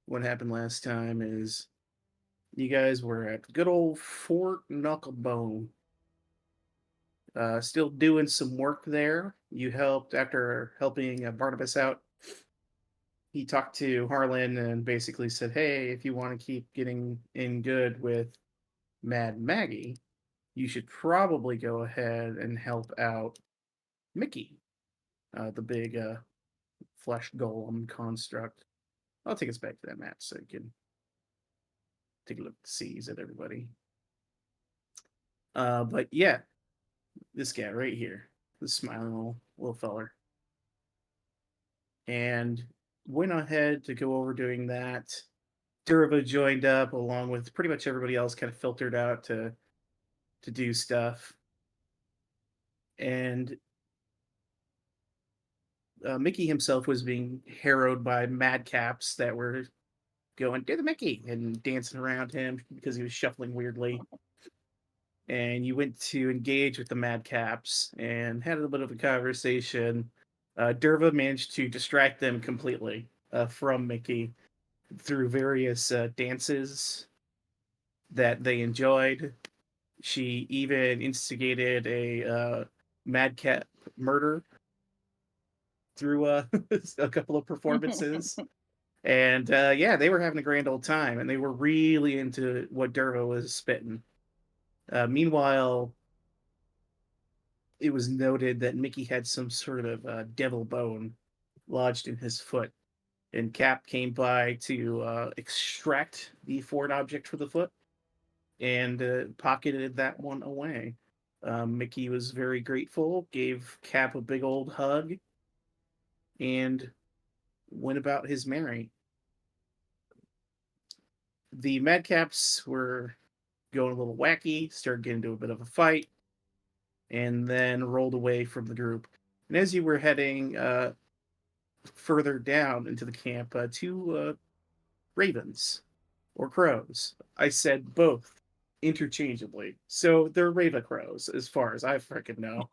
what happened last time is you guys were at good old Fort Knucklebone, still doing some work there. You helped after helping Barnabas out. He talked to Harlan and basically said, "Hey, if you want to keep getting in good with Mad Maggie, you should probably go ahead and help out Mickey, the big flesh golem construct." I'll take us back to that map so you can take a look at the seas at everybody. But yeah, this guy right here, this smiling little feller, and went ahead to go over doing that. Durva joined up along with pretty much everybody else, kind of filtered out to do stuff, and Mickey himself was being harrowed by madcaps that were going do the Mickey and dancing around him because he was shuffling weirdly. And you went to engage with the madcaps and had a little bit of a conversation. Derva managed to distract them completely from Mickey through various dances that they enjoyed. She even instigated a madcap murder through a couple of performances. And yeah, they were having a grand old time, and they were really into what Derva was spitting. Meanwhile, it was noted that Mickey had some sort of devil bone lodged in his foot, and Cap came by to extract the foreign object for the foot and pocketed that one away. Mickey was very grateful, gave Cap a big old hug, and went about his merry. The Madcaps were going a little wacky, started getting into a bit of a fight, and then rolled away from the group. And as you were heading further down into the camp, two ravens or crows. I said both interchangeably. So they're Rava crows, as far as I freaking know.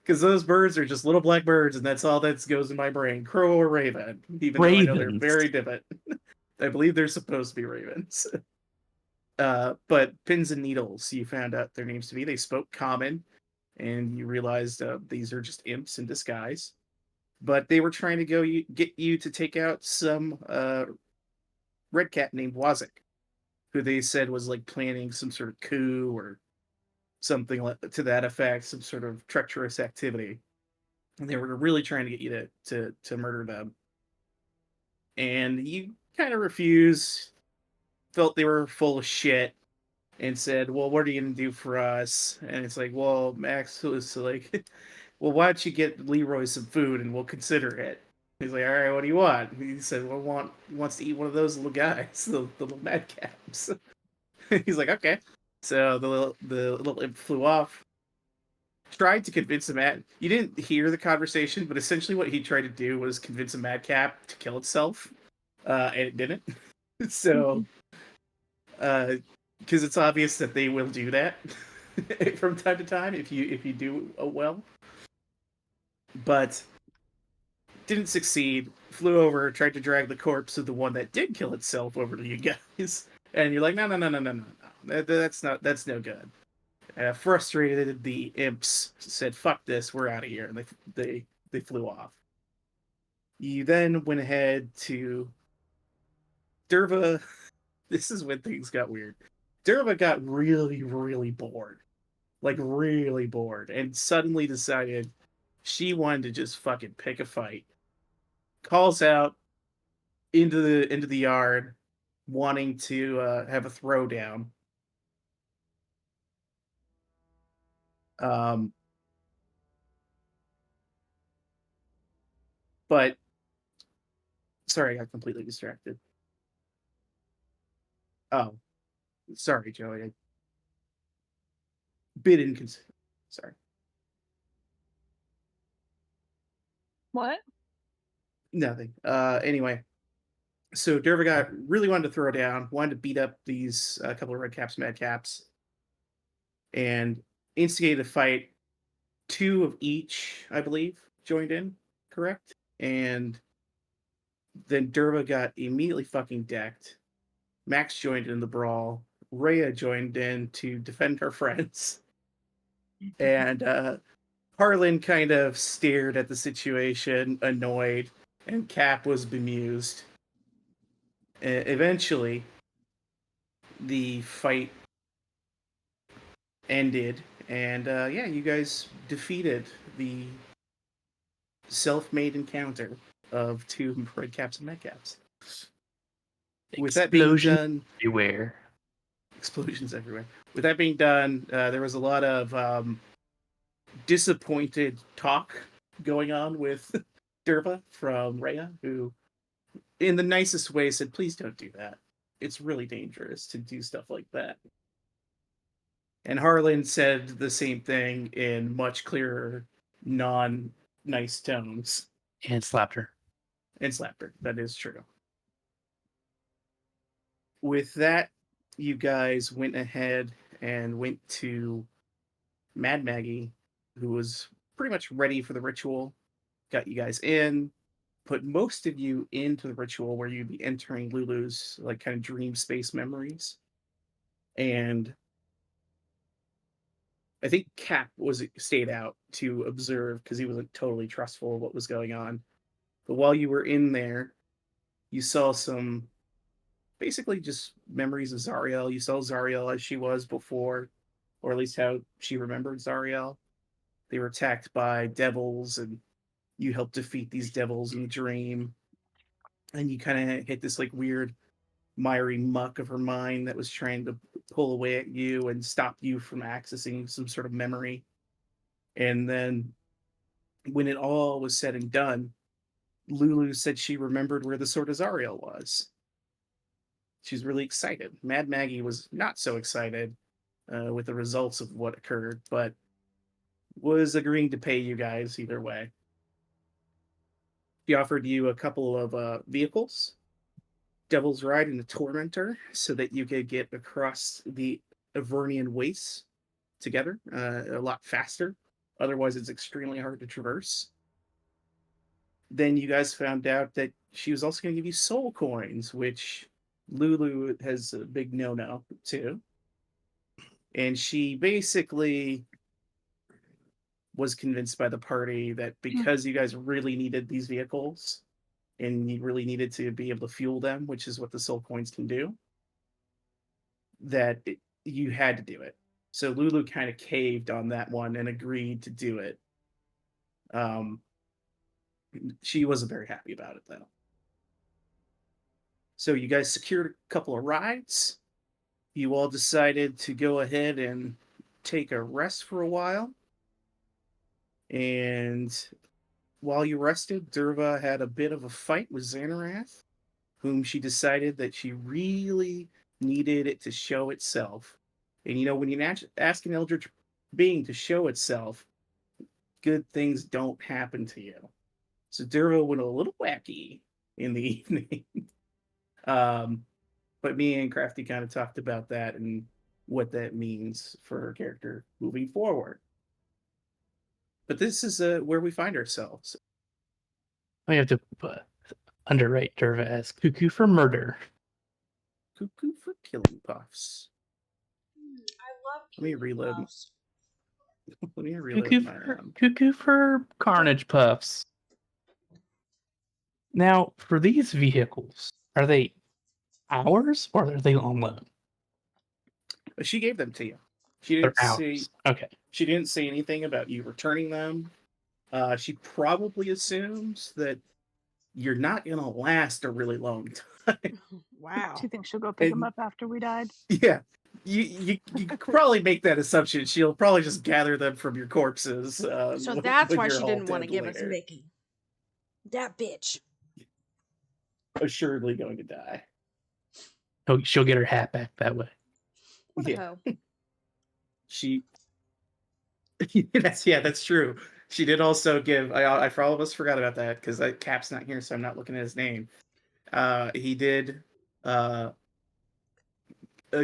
Because those birds are just little black birds, and that's all that goes in my brain. Crow or raven, even though I know they're Ravens. very different. I believe they're supposed to be ravens. But pins and needles, you found out their names to be. They spoke common, and you realized these are just imps in disguise. But they were trying to get you to take out some red cat named Wazik, who they said was like planning some sort of coup or something to that effect, some sort of treacherous activity. And they were really trying to get you to murder them. And you kind of refused, felt they were full of shit, and said, "Well, what are you gonna do for us?" And it's like, "Well, Max was like, well, why don't you get Leroy some food and we'll consider it." He's like, "All right, what do you want?" And he said, "Well, he wants to eat one of those little guys, the little madcaps." He's like, "Okay." So the little imp flew off. Tried to convince a mad. You didn't hear the conversation, but essentially what he tried to do was convince a madcap to kill itself, and it didn't. So, because it's obvious that they will do that from time to time if you do well, but didn't succeed. Flew over, tried to drag the corpse of the one that did kill itself over to you guys, and you're like, no. That's no good. Frustrated, the imps said, "Fuck this, we're out of here," and they flew off. You then went ahead to Derva. This is when things got weird. Derva got really bored, like really bored, and suddenly decided she wanted to just fucking pick a fight. Calls out into the yard, wanting to have a throwdown. Um, but sorry, I got completely distracted. Oh, sorry, Joey. I bit inconsiderate. Sorry. What? Nothing. Anyway, so Dervagot really wanted to throw down, wanted to beat up these couple of red caps, mad caps, and instigated a fight. Two of each, I believe, joined in, correct? And Then Derva got immediately fucking decked. Max joined in the brawl. Rhea joined in to defend her friends. And Harlan kind of stared at the situation, annoyed, and Cap was bemused. Eventually, the fight ended, and yeah, you guys defeated the self-made encounter of two red caps and med caps. With that being Explosion done, everywhere. explosions everywhere. With that being done, there was a lot of disappointed talk going on with Derva from Rhea, who, in the nicest way, said, "Please don't do that. It's really dangerous to do stuff like that." And Harlan said the same thing in much clearer, non-nice tones And slapped her. and slapped her. That is true. With that, you guys went ahead and went to Mad Maggie, who was pretty much ready for the ritual, got you guys in, put most of you into the ritual where you'd be entering Lulu's like kind of dream space memories. And I think Cap was stayed out to observe because he wasn't totally trustful of what was going on. But while you were in there, you saw some basically just memories of Zariel. You saw Zariel as she was before, or at least how she remembered Zariel. They were attacked by devils, and you helped defeat these devils in the dream. And you kind of hit this like weird miry muck of her mind that was trying to pull away at you and stop you from accessing some sort of memory. And then when it all was said and done, Lulu said she remembered where the Sword of Zariel was. She's really excited. Mad Maggie was not so excited with the results of what occurred, but was agreeing to pay you guys either way. She offered you a couple of vehicles, Devil's Ride and a Tormentor, so that you could get across the Avernian wastes together a lot faster. Otherwise, it's extremely hard to traverse. Then you guys found out that she was also going to give you soul coins, which Lulu has a big no-no too. And she basically was convinced by the party that because you guys really needed these vehicles and you really needed to be able to fuel them, which is what the soul coins can do, that you had to do it. So Lulu kind of caved on that one and agreed to do it. She wasn't very happy about it though. So you guys secured a couple of rides. You all decided to go ahead and take a rest for a while. And while you rested, Derva had a bit of a fight with Xanarath, whom she decided that she really needed it to show itself. And you know, when you ask an eldritch being to show itself, good things don't happen to you. So Derva went a little wacky in the evening. But me and Crafty kind of talked about that and what that means for her character moving forward. But this is where we find ourselves. We have to underwrite Derva as cuckoo for murder. Cuckoo for killing puffs. I love Let me killing reload. puffs. Let me reload my. Cuckoo for carnage puffs. Now, for these vehicles, are they ours or are they on loan? She gave them to you. She They're didn't say. ours. Okay. She didn't say anything about you returning them. She probably assumes that you're not gonna last a really long time. Wow. Do you think she'll go pick him And- up after we died? Yeah, you could probably make that assumption. She'll probably just gather them from your corpses. So that's when why you're she all didn't want to dead give us later. Mickey. That bitch. Assuredly going to die. She'll get her hat back that way. What Yeah. a hoe. She. That's true. She did also give. I for all of us forgot about that because Cap's not here, so I'm not looking at his name. He did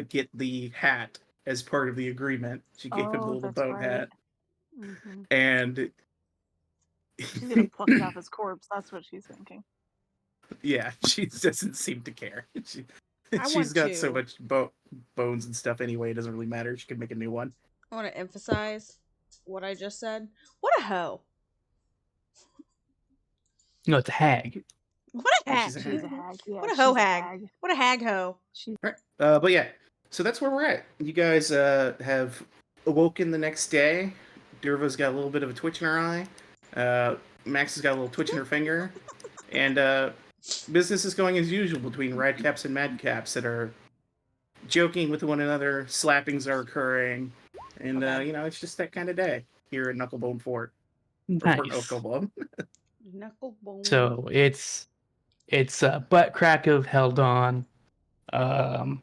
get the hat as part of the agreement. She gave him the Oh, little that's boat right. hat, Mm-hmm. and She's gonna pluck it off his corpse. That's what she's thinking. Yeah, she doesn't seem to care. I She's want got so to. much bones and stuff anyway. It doesn't really matter. She can make a new one. I want to emphasize what I just said. What a hoe. No, it's a hag. What a Oh, hag. she's a She's a hag. hag. Yeah, What a she's hoe a hag. hag. What a hag hoe. She's All right. But yeah, so that's where we're at. You guys have awoken the next day. Durva's got a little bit of a twitch in her eye. Max has got a little twitch in her finger. And business is going as usual between Radcaps and Madcaps that are joking with one another. Slappings are occurring. And, Okay. it's just that kind of day here at Knucklebone Fort. Or Fort Nice. Knucklebone. Knuckle bone. So it's a butt crack of Heldon. I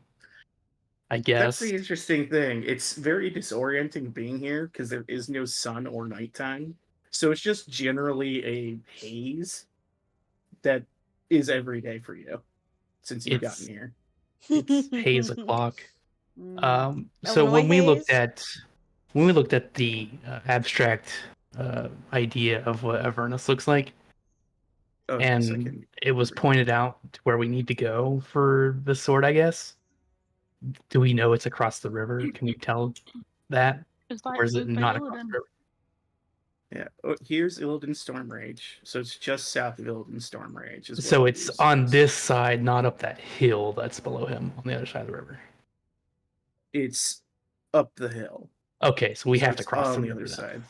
That's guess. the interesting thing. It's very disorienting being here because there is no sun or nighttime. So it's just generally a haze that is every day for you since you've It's gotten here. it's haze o'clock. So Illinois when we looked haze? at the abstract idea of what Avernus looks like, Oh, yes, I and can it was bring pointed out to where we need to go for the sword, I guess. Do we know it's across the river? Can you tell that? It's by, Or is it by not across Illidan. the river? Yeah. Oh, here's Illidan Storm Rage. So it's just south of Illidan Storm Rage. Is So what it's this on is. this side, not up that hill that's below him on the other side of the river. It's up the hill. Okay, so we So have to it's cross on the the river other then. side.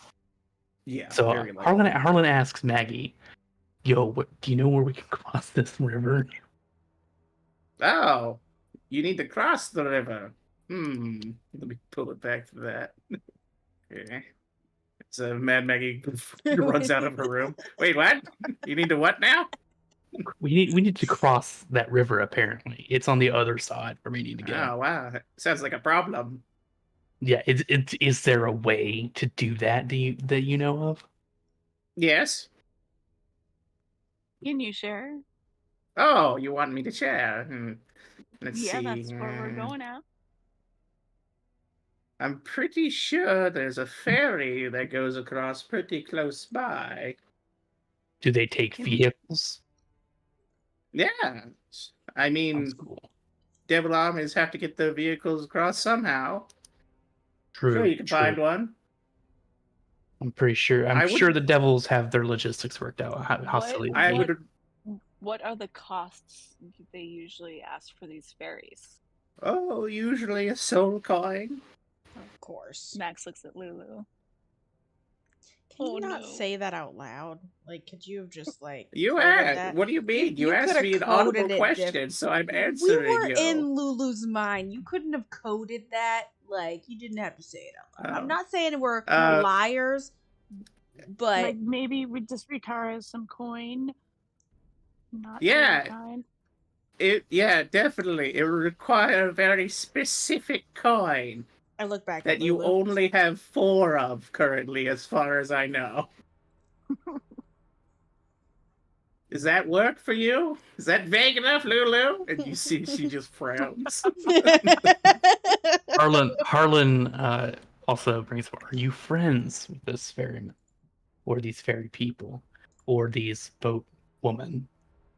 Yeah, So very likely. Harlan asks Maggie, "Yo, do you know where we can cross this river?" Oh, you need to cross the river. Let me pull it back to that. Okay. It's Mad Maggie runs out of her room. Wait, what? You need to what now? We need to cross that river. Apparently, it's on the other side where we need to go. Oh, wow. Sounds like a problem. Yeah, is there a way to do that? That you know of? Yes. Can you share? Oh, you want me to share? Let's Yeah, see. that's where we're going at. I'm pretty sure there's a ferry that goes across pretty close by. Do they take vehicles? Yeah. I Sounds mean, cool. devil armies have to get their vehicles across somehow. True. Sure, you can find one. I'm pretty sure. I'm I sure would- the devils have their logistics worked out. How silly. I What- would. What are the costs they usually ask for these ferries? Oh, usually a soul coin. Of course. Max looks at Lulu. Can you Oh, not no. say that out loud? Like, could you have just like You coded asked. that? What do you mean? You asked coulda me an coded audible it question, so I'm We answering were you. in Lulu's mind. You couldn't have coded that. Like, you didn't have to say it out loud. Oh. I'm not saying we're Uh, liars, but Like maybe we just require some coin. Not Yeah. very kind. Yeah, definitely. It would require a very specific coin I look back that at you Lulu. only have 4 of currently, as far as I know. Does that work for you? Is that vague enough, Lulu? And you see she just frowns. Harlan also brings up, are you friends with this ferryman? Or these fairy people? Or these boat women?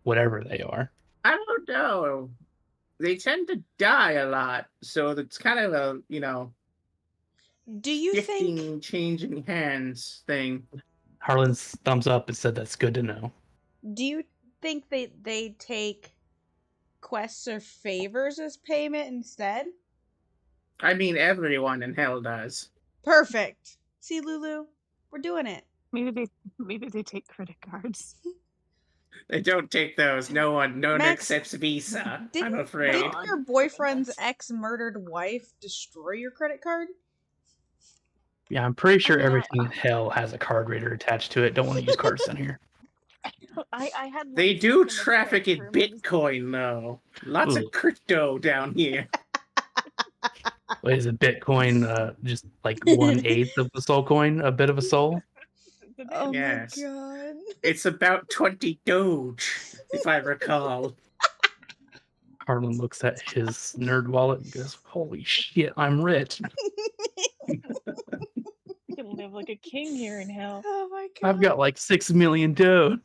Whatever they are. I don't know. They tend to die a lot, so it's kind of a, Do you think? shifting, changing hands thing. Harlan's thumbs up and said that's good to know. Do you think they take quests or favors as payment instead? I mean, everyone in hell does. Perfect. See, Lulu, we're doing it. Maybe they take credit cards. They don't take those. No one Max, accepts Visa. Didn't, I'm afraid. didn't your boyfriend's ex-murdered wife destroy your credit card? Yeah, I'm pretty sure mean, everything in hell has a card reader attached to it. Don't want to use cards down here. I had. They one do stuck in the traffic in credit terms. Bitcoin, though. Lots Ooh. of crypto down here. What is it? Bitcoin just like 1/8 of the soul coin? A bit of a soul? Oh Yes. my god. It's about 20 Doge, if I recall. Harlan looks at his nerd wallet and goes, holy shit, I'm rich. You can live like a king here in hell. Oh my god. I've got like 6 million Doge.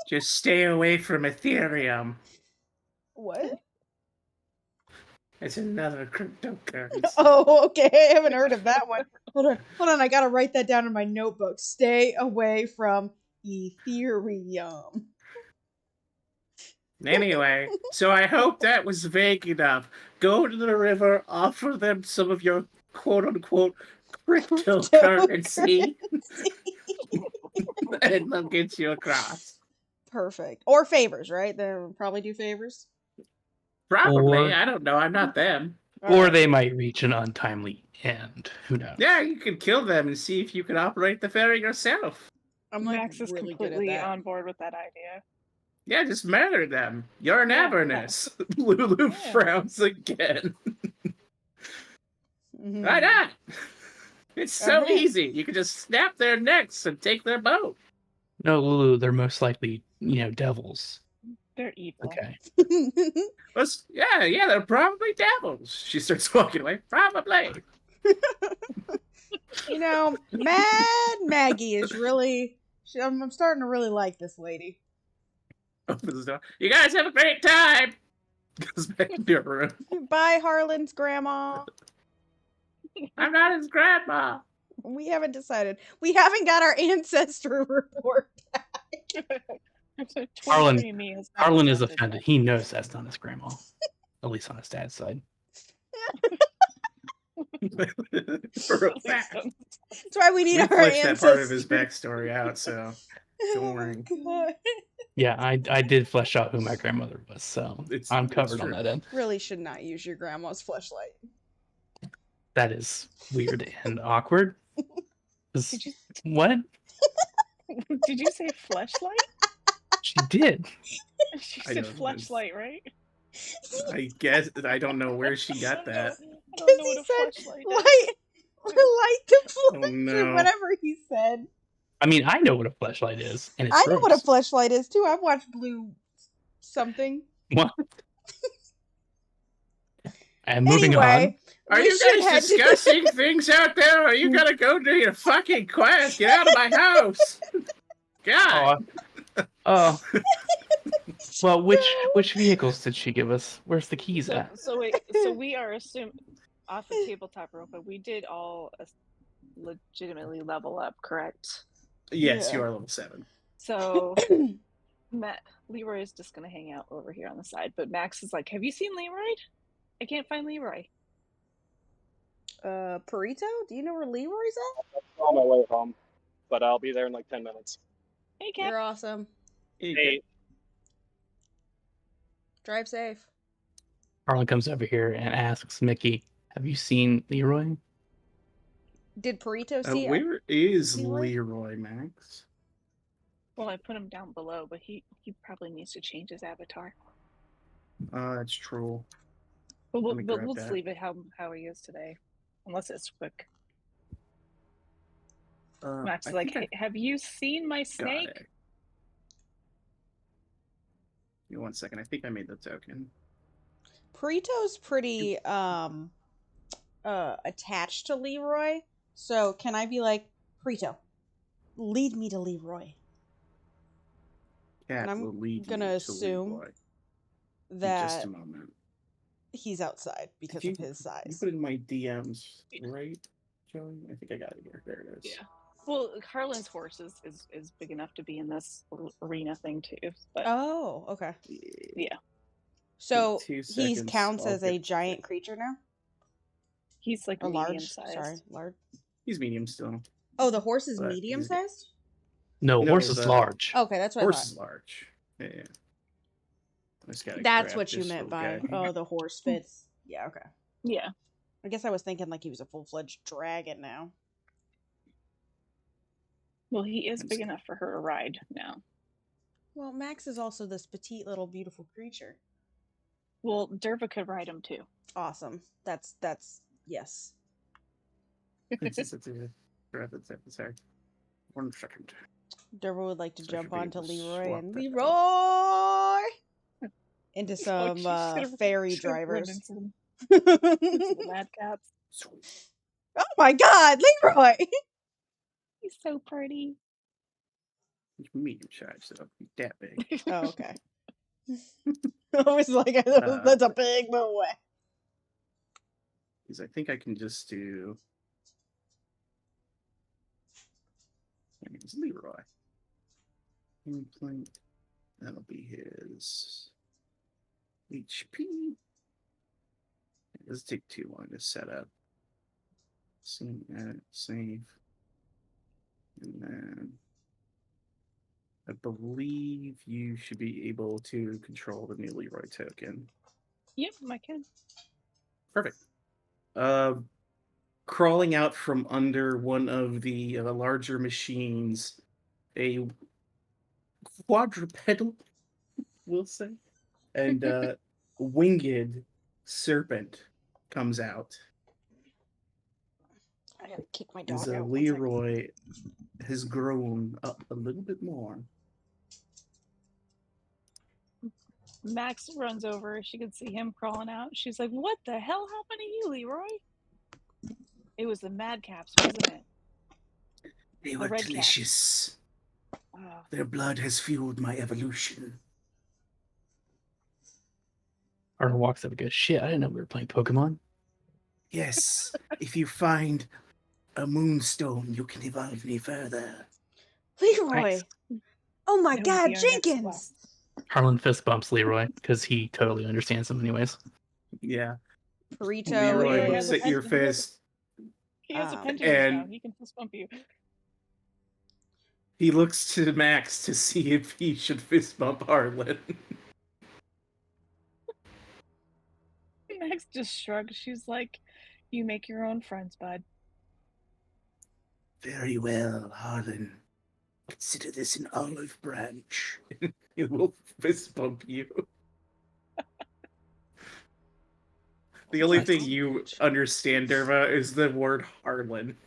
Just stay away from Ethereum. What? It's another cryptocurrency. Oh, okay. I haven't heard of that one. Hold on. I gotta write that down in my notebook. Stay away from Ethereum. Anyway, so I hope that was vague enough. Go to the river, offer them some of your quote-unquote cryptocurrency, and they'll get you across. Perfect. Or favors, right? They'll probably do favors. Probably. Or- I don't know. I'm not them. Or they might reach an untimely end. Who knows? Yeah, you could kill them and see if you can operate the ferry yourself. I'm like Max is really good at completely that. on board with that idea. Yeah, just murder them. You're an Yeah, Avernus. Lulu Yeah. frowns again. Mhm. Why not? It's so Alright. easy. You can just snap their necks and take their boat. No, Lulu, they're most likely, devils. They're evil. Okay. Yeah, they're probably devils. She starts walking away. Probably. Mad Maggie is really. I'm starting to really like this lady. Opens the door. You guys have a great time. Goes back into her room. Bye, Harlan's grandma. I'm not his grandma. We haven't decided. We haven't got our ancestry report. Harlan- 23andMe has not Harlan is accepted offended. that. He knows that's not his grandma. At least on his dad's side. For a fact. That's why we need We our fleshed that ancestry. part of his backstory out, so don't worry. God. Yeah, I did flesh out who my grandmother was, so I'm covered on true. that end. Really should not use your grandma's fleshlight. That is weird and awkward. 'Cause- Did you- What? Did you say fleshlight? She did. She I said know, fleshlight, right? I guess I don't know where she got that. I don't know He what a said fleshlight is. light the flesh, Oh or no. whatever he said. I mean, I know what a fleshlight is, and it's I know what a gross. fleshlight is too. I've watched Blue something. What? And moving on. Anyway, Are we you should guys head to- discussing things out there? Or are you gonna go do your fucking quest? Get out of my house! God! Oh. Well, which vehicles did she give us? Where's the keys at? So wait, so we are assuming off the tabletop real quick. We did all legitimately level up, correct? Yes, Yeah. you are level 7. So Leroy is just gonna hang out over here on the side, but Max is like, "Have you seen Leroy? I can't find Leroy." Perito? Do you know where Leroy's at? On my way home, but I'll be there in like 10 minutes. Hey, Cap. You're awesome. Hey, Drive safe. Harlan comes over here and asks Mickey, "Have you seen Leroy?" Did Perito see Where is Leroy? Leroy, Max? Well, I put him down below, but he probably needs to change his avatar. That's true. But Let me we'll grab just that. leave it how he is today, unless it's quick. Max I is like, think "Hey, have you seen my I got snake?" it. Give me 1 second. I think I made the token. Perito's pretty attached to Leroy. So can I be like, Perito, lead me to Leroy? Cat And I'm will lead gonna you to assume Leroy in just that a moment. he's outside because Did of his You size. put in my DMs, right, Joey? I think I got it here. There it is. Yeah. Well, Harlan's horse is big enough to be in this arena thing too. But Oh, okay. yeah, So 2 he seconds, counts I'll as a get- giant creature now? he's like Or medium large? sized. Sorry, large. He's medium still. Oh, the horse is But medium he's- sized? No, No, horse is the- large. Okay, that's what Horse I is large. Yeah. I just gotta That's grab what you this meant little by, guy. oh, the horse fits. Yeah, okay. Yeah. I guess I was thinking like he was a full-fledged dragon now. Well, he is Let's big see. enough for her to ride now. Well, Max is also this petite little beautiful creature. Well, Derva could ride him too. Awesome. That's yes. Sorry. 1 second. Derva would like to So I jump should be onto able to Leroy swap and that Leroy into Oh, some she should've- fairy should've run drivers. into them- Oh into the mad cats. my God, Leroy! He's so pretty. It's medium size, so it'll be that big. Oh, okay. I was like, that's a big boy. Because I think I can just do. My name is Leroy. Implant. That'll be his HP. It doesn't take too long to set up. Save. And then I believe you should be able to control the new Leroy token. Yep, I can. Perfect. Crawling out from under one of the larger machines, a quadrupedal, we'll say, and a winged serpent comes out. I gotta kick my dog As out. Leroy has grown up a little bit more. Max runs over. She can see him crawling out. She's like, "What the hell happened to you, Leroy?" It was the madcaps, wasn't it? They were red cap. delicious. Oh, Their blood has fueled my evolution. Arnold walks up and goes, "Shit, I didn't know we were playing Pokemon." Yes, if you find a moonstone, you can evolve me further. Leroy. Nice. Oh my that would God, be our next Jenkins. quest. Harlan fist bumps Leroy because he totally understands him anyways. Yeah. Burrito Leroy Leroy looks has a at your pen- he has- fist. He has a Um, pendulum now. and- He can fist bump you. He looks to Max to see if he should fist bump Harlan. Max just shrugs. She's like, "You make your own friends, bud." Very well, Harlan. Consider this an olive branch. He will fist bump you. The only Nice. thing you understand, Derva, is the word Harlan.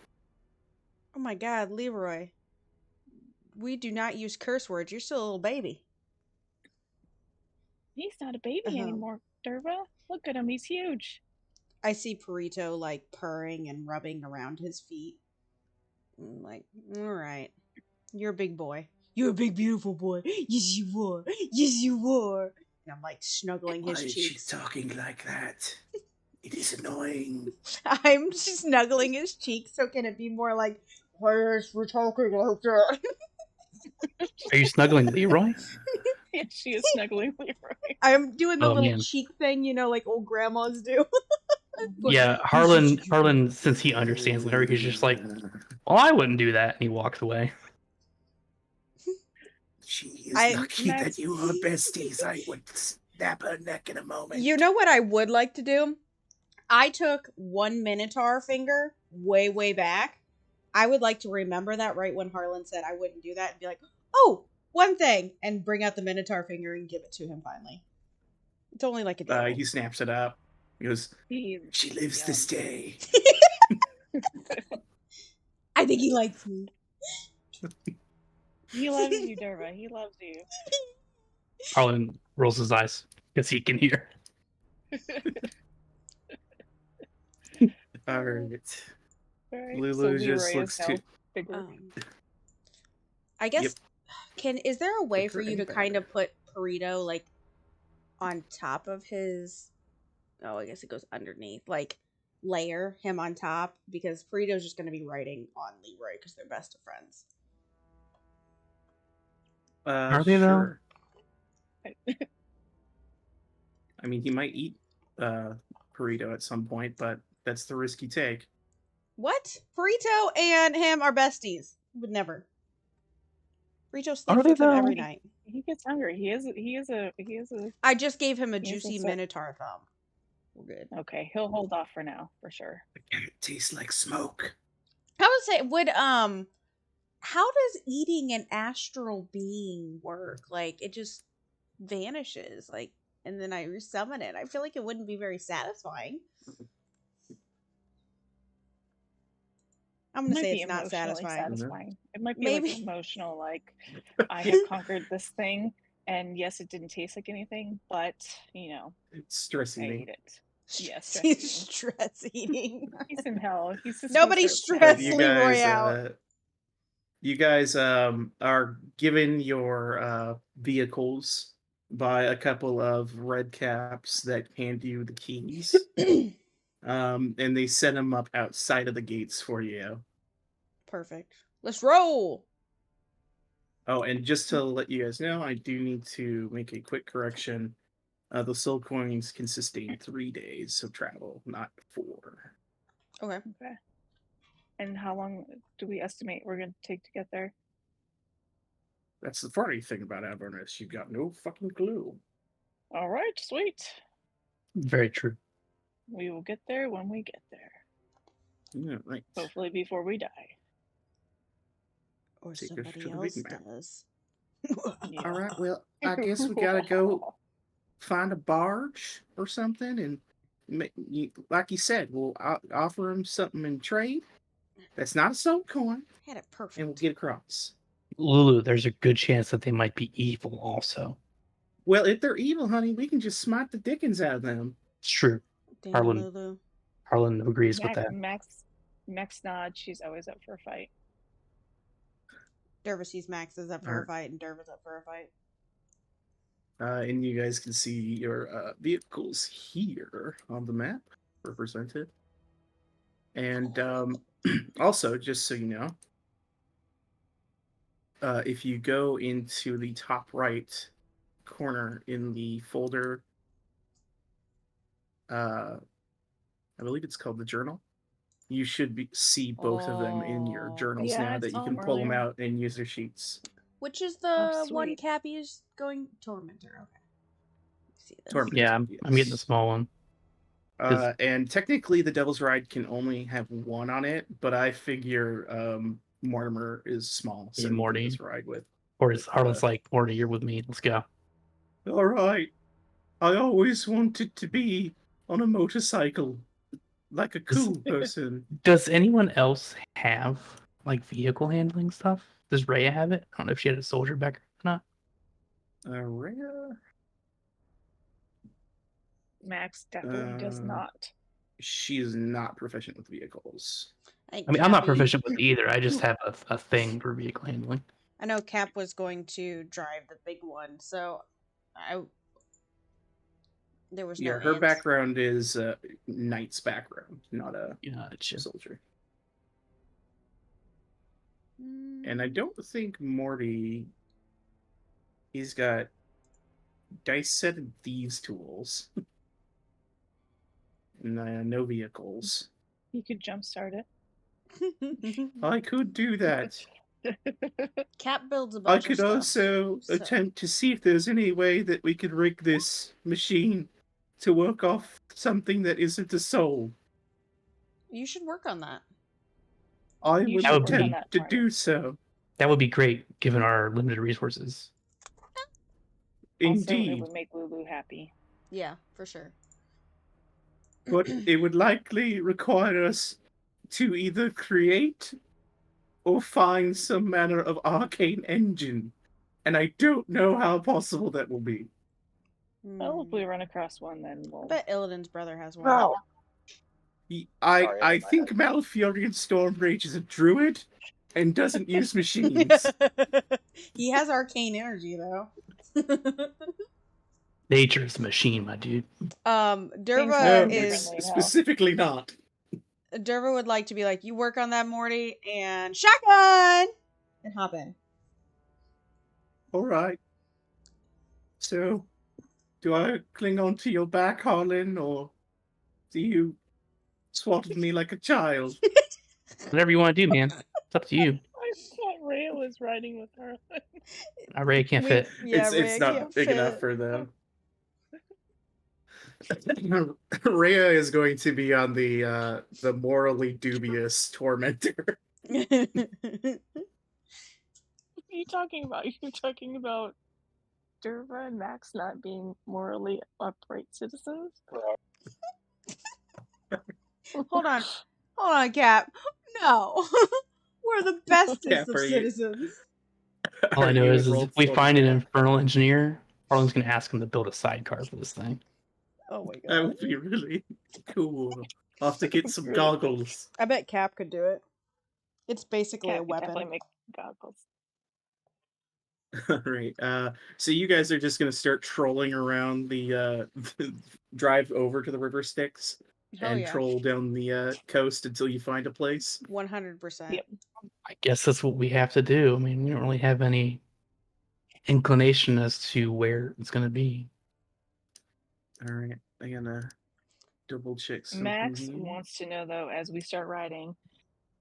Oh my God, Leroy. We do not use curse words. You're still a little baby. He's not a baby anymore, Derva. Look at him. He's huge. I see Burrito like purring and rubbing around his feet. I'm like, all right. You're a big boy. You're a big, beautiful boy. Yes, you are. Yes, you are. And I'm like snuggling his Why is she cheeks. talking like that? It is annoying. I'm snuggling his cheeks, so can it be more like, why is we talking like that? Are you snuggling Leroy? Yeah, she is snuggling Leroy. I'm doing the Oh, little man. cheek thing, you know, like old grandmas do. Yeah, Harlan, since he understands Leroy, he's just like, "Well, I wouldn't do that," and he walks away. She is lucky Max- that you are besties. I would snap her neck in a moment. You know what I would like to do? I took one Minotaur finger way, way back. I would like to remember that right when Harlan said I wouldn't do that and be like, oh, one thing, and bring out the Minotaur finger and give it to him finally. It's only like a day. He snaps it up. He goes, He- she lives Yeah. to stay. I think he likes me. He loves you, Derva. He loves you. Harlan rolls his eyes because he can hear. All right. Right? Lulu so just Leroy looks is to. now bigger. I guess Yep. is there a way Bigger for you and to kind better. of put Burrito like on top of his I guess it goes underneath, like layer him on top, because Burrito's just gonna be writing on Leroy because they're best of friends. Are they, though? Sure. I mean, he might eat burrito at some point, but that's the risk you take. What? Burrito and him are besties. Would never. Burrito Are sleeps they, with him though? every night. He gets hungry. He is a. I just gave him a He is a juicy sort- Minotaur thumb. We're good. Okay, he'll hold off for now, for sure. The cat tastes like smoke. I would say, how does eating an astral being work? Like, it just vanishes, like, and then I resummon it. I feel like it wouldn't be very satisfying. I'm It gonna might say be it's not emotionally satisfying. It might be Maybe. like emotional, like I have conquered this thing, and yes, it didn't taste like anything, but It's stress I eating. ate it. Yeah, stress He's eating. stress eating. He's in hell. He's just Nobody gonna start stress You Leroy guys, out. You guys are given your vehicles by a couple of red caps that hand you the keys. And they set them up outside of the gates for you. Perfect. Let's roll. Oh, and just to let you guys know, I do need to make a quick correction. The soul coins can sustain 3 days of travel, not 4. Okay. Okay. And how long do we estimate we're going to take to get there? That's the funny thing about Avernus. You've got no fucking clue. All right, sweet. Very true. We will get there when we get there. Yeah, right. Hopefully before we die. Or Take us somebody to the else big map. does. Yeah. All right, well, I guess we gotta go find a barge or something, and like you said, we'll offer him something in trade. That's not a soul coin, Had it perfect. and we'll get across. Lulu, there's a good chance that they might be evil also. Well, if they're evil, honey, we can just smite the dickens out of them. It's true. Damn, Harlan. Lulu. Harlan agrees with that. Max nods. She's always up for a fight. Dervis sees Max is up for a Alright. fight, and Dervis up for a fight. And you guys can see your vehicles here on the map represented. And also, just so you know, if you go into the top right corner in the folder, I believe it's called the journal. You should see both of them in your journals Yeah, I now that you saw can 'em pull them earlier. out and use their sheets. Which is the one sweet. Cappy is going Tormentor. Okay. See this. Tormentor. Yeah, I'm getting the small one. And technically, the Devil's Ride can only have one on it, but I figure Mortimer is small, so Yeah, you Morty. can just ride with. Or is Harlan's like, Morty, you're with me. Let's go. All right, I always wanted to be on a motorcycle, like a cool person. Does anyone else have like vehicle handling stuff? Does Rhea have it? I don't know if she had a soldier background or not. Rhea, Max definitely does not. she is not proficient with vehicles. I mean, I'm not Cappy- proficient with either. I just have a thing for vehicle handling. I know Cap was going to drive the big one, so there was no. Yeah, her ants. background is knight's background, not a Gotcha. soldier. And I don't think Morty. He's got dice set and thieves tools. No vehicles. You could jumpstart it. I could do that. Cap builds a I bunch could of stuff. also so- attempt to see if there's any way that we could rig this machine to work off something that isn't a soul. You should work on that. I You will should work on attempt that to part. do so. That would be great given our limited resources. Also, it Indeed. would make Lulu happy. Yeah, for sure. But it would likely require us to either create or find some manner of arcane engine. And I don't know how possible that will be. Well, if we run across one, then I we'll. bet Illidan's brother has one. No. I my think head. Malfurion Stormrage is a druid and doesn't use machines. He has arcane energy though. Nature's a machine, my dude. Derva No, is differently. specifically not. Derva would like to be like, you work on that, Morty, and shotgun and hop in. All right. So, do I cling on to your back, Harlan, or do you swaddle me like a child? Whatever you want to do, man. It's up to you. I thought Rhea was riding with her. Ray can't fit. Yeah, It's Rhea not can't big enough fit. for them. Rhea is going to be on the morally dubious tormentor. What are you talking about? You're talking about Derva and Max not being morally upright citizens? Hold on, Cap. No, we're the bestest Cap, of are you- citizens. All I Are know you is enrolled if we for find an the- infernal engineer, Harlan's going to ask him to build a sidecar for this thing. Oh my That god! would be really cool. I'll have to get some Really? goggles. I bet Cap could do it. It's basically Cat a could definitely weapon. make goggles. All right. So you guys are just gonna start trolling around the drive over to the river Styx Hell and yeah. troll down the coast until you find a place. 100%. Yep. I guess that's what we have to do. I mean, we don't really have any inclination as to where it's going to be. All right. I'm gonna double check something Max here. wants to know though, as we start riding,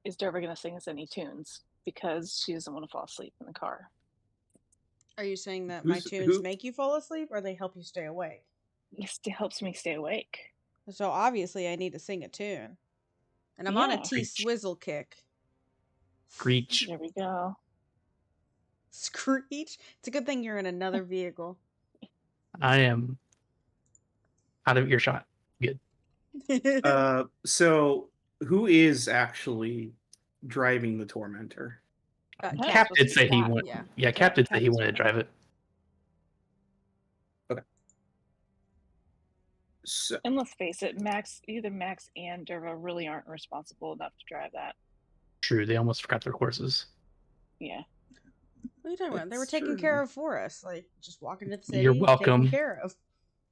is Derva going to sing us any tunes? Because she doesn't want to fall asleep in the car. Are you saying that my tunes make you fall asleep or they help you stay awake? It helps me stay awake. So obviously I need to sing a tune. And I'm on a Yeah. T-swizzle kick. Screech. There we go. Screech? It's a good thing you're in another vehicle. I am out of earshot. Good. So who is actually driving the Tormentor? That's Cap supposed did to say be he Cap, went. yeah. Yeah, Cap did say Cap he is wanted to fine. drive it. So And let's face it, either Max and Derva really aren't responsible enough to drive that. True, they almost forgot their courses. Yeah. What are you talking about? They were That's taken true. care of for us. Like, just walk into the city, You're welcome. taken care of.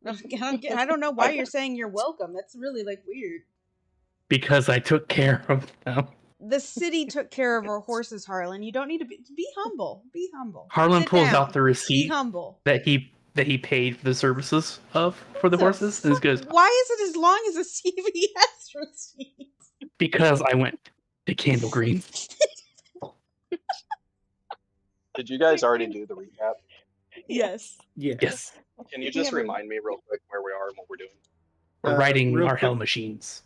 I don't know why you're saying you're welcome. That's really, like, weird. Because I took care of them. The city took care of our horses, Harlan. You don't need to be humble. Be humble. Harlan Sit pulls down. out the Be receipt humble. that he paid for the services for the horses, and he goes, Why is it as long as a CVS receipt? because I went to Candle Green. Did you guys already do the recap? Yes. yeah. Yes, Can you Did you just ever- remind me real quick where we are and what we're doing? we're riding real our hell quick- machines.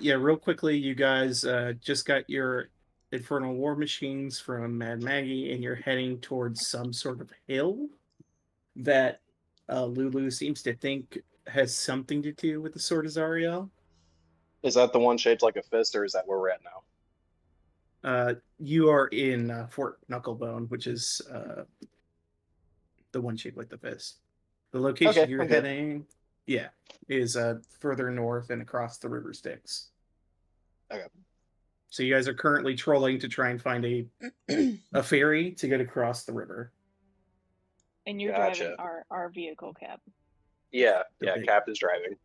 Yeah, real quickly, you guys just got your Infernal War Machines from Mad Maggie, and you're heading towards some sort of hill that Lulu seems to think has something to do with the Sword of Zariel. Is that the one shaped like a fist, or is that where we're at now? You are in Fort Knucklebone, which is the one shaped like the fist. The location Okay, you're I'm good. heading, yeah, is further north and across the River Styx. Okay. So you guys are currently trolling to try and find a ferry to get across the river. And you're Gotcha. driving our vehicle, Cap. Yeah, The yeah. big- Cap is driving.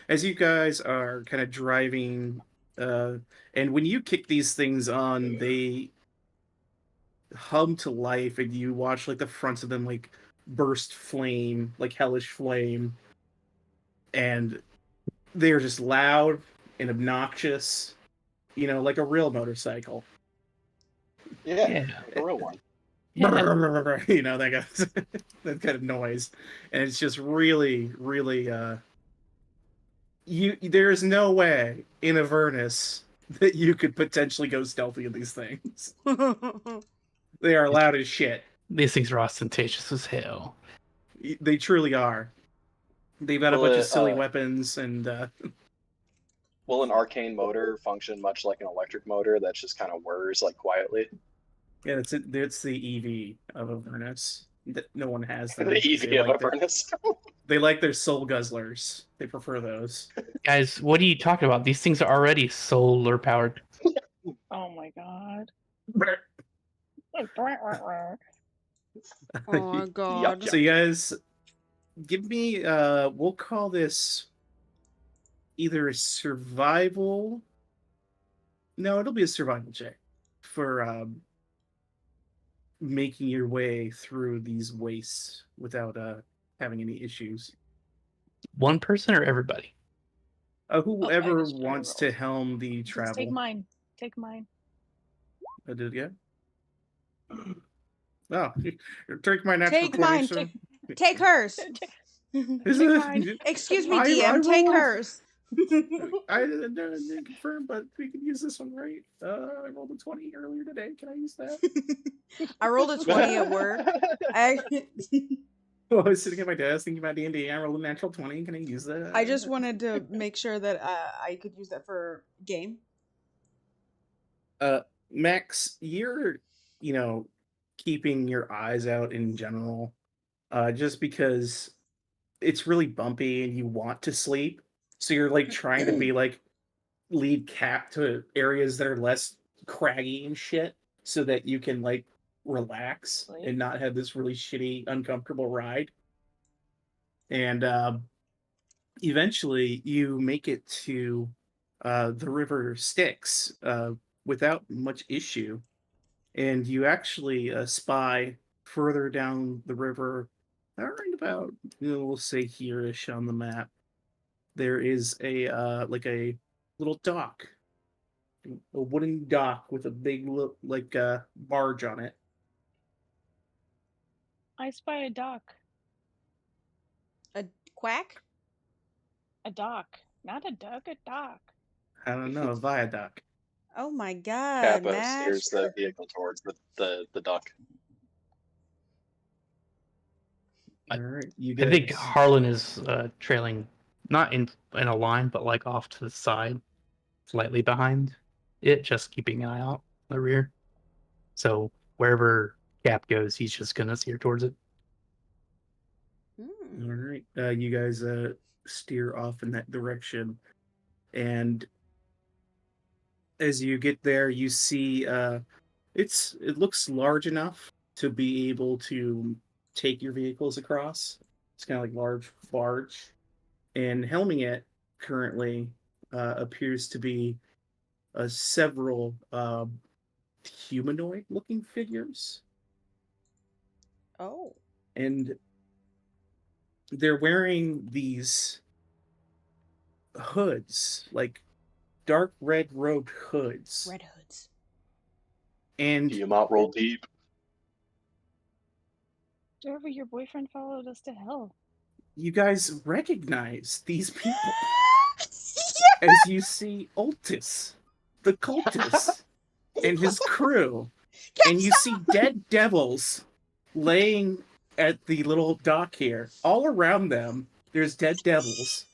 As you guys are kind of driving, and when you kick these things on, they hum to life, and you watch like the fronts of them like burst flame, like hellish flame, and they're just loud and obnoxious, you know, like a real motorcycle. Yeah, the real one. Yeah. You know, that that kind of noise, and it's just really there's no way in Avernus that you could potentially go stealthy in these things. They are loud as shit. These things are ostentatious as hell. They truly are. They've got a Well, bunch of silly weapons, and Will an arcane motor function much like an electric motor that just kind of whirs like quietly? yeah, it's the EV of Avernus. No one has The them. EV They of like Avernus. they like their soul guzzlers. They prefer those. Guys, what are you talking about? These things are already solar powered. Oh my god. Oh my god. So you guys, give me. We'll call this either a survival. No, it'll be a survival check for making your way through these wastes without having any issues. One person or everybody? Whoever just wants rolled. to helm the Just travel. take mine. Take mine. I did it again. Oh, take my natural Take 20. mine. So. Take hers. Is take it- mine. Excuse me, I DM. Take rolled- hers. I didn't confirm, but we can use this one, right? I rolled a 20 earlier today. Can I use that? I rolled a 20 at work. I Well, I was sitting at my desk thinking about D&D. I rolled a natural 20. Can I use that? I just wanted to make sure that I could use that for game. Max, you're, keeping your eyes out in general, just because it's really bumpy and you want to sleep. So you're like trying to be like lead Cap to areas that are less craggy and shit, so that you can like relax Right. and not have this really shitty, uncomfortable ride. And eventually, you make it to the river Styx without much issue, and you actually spy further down the river, right about we'll say here-ish on the map. There is a like a little dock, a wooden dock with a big like barge on it. I spy a dock. A quack? A dock. Not a duck, a dock. I don't know, a viaduct. Oh my god, Kappa Max. steers the vehicle towards the duck. All right, you I think guys. Harlan is trailing, not in a line, but like off to the side, slightly behind it, just keeping an eye out in the rear. So wherever Cap goes, he's just gonna steer towards it. Hmm. All right, you guys steer off in that direction, and as you get there, you see it looks large enough to be able to take your vehicles across. It's kind of like large barge, and helming it currently appears to be several humanoid-looking figures, Oh. and they're wearing these hoods, like dark red robed hoods. Red hoods. And You might roll deep. Derby, your boyfriend followed us to hell. you guys recognize these people as you see Ultis, the cultist, and his crew. And you see dead devils laying at the little dock here. All around them, there's dead devils.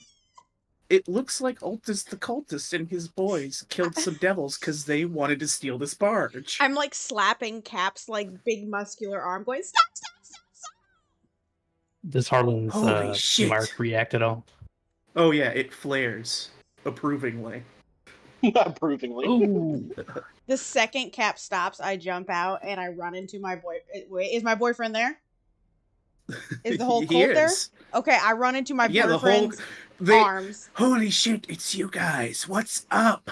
It looks like Ultis the cultist and his boys killed some devils because they wanted to steal this barge. I'm like slapping Cap's like big muscular arm, going, stop, stop, stop, stop. Does Harlan's Holy shit. mark react at all? Oh yeah, it flares approvingly. Approvingly. Ooh. The second Cap stops, I jump out and I run into my boy. Wait, is my boyfriend there? Is the whole He cult there? is. Okay, I run into my Yeah, the whole boyfriend's arms. Holy shit, it's you guys. What's up?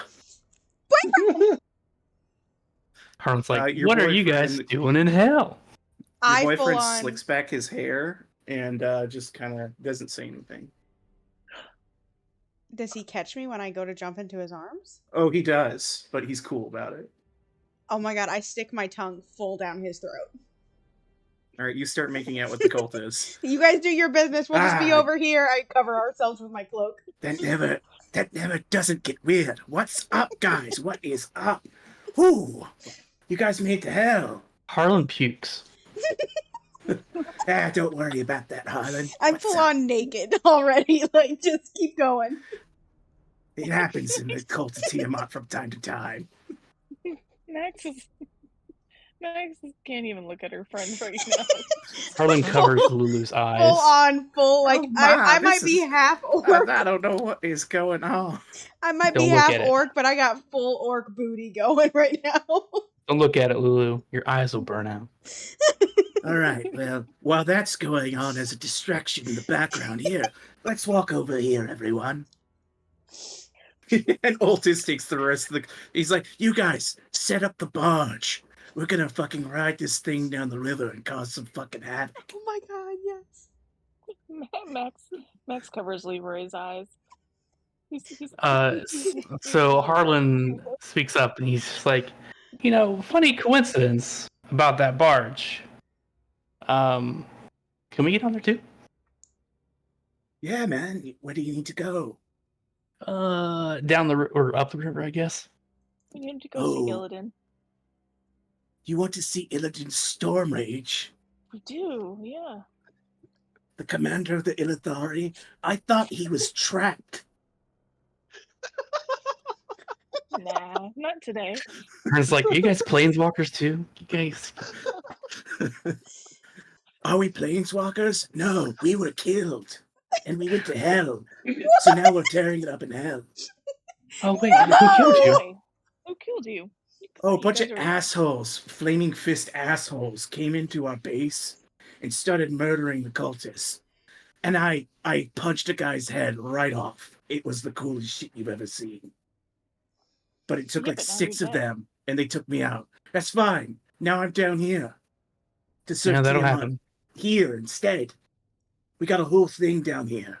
Harlan's like, your what are you guys boyfriend- doing in hell? Your I full boyfriend on. slicks back his hair and just kind of doesn't say anything. Does he catch me when I go to jump into his arms? Oh, he does, but he's cool about it. Oh my god, I stick my tongue full down his throat. All right, you start making out with the cultists. You guys do your business. We'll just be Ah. over here. I cover ourselves with my cloak. That never doesn't get weird. What's up, guys? What is up? Ooh, you guys made to hell. Harlan pukes. Don't worry about that, Harlan. I'm What's full up? on naked already. Like, just keep going. It happens in the cult of Tiamat from time to time. Max can't even look at her friend right now. Harlan covers Lulu's eyes. Full on, full. Like, Oh my, I might this be is- half orc. I don't know what is going on. I might Don't be look half at it. orc, but I got full orc booty going right now. Don't look at it, Lulu. Your eyes will burn out. All right, well, while that's going on as a distraction in the background here, let's walk over here, everyone. And Ultis takes the rest of the... He's like, you guys, set up the barge. We're gonna fucking ride this thing down the river and cause some fucking havoc. Oh my god, yes. Max covers Leroy's eyes. So Harlan speaks up and he's just like, funny coincidence about that barge. Can we get on there too? Yeah, man, where do you need to go? Down the or up the river, I guess. We need to go see Oh. Illidan. You want to see Illidan's storm rage? We do, yeah. The commander of the Illithari? I thought he was trapped. Nah, not today. Harlan's like, are you guys planeswalkers too? You guys. Are we planeswalkers? No, we were killed. And we went to hell. So now we're tearing it up in hell. Oh wait, who killed you? Why? Who killed you? Oh, a You bunch guys of are- assholes, flaming fist assholes, came into our base and started murdering the cultists. And I punched a guy's head right off. It was the coolest shit you've ever seen. But it took Yeah, like but now 6 you're of dead. them, and they took me out. That's fine. Now I'm down here to serve Yeah, that'll Tiamat happen. here instead. We got a whole thing down here.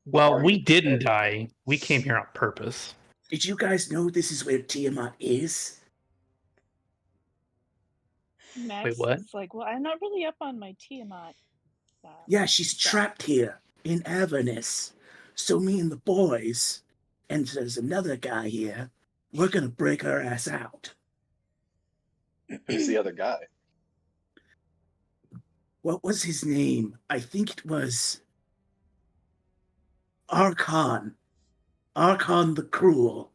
Well, we Argument didn't there. die. We came here on purpose. Did you guys know this is where Tiamat is? Max what? is like, well, I'm not really up on my Tiamat. Yeah, she's stuff. trapped here in Avernus. So me and the boys, and there's another guy here, we're gonna break her ass out. Who's the other guy? What was his name? I think it was Archon. Archon the Cruel.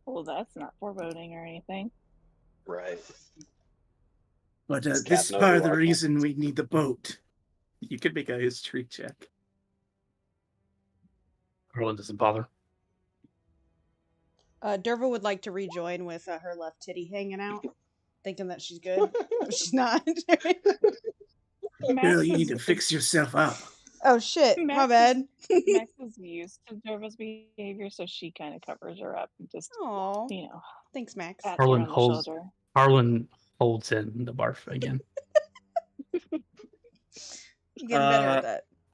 Well, that's not foreboding or anything. Right. But Does Cap this is know part who of the Archon reason is? we need the boat. You could make a history check. Harlan doesn't bother. Derva would like to rejoin with her left titty hanging out, thinking that she's good, but she's not. Max Girl, you need is- to fix yourself up. Oh shit, my Max bad. Max is used to Derva's behavior, so she kind of covers her up and just, Aw, you know, thanks, Max. pats her Harlan on the holds- shoulder. Harlan holds in the barf again. You get better at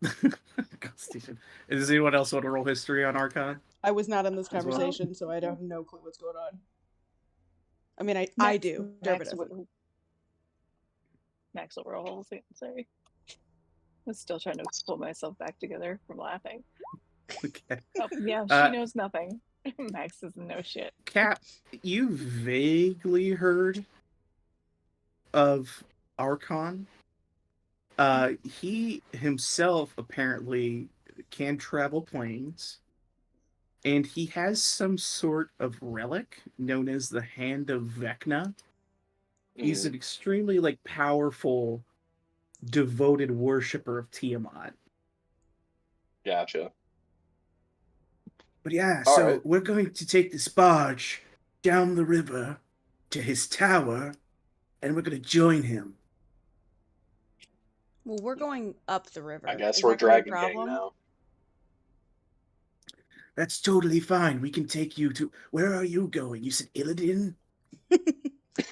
that. Constitution. Does anyone else want to roll history on Archon? I was not in this As well. conversation, so I have no clue what's going on. I mean, I Max- do. Derva Max doesn't. will- Max will roll. Sorry. I'm still trying to pull myself back together from laughing. Okay. Oh, yeah, she Uh, knows nothing. Max doesn't know shit. Cap, you vaguely heard of Archon. He himself apparently can travel planes, and he has some sort of relic known as the Hand of Vecna. He's an extremely powerful, devoted worshiper of Tiamat. Gotcha. But yeah, All so right. we're going to take this barge down the river to his tower, and we're going to join him. Well, we're going up the river. I guess Is we're that gonna be a Dragon Gang problem? now. That's totally fine. We can take you to... Where are you going? You said Illidan? It's his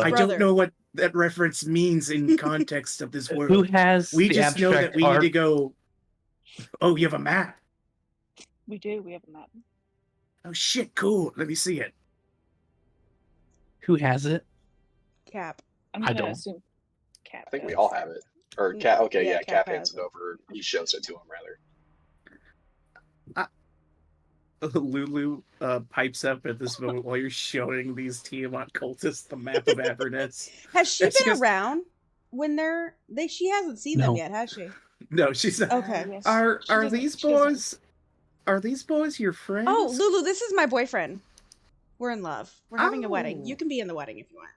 I brother. don't know what that reference means in context of this world. Who has We the just know that abstract we art? need to go... Oh, you have a map? We do. We have a map. Oh shit, cool. Let me see it. Who has it? Cap. I'm I gonna don't. assume Cat I think we does. all have it. Or Cap. Okay, Yeah, yeah, Cap Cap hands has it over. He shows it to him rather. Lulu pipes up at this moment while you're showing these Tiamat cultists the map of Avernus. Has she That's been just- around when she hasn't seen them No. yet, has she? No, she's not. Okay. Yes, Are she are doesn't- these she doesn't- boys? Are these boys your friends? Oh, Lulu, this is my boyfriend. We're in love. We're having a wedding. Oh. You can be in the wedding if you want.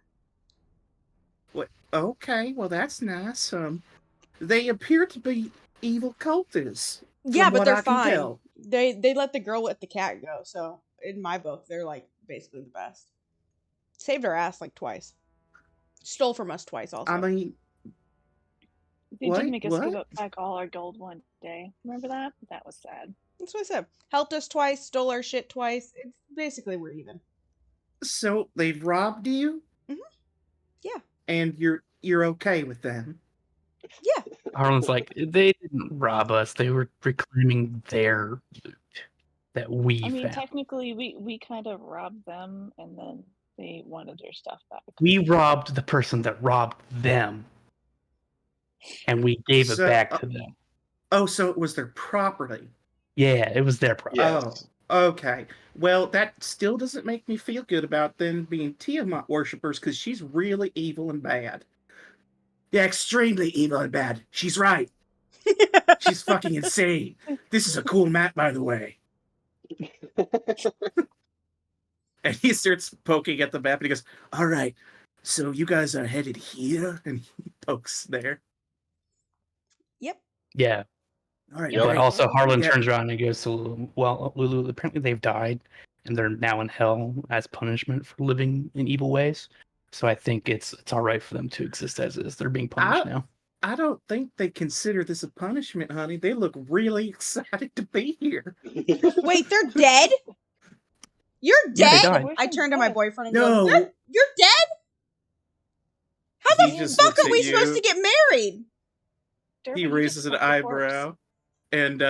What? Okay, well that's nice. They appear to be evil cultists. Yeah, from but what they're I can fine. tell. They let the girl with the cat go, so in my book, they're basically the best. Saved our ass twice. Stole from us twice also. I mean, They What? did make us give What? up back all our gold one day. Remember that? That was sad. That's what I said. Helped us twice, stole our shit twice. It's basically we're even. so they've robbed you? Mhm. Yeah. And you're okay with them? Yeah. Harlan's like, they didn't rob us. They were reclaiming their loot that we I mean, found. technically, we kind of robbed them, and then they wanted their stuff back. We robbed the person that robbed them, and we gave it So, back to them. Oh, so it was their property. Yeah, it was their property. Yeah. Oh, okay. Well, that still doesn't make me feel good about them being Tiamat worshippers because she's really evil and bad. Yeah, extremely evil and bad. She's right. She's fucking insane. This is a cool map, by the way. And he starts poking at the map and he goes, all right, so you guys are headed here? And he pokes there. Yep. Yeah. All right, Yep. But great. also Harlan Yeah. turns around and goes to Lulu, well, Lulu, apparently they've died and they're now in hell as punishment for living in evil ways. So I think it's all right for them to exist as is. They're being punished now. I don't think they consider this a punishment, honey. They look really excited to be here. Wait, they're dead? You're Yeah, they dead? died. I turned to my boyfriend and No. goes, you're dead? How the He just fuck looks are at we you. supposed to get married? Derby, He you raises just an fucked the corpse. eyebrow, and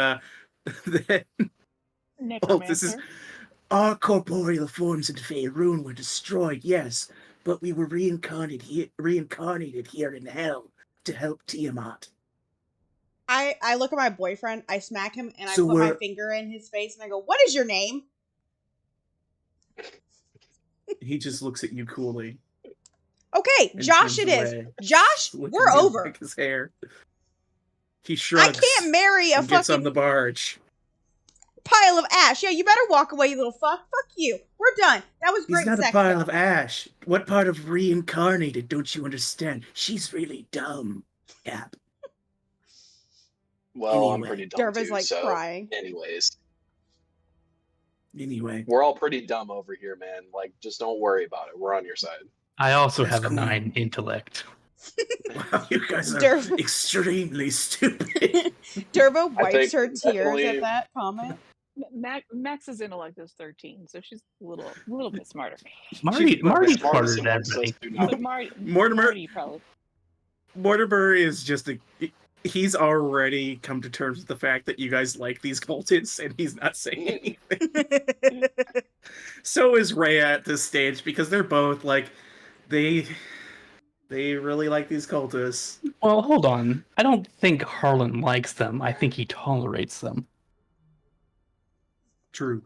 then Necromancer. this is our corporeal forms in Faerun were destroyed, yes, but we were reincarnated here in hell to help Tiamat. I look at my boyfriend, I smack him, and So I put my we're- finger in his face and I go, what is your name? He just looks at you coolly. Okay, and Josh turns it is. away, Josh, licking we're his- over. His hair. He I shrugs. can't marry a and gets on fucking the barge. pile of ash. Yeah, you better walk away, you little fuck. Fuck you. We're done. That was great He's not sex, a pile though. of ash. What part of reincarnated don't you understand? She's really dumb. Cap. Well, I'm Anyway. pretty dumb Derva's too. like So, crying. anyways, Anyway. we're all pretty dumb over here, man. Like, just don't worry about it. We're on your side. I also That's have a cool. 9 intellect. Wow, you guys are Derv- extremely stupid. Derva I wipes think her tears definitely- at that comment. Max's intellect is 13, so she's a little bit smarter. Marty's Smartest smarter than amongst us everybody. do not. But Mortimer- Marty probably. Mortimer is just he's already come to terms with the fact that you guys like these cultists, and he's not saying anything. So is Rhea at this stage, because they're both like, they really like these cultists. Well, hold on. I don't think Harlan likes them. I think he tolerates them. True.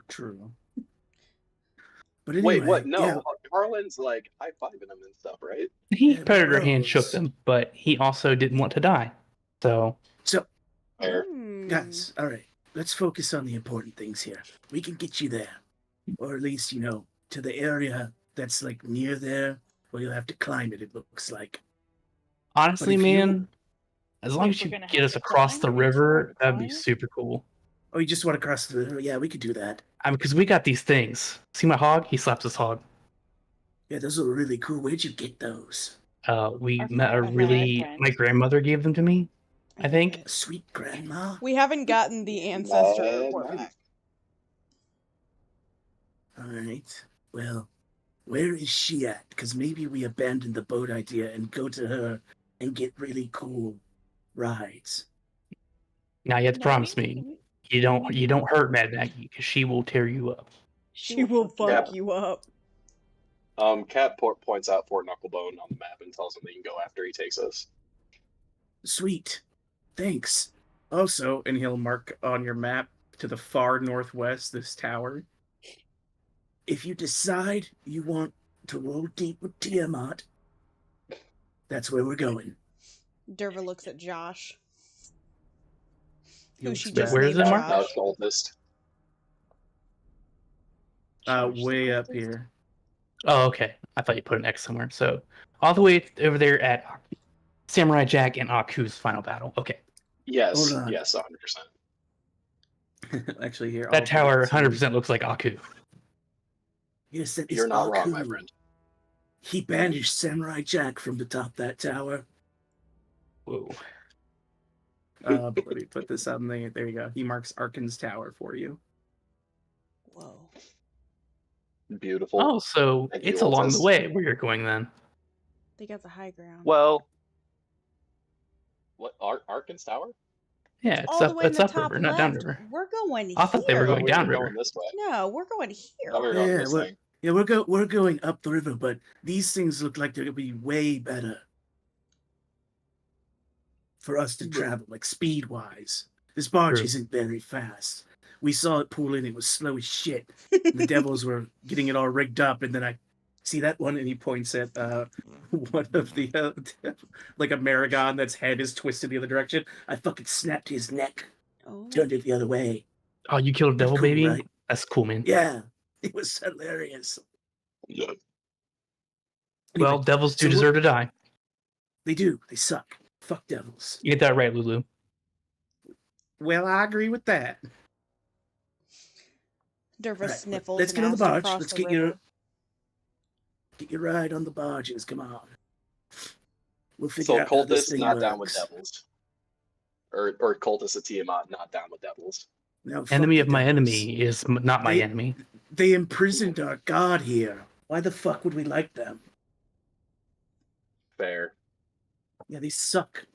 But anyway, Wait, what? No, yeah, Harlan's like high-fiving them and stuff, right? He Yeah, predator hand shook bros. them, but he also didn't want to die. So Fair. guys, all right, let's focus on the important things here. We can get you there, or at least, to the area that's like near there, where you'll have to climb it. It looks like. honestly, But if you- man, as long Wait, as you we're gonna get have us to across climb? the Are you sure river, to that'd be climb? super cool. Oh, you just want to cross the river? Yeah, we could do that. I mean, because we got these things. See my hog? He slaps his hog. Yeah, those are really cool. Where'd you get those? We Our met a friend, really. our friend. My grandmother gave them to me. I think. Sweet grandma. We haven't gotten the ancestor report nice. back. All right. Well, where is she at? Because maybe we abandon the boat idea and go to her and get really cool rides. Now you have to No, promise we- me we- you don't hurt Mad Maggie because she will tear you up. She will fuck Yeah. you up. Cat points out Fort Knucklebone on the map and tells him they can go after he takes us. Sweet. Thanks. Also, and he'll mark on your map to the far northwest this tower. If you decide you want to roll deep with Tiamat, that's where we're going. Derva looks at Josh. He Who looks she back. just Where is named it, Mark? Josh. Cultist. Josh the Way up cultist. here. Oh, okay. I thought you put an X somewhere. So all the way over there at Samurai Jack and Aku's final battle. Okay, Yes, Hold on. yes, 100%. Actually, here. I'll that put tower it to- 100% looks like Aku. Yes, that is You're not wrong, my Aku. friend. He banished Samurai Jack from the top of that tower. Whoa. But let me put this on the. There you go. He marks Arkan's tower for you. Whoa. Beautiful. Oh, so Thank you, it's along the Altus. way where you're going then. They got the high ground. Well, what? Arkan's Tower? Yeah, it's all the up. way in It's the top upriver, not left. downriver. We're going I thought they were here. going we were downriver. going this way. No, we're going I here. thought we were going Yeah, this we're- thing. Yeah, we're going up the river, but these things look like they're gonna be way better for us to travel, like speed wise. This barge True. isn't very fast. We saw it pull in; it was slow as shit. The devils were getting it all rigged up, and then I see that one, and he points at one of the like a Maragon that's head is twisted the other direction. I fucking snapped his neck, Oh. turned it the other way. Oh, you killed a That's devil cool, baby? right? That's cool, man. Yeah, it was hilarious. Yeah. Well, Anyway, devils do so deserve to die. they do. They suck. Fuck devils. You get that right, Lulu. Well, I agree with that. Dervis Right, sniffles let's and get on the asks to barge. cross Let's the get river. your ride on the barges. Come on. We'll figure So out how this cultists thing not works. down with devils. Or cultists of Tiamat not down with devils. No, fuck Enemy the of my devils. enemy is not my They- enemy. They imprisoned our god here. Why the fuck would we like them? Fair. Yeah, they suck.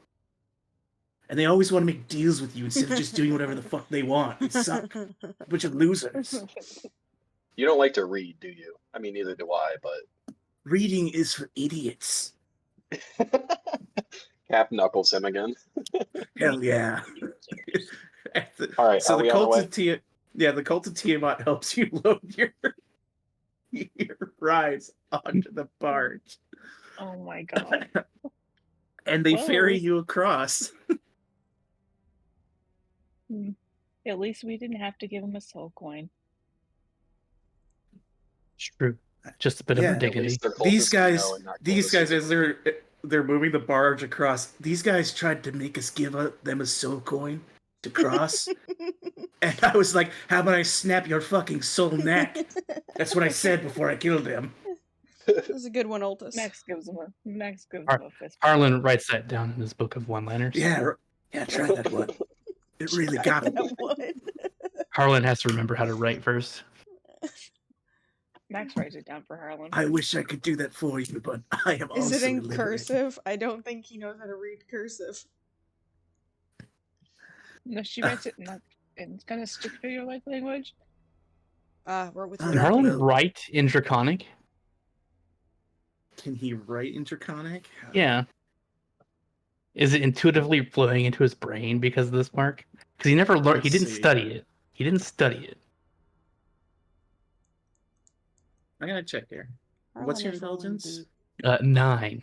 And they always want to make deals with you instead of just doing whatever the fuck they want. They suck. A bunch of losers. You don't like to read, do you? I mean, neither do I, but Reading is for idiots. Cap knuckles him again. Hell yeah. All right, So are the we on cult our of the cult of Tiamat helps you load your rides onto the barge, Oh my god. and they ferry Whoa. you across. At least we didn't have to give him a soul coin. It's true. Just a bit Yeah, of at At indignity. least they're These cultists we guys, know and not these cultists guys, we- as they're moving the barge across, these guys tried to make us give them a soul coin to cross, and I was like, "How about I snap your fucking soul neck?" That's what I said before I killed him. That was a good one, Altus. Max gives him a fist. Harlan writes that down in his book of one-liners. Yeah, try that one. It really got me. That one. Harlan has to remember how to write first. Max writes it down for Harlan. I wish I could do that for you, but I am Is also it in illiterate. cursive? I don't think he knows how to read cursive. No, she writes it in kind of stick figure like language. We're with Can Can Uh, Harlan well- write in Draconic? Can he write in Draconic? Yeah. Is it intuitively flowing into his brain because of this mark? Because he never learned. He Let's didn't see. study it. He didn't study it. I'm gonna check here. Harlan What's your is rolling intelligence? deep. 9.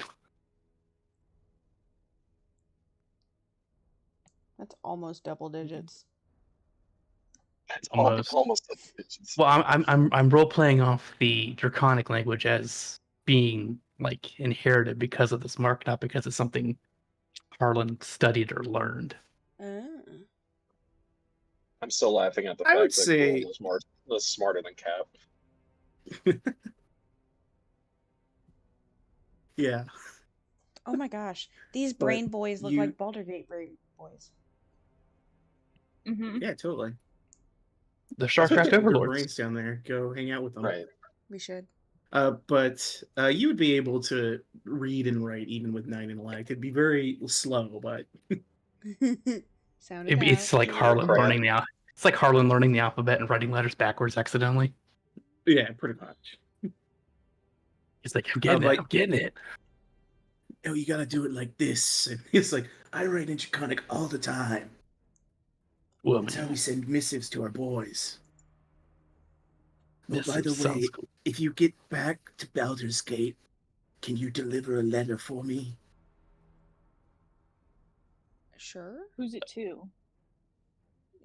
That's almost double digits. That's Almost. almost. Well, I'm role playing off the Draconic language as being like inherited because of this mark, not because it's something Harlan studied or learned. I'm still laughing at the I fact would that say- Cole was smarter than Cap. Yeah. Oh my gosh. These But brain boys look you- like Baldurgate brain boys. Mm-hmm. Yeah, totally. The Starcraft Their Overlords. brains down there. Go hang out with them. Right. We should. But you would be able to read and write even with 9 intellect. It'd be very slow, but Sound it It's out. like Yeah, Harlan crap. learning the it's like Harlan learning the alphabet and writing letters backwards accidentally. yeah, pretty much. He's like, I'm getting like- it. I'm getting it. Oh, you gotta do it like this. And it's like, I write in Draconic all the time. That's how we send missives to our boys. Well, by the Missive way, sounds cool. if you get back to Baldur's Gate, can you deliver a letter for me? Sure. Who's it to?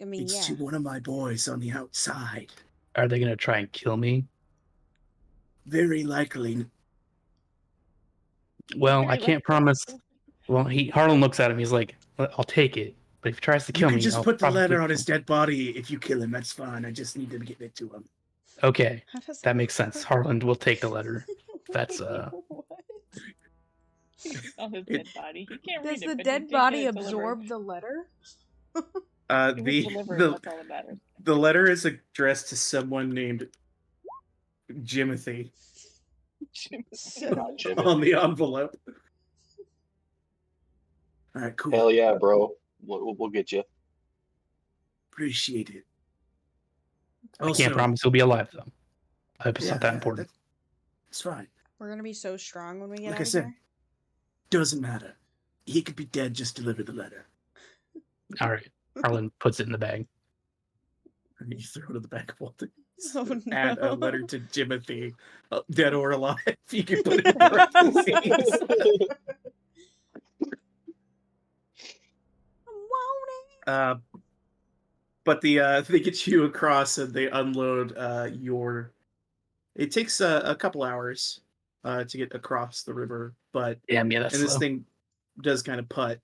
I mean, It's yeah. to one of my boys on the outside. Are they gonna try and kill me? Very likely. Well, Very I can't likely. promise. Well, Harlan looks at him. He's like, I'll take it. But if he tries to You kill can me, just I'll put the probably letter on kill his dead body if you kill him. That's fine. I just need to get it to him. him. Okay, How does that makes sense. Harlan will take the letter. That's What? On his dead body. He can't Does read it. the but he dead did body get it delivered. absorb the letter? It was delivered. The That's all that matters. the letter is addressed to someone named Jimothy Not Jimmy. on the envelope. All right, cool. Hell yeah, bro. We'll get you. Appreciate it. I can't promise he'll be alive though. I hope it's not that yeah, important. That's fine. We're gonna be so strong when we get Like out I of said, here. doesn't matter. He could be dead. Just deliver the letter. All right. Harlan puts it in the bag. And you throw it in the back of Walter. Oh, Add a no. letter to Jimothy, dead or alive. You can put it in parentheses. I'm But they get you across and they unload your. It takes a couple hours to get across the river, but Damn, yeah, that's and this slow. thing does kind of putt.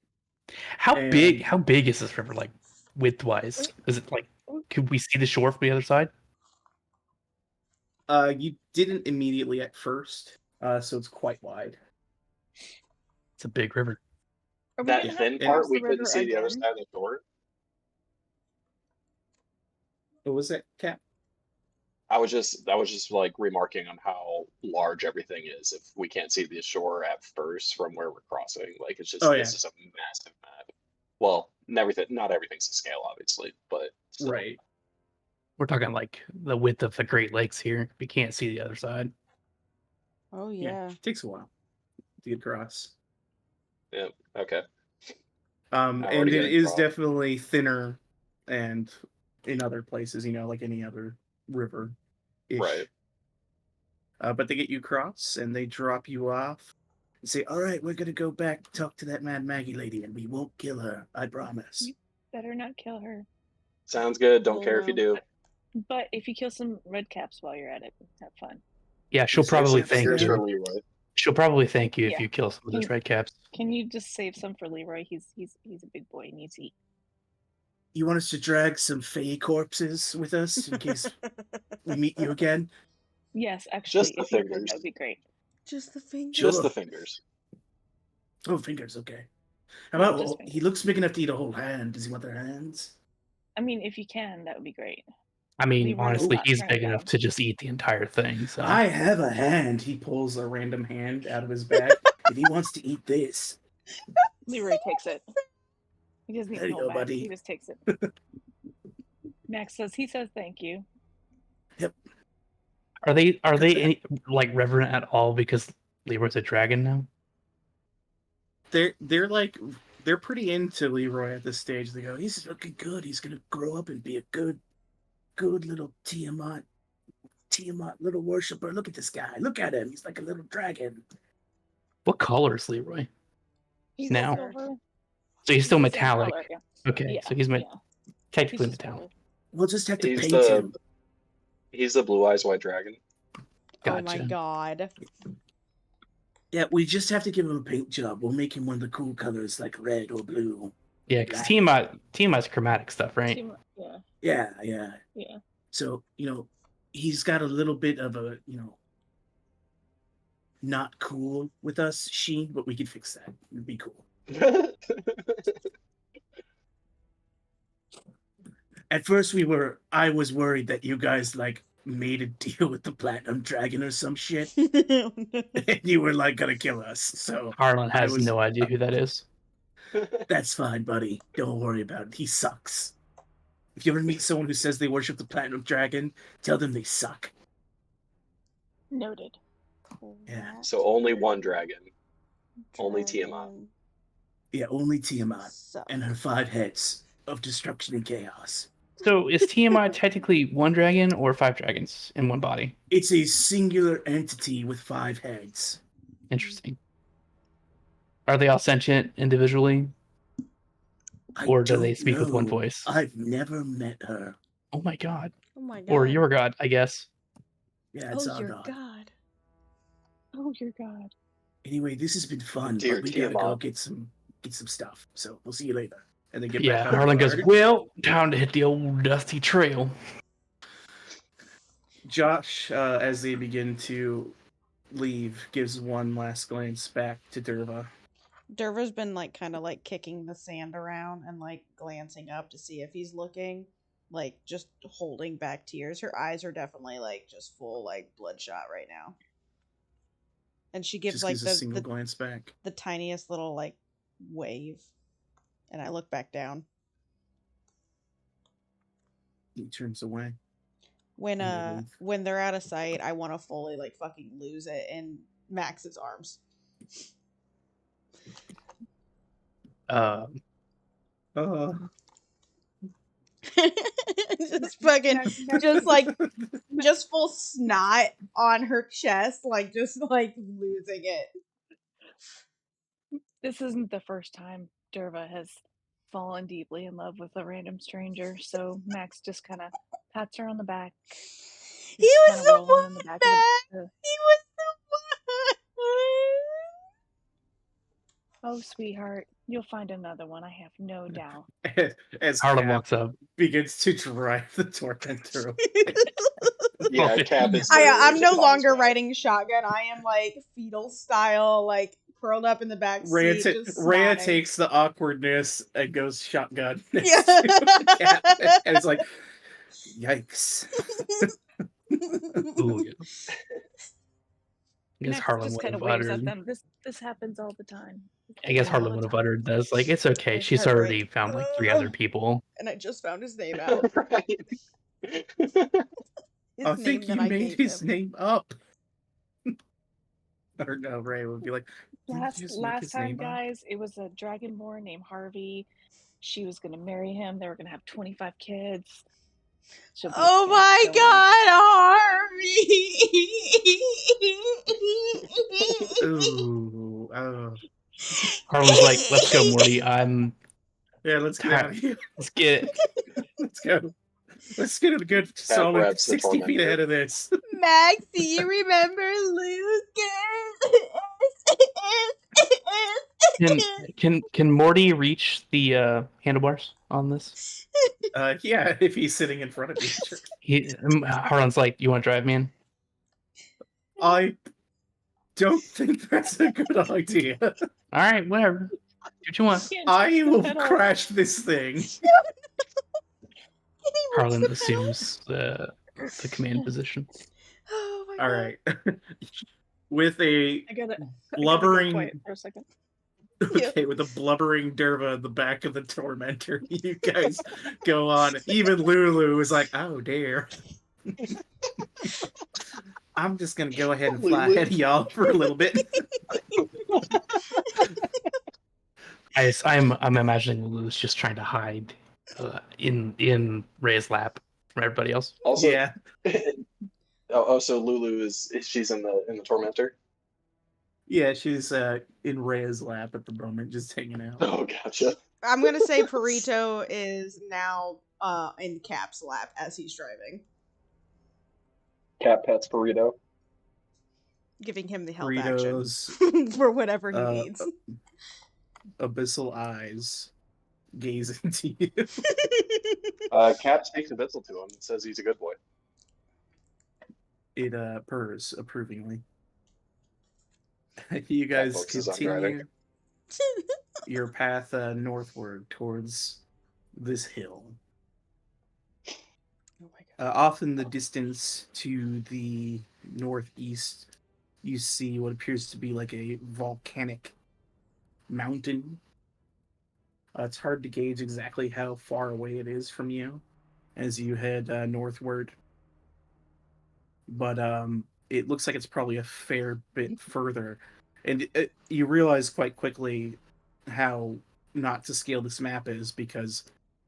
How and- big is this river? Like width-wise? Is it like, could we see the shore from the other side? You didn't immediately at first, so it's quite wide. It's a big river. Are we That gonna have thin to part, cross we the couldn't river see the other again? side of the door. What was that, Cap? I was just like remarking on how large everything is. If we can't see the shore at first from where we're crossing, like it's just Oh, this is a massive map. Well, not everything's to scale, obviously, but still. Right. We're talking like the width of the Great Lakes here. We can't see the other side. Oh Yeah. yeah. It takes a while to get across. Yeah. Okay. And already it getting is crossed. definitely thinner and in other places, like any other river. Right. But they get you across and they drop you off and say, all right, we're going to go back talk to that Mad Maggie lady and we won't kill her. I promise. You better not kill her. Sounds good. Don't Oh, care if you no. do. But if you kill some red caps while you're at it, have fun. Yeah, she'll probably thank Here's you. for Leroy. She'll probably thank you if Yeah. you kill some of those red caps. Can you just save some for Leroy? He's a big boy. He needs to eat. You want us to drag some Fey corpses with us in case we meet you again? Yes, actually, Just the if you could, fingers. that would be great. Just the fingers. Just Sure. the fingers. Oh, fingers, okay. How Yeah, about, just he fingers. looks big enough to eat a whole hand. Does he want their hands? I mean, if you can, that would be great. I mean, Leroy will honestly, not he's turn it big enough down. to just eat the entire thing. So I have a hand. He pulls a random hand out of his bag. If he wants to eat this. Leroy takes it. He doesn't eat There the you whole go, bag. buddy. He just takes it. Max says thank you. are they any, like reverent at all because Leroy's a dragon now? They're pretty into Leroy at this stage. They go, he's looking good. He's gonna grow up and be a good little Tiamat little worshiper. Look at this guy. Look at him. He's like a little dragon. What color is Leroy? He's Now? silver. So he's still the same metallic. color, yeah. Okay, Yeah, so he's yeah. technically He's just metallic. We'll just have to He's paint him. He's the blue eyes white dragon. Oh my Gotcha. god. Yeah, we just have to give him a paint job. We'll make him one of the cool colors like red or blue. Yeah, because Black. Tiamat's chromatic stuff, right? Yeah. Yeah. So, he's got a little bit of a, not cool with us sheen, but we could fix that. It'd be cool. At first I was worried that you guys made a deal with the Platinum Dragon or some shit, and you were gonna kill us. So Harlan has no idea who that is. that's fine, buddy. Don't worry about it. He sucks. If you ever meet someone who says they worship the Platinum Dragon, tell them they suck. Noted. Yeah. So only one dragon. Only Tiamat. Yeah, only Tiamat Suck. and her 5 heads of destruction and chaos. So is Tiamat technically one dragon or 5 dragons in one body? It's a singular entity with 5 heads. Interesting. Are they all sentient individually? Or do they speak with one voice? I've never met her. Oh my god. Oh my god. Or your god, I guess. Yeah, it's oh our your god. god. Oh, your God. Anyway, this has been fun, Dear but we gotta go Tiamat. get some stuff. So we'll see you later. And then get Yeah, back on Harlan the goes, guard. well, time to hit the old dusty trail. Josh, as they begin to leave, gives one last glance back to Derva. Derva's been kind of kicking the sand around and glancing up to see if he's looking, just holding back tears. Her eyes are definitely just full bloodshot right now. And she gives Just gives a single the glance back. the tiniest little wave, and I look back down. He turns away. When And they leave. when they're out of sight, I want to fully fucking lose it in Max's arms. Just fucking just full snot on her chest, just losing it. This isn't the first time Derva has fallen deeply in love with a random stranger, so Max just kind of pats her on the back. He was kinda the rolling one, in the back Max. of the- He was the one. Oh, sweetheart, you'll find another one. I have no doubt. As Harlem Cap walks up. begins to drive the Tormentor away. Yeah, Cap is I'm literally no just on his longer way. riding shotgun. I am like fetal style, like curled up in the back seat, just Rhea snotting. takes the awkwardness and goes shotgun next Yeah. to Cap, and it's like, yikes. Ooh, yeah. I guess Max Harlan just would kind have of waves at uttered. them. This happens all the time. I guess All Harlan the would have time. uttered this. Like, it's okay. His She's heart already rate. found like 3 other people. And I just found his name out. Right. His I name think that you I made gave his him. name up. Or no, Ray would be like, didn't you Last just make his time, name up? guys, it was a dragonborn named Harvey. She was gonna marry him. They were gonna have 25 kids. She'll be Oh okay. my Don't God, Harvey! Ooh, oh. Harlan's like, let's go, Morty. Yeah, let's get out of here. Let's get it. Let's go. Let's get a good Cap solid grabs the 60 feet Tormentor. ahead of this. Max, do you remember Lucas? Can Morty reach the handlebars on this? Yeah, if he's sitting in front of you. Sure. Harlan's like, you want to drive, man? I don't think that's a good idea. All right, whatever. Do what you want. Can't touch I the will pedal. crash this thing. Harlan assumes the command position. Oh my All God. right. With a I gotta go blubbering, quiet for a second. okay, with a blubbering Derva at the back of the Tormentor, you guys go on. Even Lulu is like, oh dear. I'm just gonna go ahead and fly Lulu. ahead of y'all for a little bit. I'm imagining Lulu's just trying to hide in Ray's lap from everybody else. Also, Yeah. So Lulu she's in the Tormentor? Yeah, she's in Rhea's lap at the moment, just hanging out. Oh, gotcha. I'm gonna say Perito is now in Cap's lap as he's driving, Cap pets burrito. giving him the help Burritos, action for whatever he needs. abyssal eyes gaze into you. Cap speaks abyssal to him and says he's a good boy. It purrs approvingly. You guys focuses on continue driving. your path northward towards this hill. Oh my God. Off in the distance to the northeast, you see what appears to be like a volcanic mountain. It's hard to gauge exactly how far away it is from you as you head northward. But it looks like it's probably a fair bit further. And you realize quite quickly how not to scale this map is, because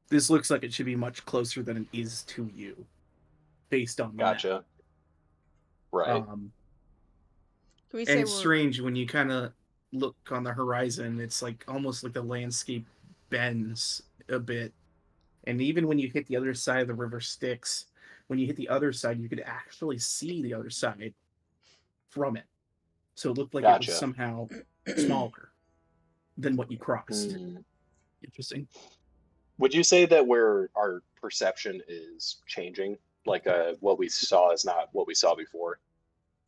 this looks like it should be much closer than it is to you, based on the Gotcha. map. Right. Can we And say it's strange when you kind of look on the horizon, it's like almost like the landscape bends a bit. And even when you hit the other side of the river Styx, when you hit the other side, you could actually see the other side from it. So it looked like it Gotcha. was somehow smaller than what you crossed. Hmm. Interesting. Would you say that where our perception is changing? Like what we saw is not what we saw before?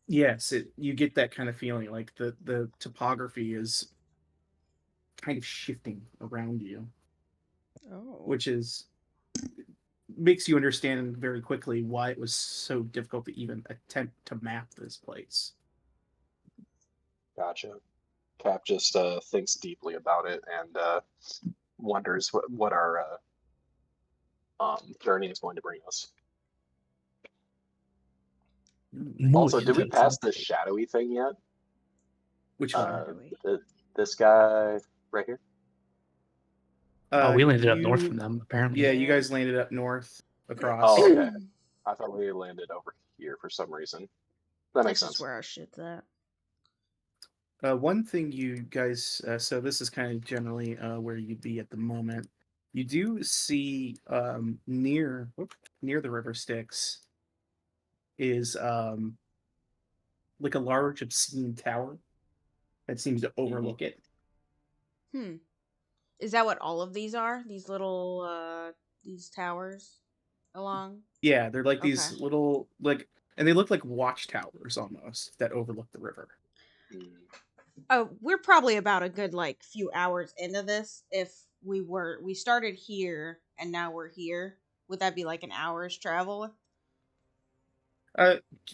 Yes, you get that kind of feeling, like the topography is kind of shifting around you, Oh. which makes you understand very quickly why it was so difficult to even attempt to map this place. Gotcha. Cap just thinks deeply about it and wonders what our journey is going to bring us. Also, did we pass the shadowy thing yet? Which one? This guy right here. We landed up north from them, apparently. Yeah, you guys landed up north across. Oh, okay. I thought we landed over here for some reason. That makes This is sense. where our shit's at. One thing you guys, so this is kind of generally where you'd be at the moment. You do see near the river Styx is like a large obscene tower that seems to overlook it. Is that what all of these are? These little these towers along? Yeah, they're like Okay. these little and they look like watchtowers almost that overlook the river. Mm. Oh, we're probably about a good like few hours into this. If we started here and now we're here, would that be like an hour's travel?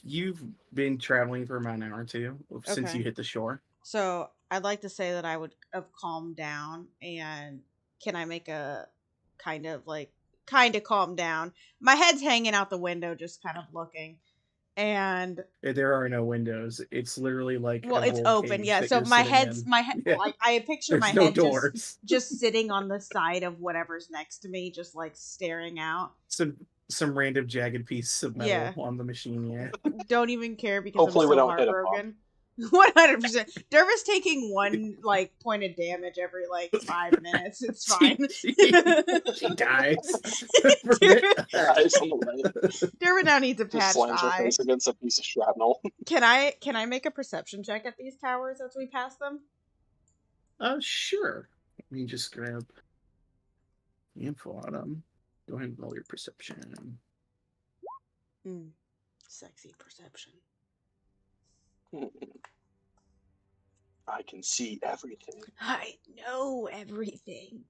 You've been traveling for about an hour or two since Okay. you hit the shore. So I'd like to say that I would have calmed down, and can I make a kind of calm down? My head's hanging out the window, just kind of looking, and There are no windows. It's literally like well, a it's roll open, cage yeah. that So you're sitting in. my head, Yeah, like I picture my there's no head doors. just sitting on the side of whatever's next to me, just like staring out. Some random jagged piece of metal Yeah. on the machine. Yeah. Don't even care because Hopefully I'm we so don't hit a bump. heartbroken. 100%. Derva's taking one like point of damage every like 5 minutes. It's fine. She dies. Eyes on the way. Derva now needs a Just patched slams her eye. face against a piece of shrapnel. Can I make a perception check at these towers as we pass them? Sure. Let me just grab the info on them. Go ahead and roll your perception. Sexy perception. I can see everything. I know everything.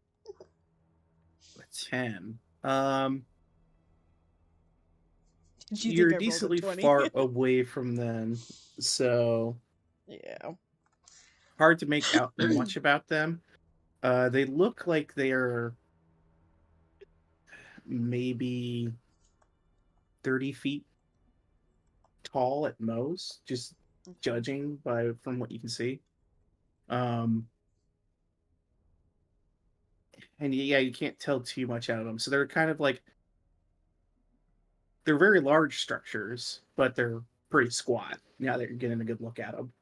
A 10. Did you You're think I rolled a decently 20? far away from them, so Yeah. hard to make out much about them. They look like they are maybe 30 feet tall at most, just judging from what you can see. And yeah, you can't tell too much out of them. So they're kind of like they're very large structures, but they're pretty squat. Now that you're getting a good look at them.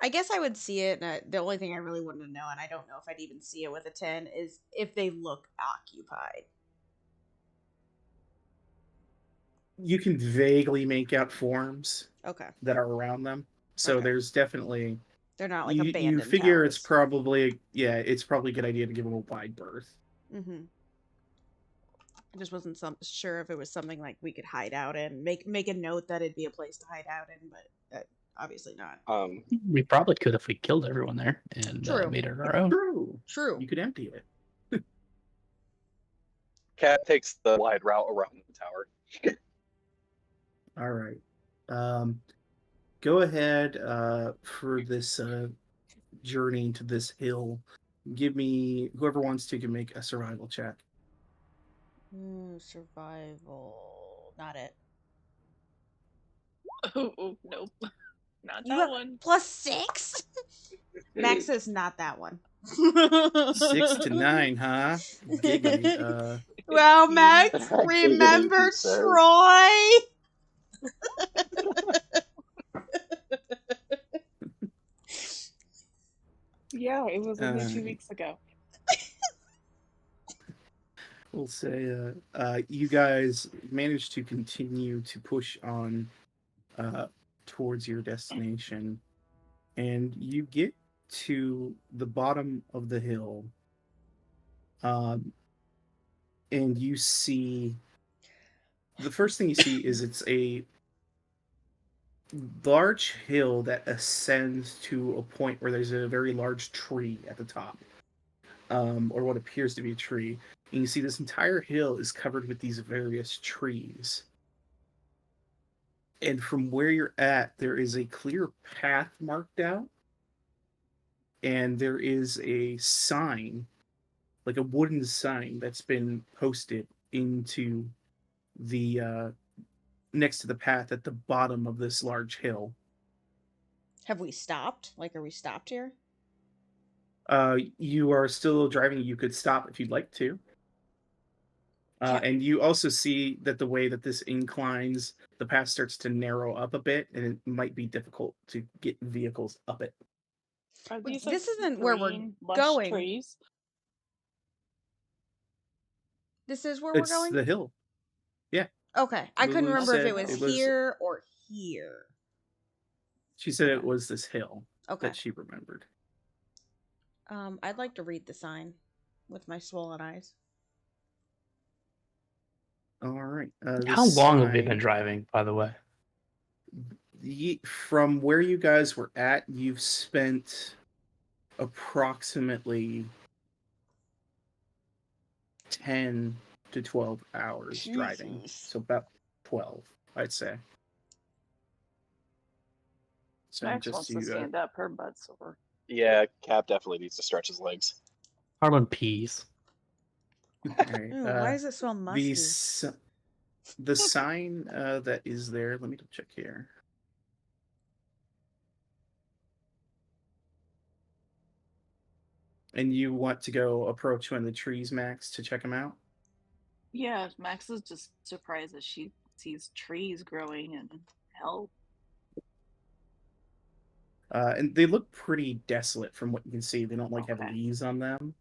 I guess I would see it, and the only thing I really wanted to know, and I don't know if I'd even see it with a 10, is if they look occupied. You can vaguely make out forms Okay. that are around them. So Okay. there's definitely They're not like you abandoned figure towers. it's probably a good idea to give them a wide berth. Mm-hmm. I just wasn't sure if it was something like we could hide out in. Make a note that it'd be a place to hide out in, but obviously not. We probably could if we killed everyone there and True. made it our own. True. You could empty it. Cat takes the wide route around the tower. All right. Go ahead for this journey to this hill. Give me whoever wants to can make a survival check. Survival. Not it. Oh, nope. Not You that have one. +6? Max says not that one. 6 to 9, huh? Giggity. Well, Max, Giggity, remember he says. Troy? Yeah, it was only 2 weeks ago. We'll say you guys managed to continue to push on towards your destination, and you get to the bottom of the hill, and you see the first thing you see is it's a large hill that ascends to a point where there's a very large tree at the top, or what appears to be a tree. And you see this entire hill is covered with these various trees. And from where you're at, there is a clear path marked out. And there is a sign, like a wooden sign, that's been posted into the next to the path at the bottom of this large hill. Have we stopped? Like, are we stopped here? You are still driving. You could stop if you'd like to. And you also see that the way that this inclines, the path starts to narrow up a bit, and it might be difficult to get vehicles up it. Are Wait, these, this like, isn't where we're green, lush going. trees? This is where It's we're going? the hill. Yeah. Okay. I couldn't Lulu remember if said it was it was- here or here. She said it was this hill Okay. that she remembered. I'd like to read the sign with my swollen eyes. All right. How long have we been driving, by the way? From where you guys were at, you've spent approximately 10 to 12 hours driving. Jesus. So about 12, I'd say. So Max just wants so to you stand up. Her butt's sore. Yeah, Cap definitely needs to stretch his legs. Harlan peas. all right. Ooh, why does it smell musky? The sign that is there, let me check here. And you want to go approach one of the trees, Max, to check them out? Yeah, Max is just surprised that she sees trees growing and hell. And they look pretty desolate from what you can see. They don't have Okay. leaves on them.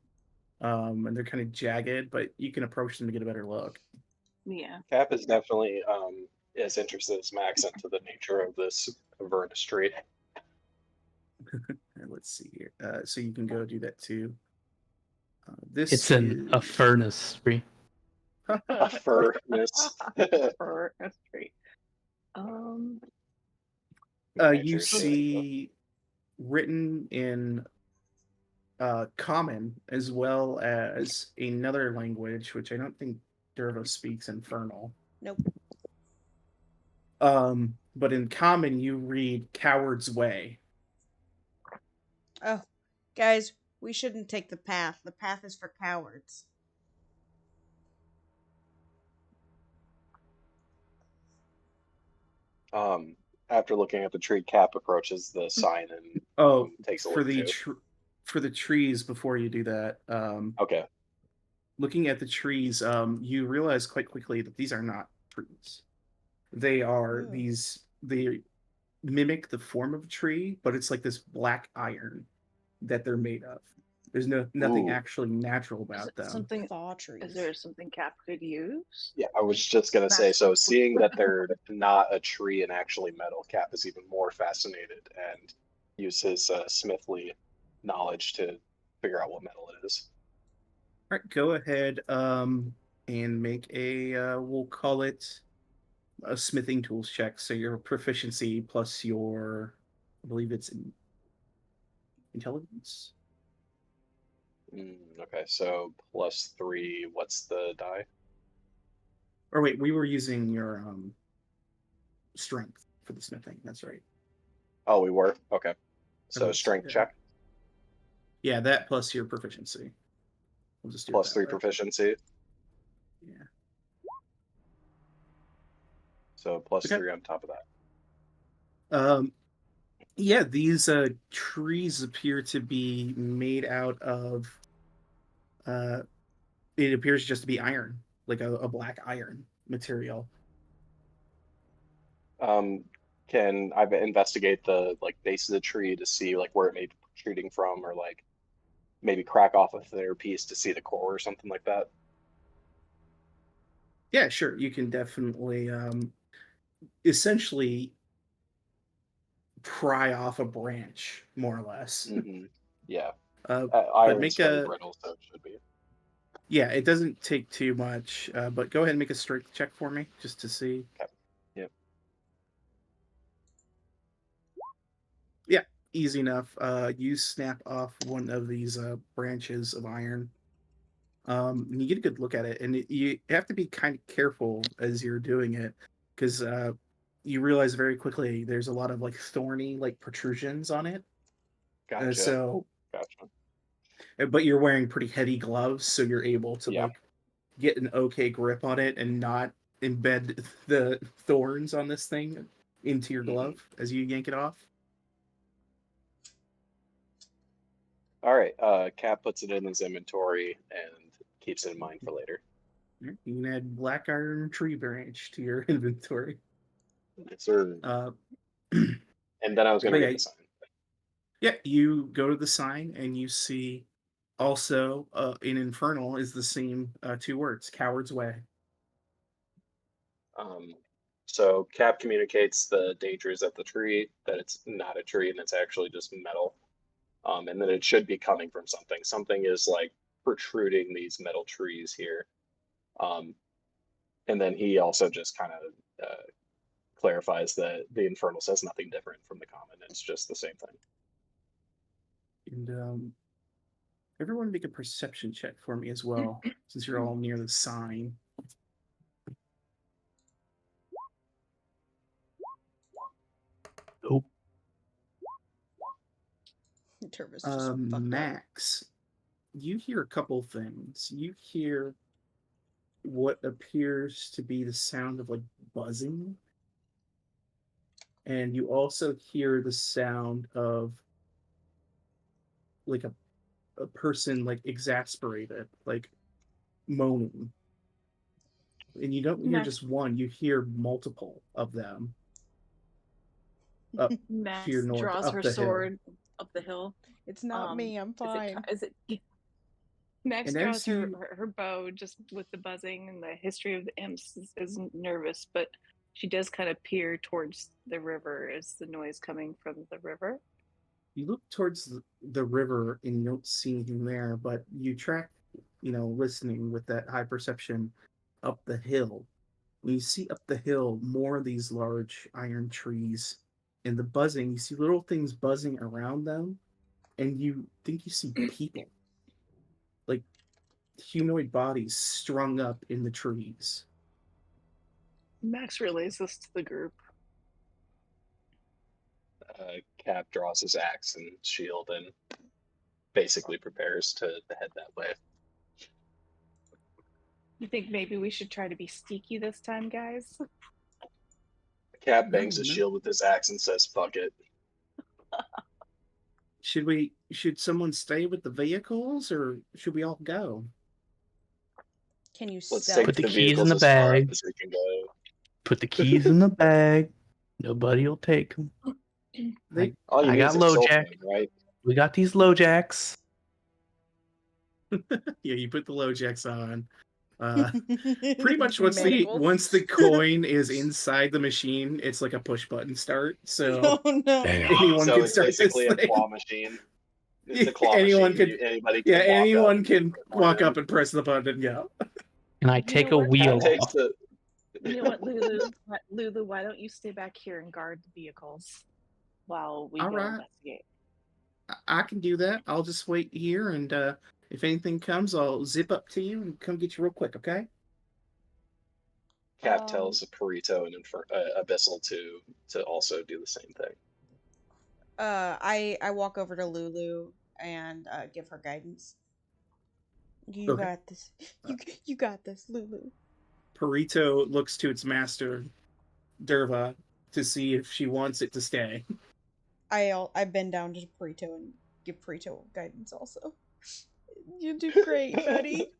And they're kind of jagged, but you can approach them to get a better look. Yeah. Cap is definitely as interested as Max into the nature of this Avernus tree. Let's see here. So you can go do that too. This It's a furnace tree. Avernus. For a tree. You see written in Common as well as another language, which I don't think Dervo speaks, Infernal. Nope. But in Common, you read Coward's Way. Oh, guys, we shouldn't take the path. The path is for cowards. After looking at the tree, Cap approaches the sign and takes a look too. For the trees, before you do that, Okay. looking at the trees, you realize quite quickly that these are not trees. They are they mimic the form of a tree, but it's like this black iron that they're made of. There's nothing actually natural about them. Something. Thaw trees. Is there something Cap could use? Yeah, I was just gonna say. So seeing that they're not a tree and actually metal, Cap is even more fascinated and use his Smithly knowledge to figure out what metal it is. All right, go ahead and make a we'll call it a smithing tools check. So your proficiency plus your, I believe it's intelligence. Okay, so +3. What's the die? Or wait, we were using your strength for the smithing. That's right. Oh, we were? Okay. So strength check? Yeah, that plus your proficiency. We'll just do +3 proficiency. Yeah. So +3 on top of that. Yeah, these trees appear to be made out of it appears just to be iron, like a black iron material. Can I investigate the base of the tree to see where it may be protruding from, or maybe crack off a thinner piece to see the core or something like that? Yeah, sure. You can definitely essentially pry off a branch, more or less. Yeah. Iron's fairly brittle, so it should be. Yeah, it doesn't take too much, but go ahead and make a strength check for me, just to see. Okay. Yep. Yeah, easy enough. You snap off one of these branches of iron. And you get a good look at it, and you have to be kind of careful as you're doing it, because you realize very quickly there's a lot of thorny protrusions on it. Gotcha. But you're wearing pretty heavy gloves, so you're able to get an okay grip on it and not embed the thorns on this thing into your glove as you yank it off. All right. Cap puts it in his inventory and keeps it in mind for later. You can add black iron tree branch to your inventory. Yes, sir. And then I was going to read the sign. Yeah, you go to the sign and you see also in Infernal is the same two words, Coward's Way. So Cap communicates the dangers of the tree, that it's not a tree and it's actually just metal. And then it should be coming from something. Something is like protruding these metal trees here. And then he also just kind of clarifies that the infernal says nothing different from the common. It's just the same thing. And everyone make a perception check for me as well, since you're all near the sign. Oh, Turvis just fucked up. Max, you hear a couple things. You hear what appears to be the sound of like buzzing, and you also hear the sound of like a person like exasperated, like moaning. And you don't hear Max- just one, you hear multiple of them up Max to your north, draws up her the hill. sword up the hill. It's not me. I'm fine. Is it Max And draws as her, you- her bow just with the buzzing, and the history of the imps is nervous, but she does kind of peer towards the river. Is the noise coming from the river? You look towards the river and you don't see anything there, but you track, listening with that high perception up the hill. When you see up the hill more of these large iron trees and the buzzing, you see little things buzzing around them, and you think you see people, like humanoid bodies strung up in the trees. Max relays this to the group. Cap draws his axe and shield and basically prepares to head that way. You think maybe we should try to be sneaky this time, guys? Cap bangs his No. shield with his axe and says, "Fuck it." Should someone stay with the vehicles, or should we all go? Can you Let's stealth? take Put the the keys in vehicles the as far bag. up as we can go. Put the keys in the bag. Nobody will take them. All you I need got is a low kill jack. thing, right? We got these low jacks. Yeah, you put the low jacks on. Pretty much once Manacles. the coin is inside the machine, it's like a push button start. So Oh no. Damn. anyone So can it's start this basically a thing. claw machine. It's a claw Anyone machine. can- Anybody can Yeah, walk anyone up can and walk fire up and press the button and go. Can I You take know a what? wheel That takes off? the You know what, Lulu? Lulu, why don't you stay back here and guard the vehicles while we All go right. investigate? I can do that. I'll just wait here, and if anything comes, I'll zip up to you and come get you real quick. Okay? Cap tells Perito and Abyssal to also do the same thing. I walk over to Lulu and give her guidance. You Okay. got this. You got this, Lulu. Perito looks to its master, Derva, to see if she wants it to stay. I bend down to Perito and give Perito guidance also. You do great, buddy.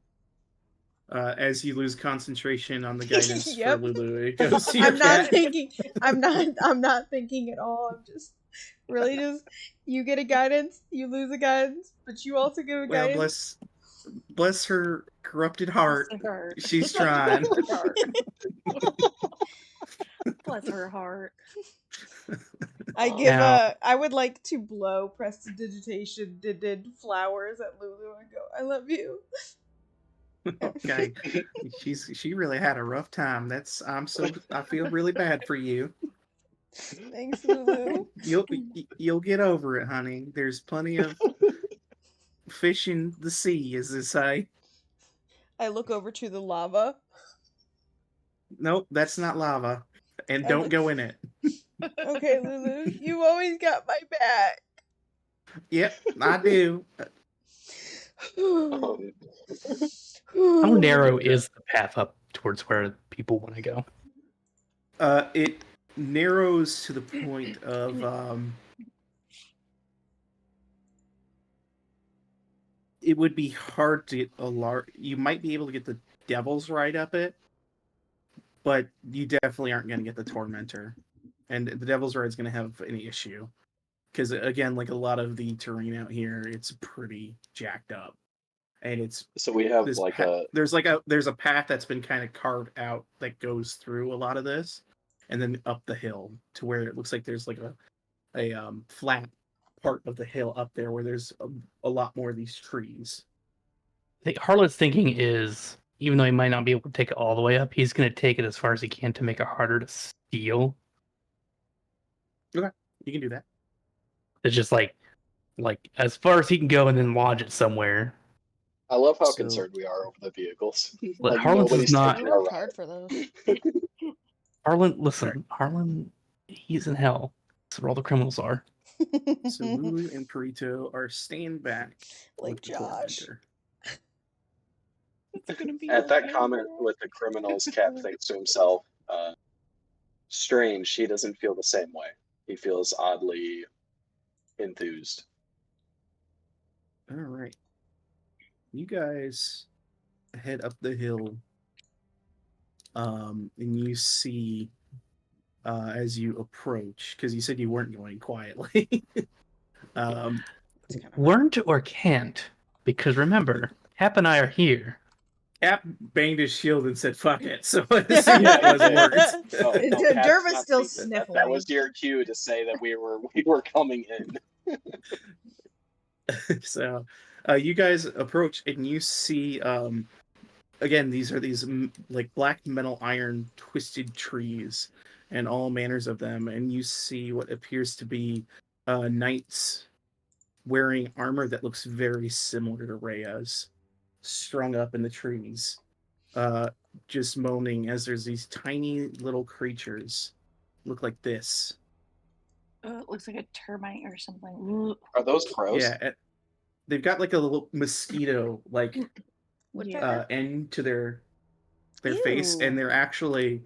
As you lose concentration on the guidance Yep. for Lulu, it goes to your I'm not cat. thinking. I'm not thinking at all. I'm just really just. You get a guidance. You lose a guidance, but you also give a Well, guidance. bless her corrupted heart. Bless her. She's trying. Bless her heart. Bless her heart. I give Now- I would like to blow prestidigitation did flowers at Lulu and go, I love you. Okay, she really had a rough time. I feel really bad for you. Thanks, Lulu. You'll get over it, honey. There's plenty of fish in the sea, as they say. I look over to the lava. Nope, that's not lava, and don't go in it. Okay, Lulu, you always got my back. Yep, I do. How narrow is the path up towards where people want to go? It narrows to the point of it would be hard to get a large. You might be able to get the Devil's Ride up it, but you definitely aren't going to get the Tormentor, and the Devil's Ride is going to have an issue because again, like a lot of the terrain out here, it's pretty jacked up, and it's So we have this like there's a path that's been kind of carved out that goes through a lot of this, and then up the hill to where it looks like there's like a flat part of the hill up there where there's a lot more of these trees. I think Harlot's thinking is, even though he might not be able to take it all the way up, he's going to take it as far as he can to make it harder to steal. Okay, you can do that. It's just like as far as he can go and then lodge it somewhere. I love how So- concerned we are over the vehicles. But Like Harlan's nobody's is not- taking I our worked ride. hard for those. Harlan, he's in hell. That's where all the criminals are. So Lulu and Perito are staying back Like with the Josh. tormentor. It's gonna be At that okay, comment girl. with the criminals, Cap thinks to himself, strange, he doesn't feel the same way. He feels oddly enthused. All right. You guys head up the hill, and you see, as you approach, because you said you weren't going quietly. It's kinda- Weren't or can't, because remember, Hap and I are here. Cap banged his shield and said, "Fuck it." So assume that was words. Oh, Derva's Cap's not still thinking sniffling. That was your cue to say that we were coming in. So you guys approach and you see again, these are like black metal iron twisted trees and all manners of them, and you see what appears to be knights wearing armor that looks very similar to Rhea's, strung up in the trees, just moaning as there's these tiny little creatures look like this. It looks like a termite or something. Ooh. Are those crows? Yeah, they've got like a little mosquito like Woodpecker? end to their face, and Ew. they're actually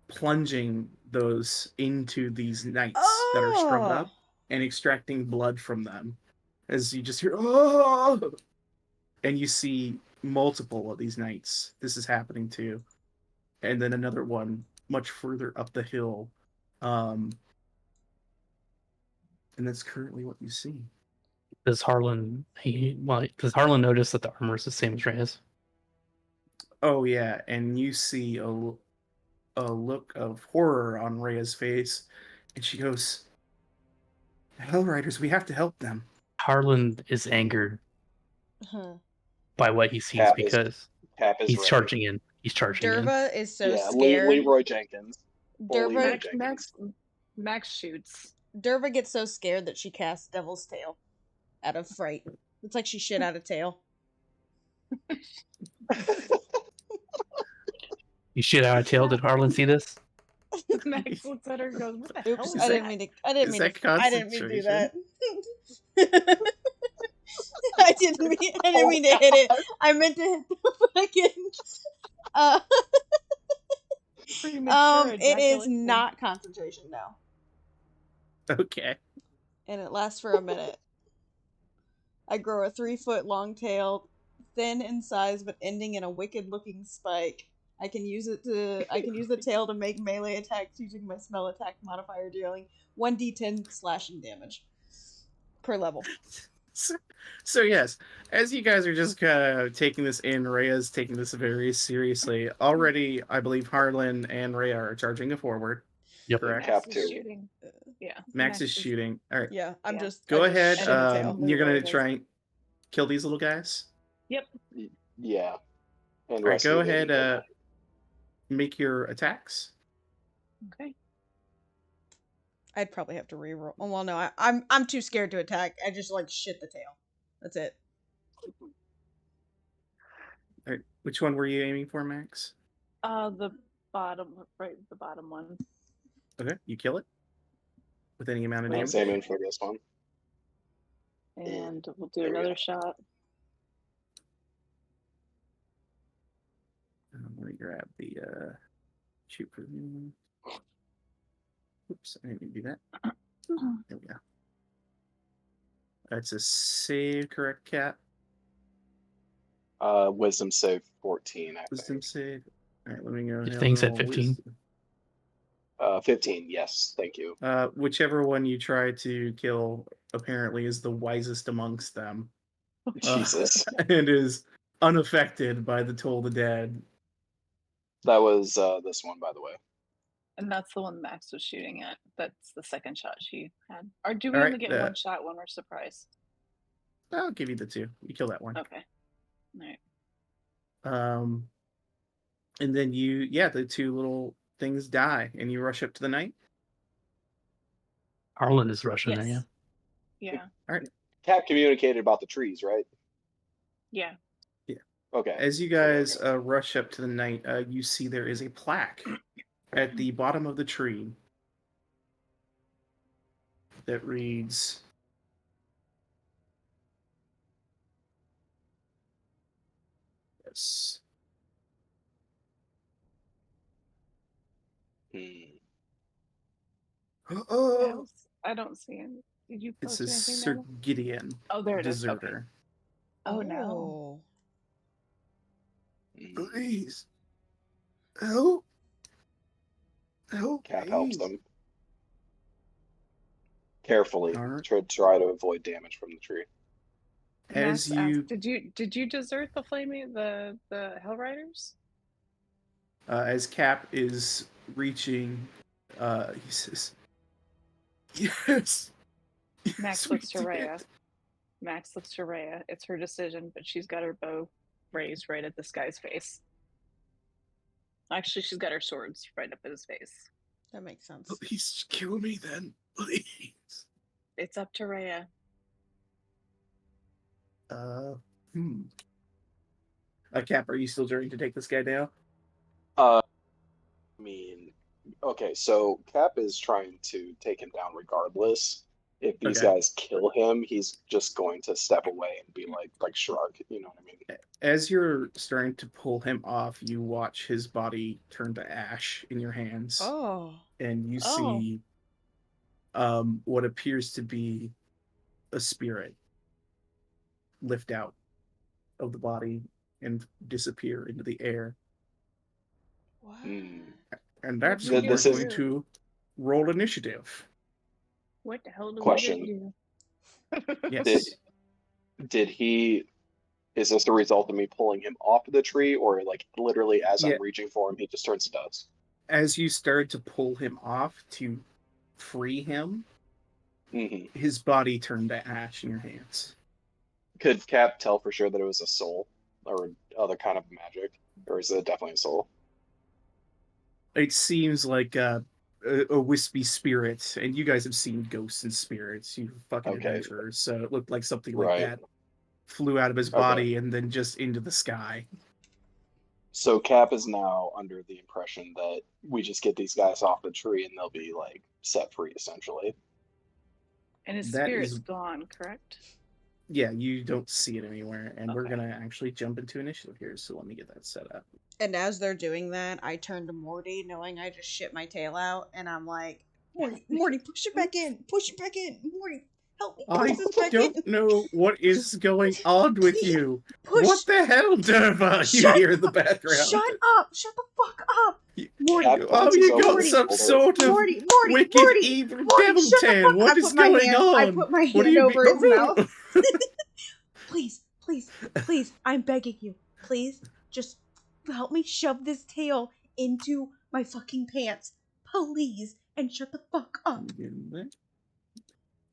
plunging those into these knights that are strung Oh. up and extracting blood from them. As you just hear, oh, and you see multiple of these knights. This is happening too, and then another one much further up the hill, and that's currently what you see. Does Harlan notice that the armor is the same as Reyes? Oh yeah, and you see a look of horror on Rhea's face, and she goes, "Hellriders, we have to help them." Harlan is angered Huh. by what he sees Cap is because Cap is he's ready. charging in. He's charging in. Derva is so Yeah, scared. Leroy Jenkins. Only Derva, Leroy Max shoots. Derva gets so scared that she casts Devil's Tail out of fright. It's like she shit out a tail. You shit out of tail. Did Harlan see this? Max looks at her and goes, "What the Oops, hell I is didn't that?" mean to. I didn't is mean that to. I didn't mean to do that. concentration? I didn't mean to hit it. I meant to hit the fucking. Premature It is ejaculation. not concentration now, Okay. and it lasts for a minute. I grow a 3-foot long tail, thin in size but ending in a wicked-looking spike. I can use the tail to make melee attacks using my spell attack modifier, dealing 1d10 slashing damage per level. So yes, as you guys are just kind of taking this in, Rhea's taking this very seriously. Already, I believe Harlan and Rhea are charging it forward. Yep. Correct. Cap Max is too. shooting. Yeah. Max is shooting. All right, Yeah, I'm Yeah. just go I just ahead. shit a tail. You're gonna Leroy does. try and kill these little guys. Yep. Yeah. And All right, rescue go Lady ahead. Gaga. Make your attacks. Okay. I'd probably have to reroll. Oh, well, no, I'm too scared to attack. I just like shit the tail. That's it. All right, which one were you aiming for, Max? The bottom, right, the bottom one. Okay, you kill it with any amount of I damage. was aiming for this one. And we'll do There we another go. shot. Let me grab the shoot for the. Oops, I didn't mean to do that. There we go. That's a save, correct, Cat? Wisdom save 14, I Wisdom think. save. All right, let me go. Your ahead thing and said roll 15. wisdom. 15, yes, thank you. Whichever one you try to kill apparently is the wisest amongst them. Jesus. And is unaffected by the Toll the Dead. That was this one, by the way. And that's the one Max was shooting at. That's the second shot she had. Or do we All only right, get one shot when we're surprised? I'll give you the 2. You kill that one. Okay. All right. And then the 2 little things die, and you rush up to the knight. Harlan is rushing there, Yes. yeah. Yeah. All right. Cap communicated about the trees, right? Yeah. Okay. As you guys rush up to the knight, you see there is a plaque at the bottom of the tree that reads, yes. I don't see any. Did you It post says anything Sir there? Gideon, Oh, there it is. Okay. deserter. Oh, no. Please. Help. Help. Cap helps them. Carefully. Alright. Try to avoid damage from the tree. As Max you asked, did you desert the flaming the Hell Riders? as Cap is reaching, he says, yes. Max Yes, looks to we Rhea. did. Max looks to Rhea. It's her decision, but she's got her bow raised right at this guy's face. Actually, she's got her swords right up at his face. That makes sense. Please kill me then, please. It's up to Rhea. Cap, are you still trying to take this guy down? I mean, okay, so Cap is trying to take him down regardless. If these guys kill him, he's just going to step away and be like shrug, you know what I mean? As you're starting to pull him off, you watch his body turn to ash in your hands. Oh. And you see what appears to be a spirit lift out of the body and disappear into the air. What? And that's What when we're did you going do? to roll initiative. What the hell do Question. we do? Yes. Did he? Is this the result of me pulling him off the tree, or like literally as I'm reaching for him, he just turns to dust? As you started to pull him off to free him, his body turned to ash in your hands. Could Cap tell for sure that it was a soul or other kind of magic, or is it definitely a soul? It seems like a wispy spirit, and you guys have seen ghosts and spirits, you fucking adventurers, so it looked like something like that flew out of his body and then just into the sky. So Cap is now under the impression that we just get these guys off the tree and they'll be like set free essentially. And his spirit's gone, correct? Yeah, you don't see it anywhere, and we're gonna actually jump into initiative here, so let me get that set up. And as they're doing that, I turn to Morty, knowing I just shit my tail out, and I'm like, Morty, push it back in, Morty, help me push this back in. I don't know what is going on with you. What the hell, Derva? You hear in the background. Shut up! Shut the fuck up! Morty, you got some sort of wicked evil devil tail. What is going on? I put my hand over his mouth. Please, I'm begging you. Please, just help me shove this tail into my fucking pants. Please, and shut the fuck up.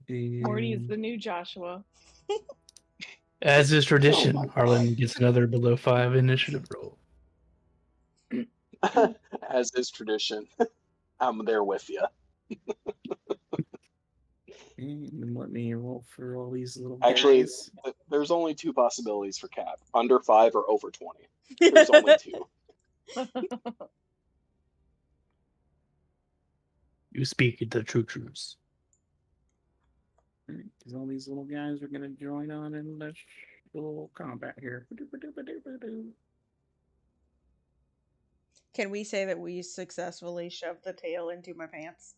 Morty is the new Joshua. As is tradition, Harlan gets another below 5 initiative roll. As is tradition, I'm there with you. Let me roll for all these little Actually, guys. There's only 2 possibilities for Cap: under 5 or over 20. There's only 2. You speak the true truths. Because all these little guys are gonna join on in this little combat here. Can we say that we successfully shoved the tail into my pants?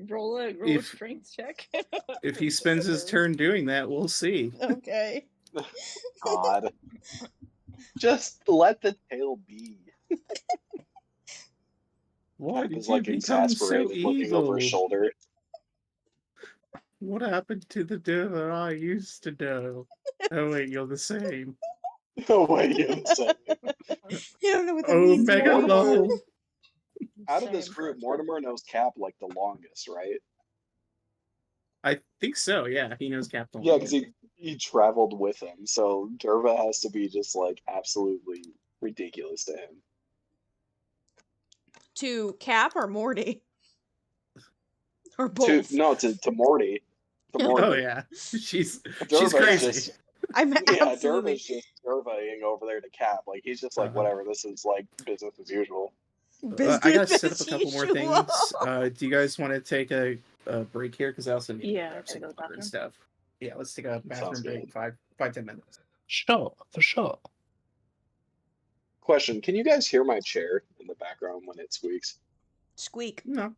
Roll a strength check. If he spends his turn doing that, we'll see. Okay. God. Just let the tail be. Why did He's you like become so exasperated, looking over his evil? shoulder. What happened to the Derva I used to know? Oh wait, you're the same. Oh wait, you're the same. You don't know what that means. Mega lol. Out of this Same. group, Mortimer knows Cap like the longest, right? I think so. Yeah, he knows Captain. Yeah, because he traveled with him, so Derva has to be just like absolutely ridiculous to him. To Cap or Morty? Or both? To Morty. To Morty. Oh yeah, she's Derva's crazy. just I'm absolutely. Derva's just Dervaing over there to Cap. Like he's just like whatever. This is like business as usual. I gotta set up as a couple more usual. things. Do you guys want to take a break here? Because I also need Yeah, to grab to some go to the water and bathroom. stuff. Yeah, let's take a bathroom Sounds break. good. 5-10 minutes. Sure, for sure. Question: can you guys hear my chair in the background when it squeaks? Squeak. No.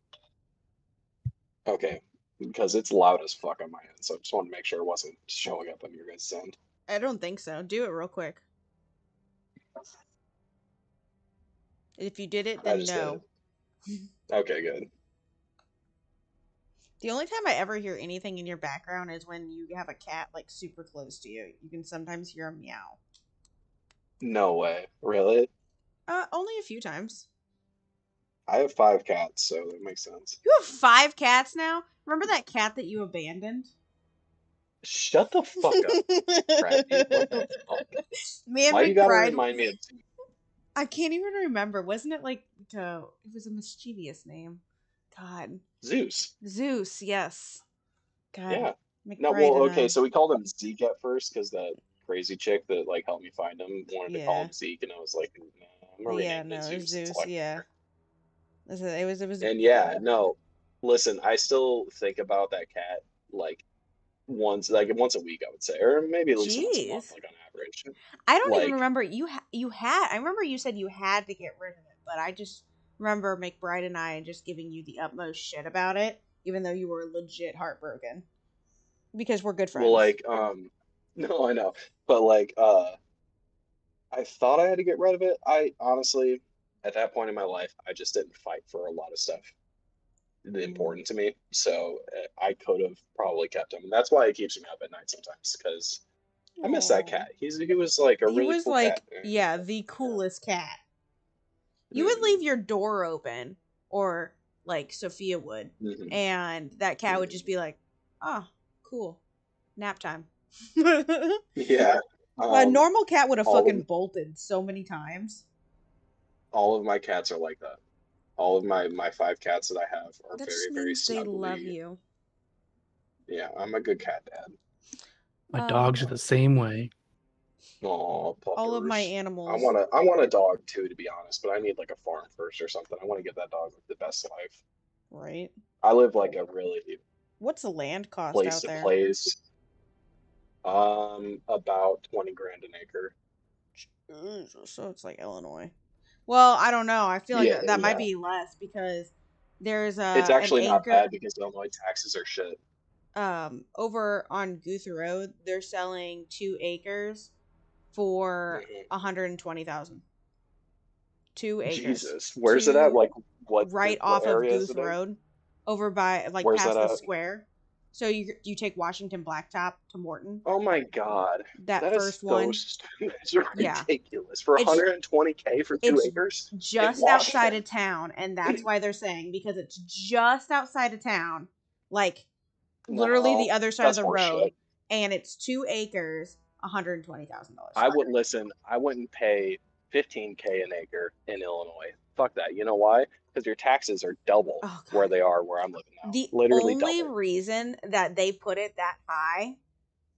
Okay, because it's loud as fuck on my end, so I just wanted to make sure it wasn't showing up on your guys' end. I don't think so. Do it real quick. If you did it, I then just no. did it. Okay, good. The only time I ever hear anything in your background is when you have a cat like super close to you. You can sometimes hear a meow. No way, really? Only a few times. I have 5 cats, so that makes sense. You have 5 cats now? Remember that cat that you abandoned? Shut the fuck up, Bradley. What the fuck? Me and Why you gotta McBride. remind me of I can't even remember. Wasn't it like it was a mischievous name? God. Zeus? Zeus, yes. God. Yeah. McBride No, well, and okay, I. so we called him Zeke at first because that crazy chick that like helped me find him wanted to call Yeah. him Zeke, and I was like, nah, I'm gonna Yeah, rename it no, it was Zeus. It's Zeus, like yeah. It was And yeah, no, listen, I still think about that cat like once a week, I would say, or maybe at least once a month, Jeez. like on average. I don't even Like, remember you had. I remember you said you had to get rid of it, but I just remember McBride and I just giving you the utmost shit about it, even though you were legit heartbroken because we're good friends. well, like, no, I know, but like, I thought I had to get rid of it. I honestly, at that point in my life, I just didn't fight for a lot of stuff important to me, so I could have probably kept him. And that's why it keeps me up at night sometimes because I miss that cat. He was like a He really was cool like, cat. yeah, the coolest cat. You would leave your door open, or like Sophia would, Mhm. and that cat would just be like, "Oh, cool, nap time." Yeah. A normal cat would have all fucking of- bolted so many times. All of my cats are like that. All of my 5 cats that I have are That very, just very means they love snuggly. you. Yeah, I'm a good cat dad. My dogs are the same way. Oh, All of my puppers. animals. I want a dog too, to be honest, but I need like a farm first or something. I want to give that dog the best life. Right. I live like a really What's the land cost place out to there? place. About 20 grand an acre. So it's like Illinois. Well, I don't know. I feel like Yeah, that might yeah. be less because there's It's an actually not acre. bad because Illinois taxes are shit. Over on Guth Road, they're selling 2 acres for Mhm. 120,000. 2 acres. Jesus, where's it at? Like right what off of area is Guth it in? Road, over by like Where's past that the at? square. So you take Washington Blacktop to Morton. Oh my God, That is first so one. stupid. It's Yeah. ridiculous for It's 120K for 2 acres in just Washington. outside of town, and that's why they're saying because it's just outside of town, like literally No, the other side of that's the road, horseshit. and it's 2 acres, $120,000. I would listen. I wouldn't pay 15K an acre in Illinois. Fuck that. You know why? Because your taxes are double Oh, God. where they are where I'm living now. The Literally only double. reason that they put it that high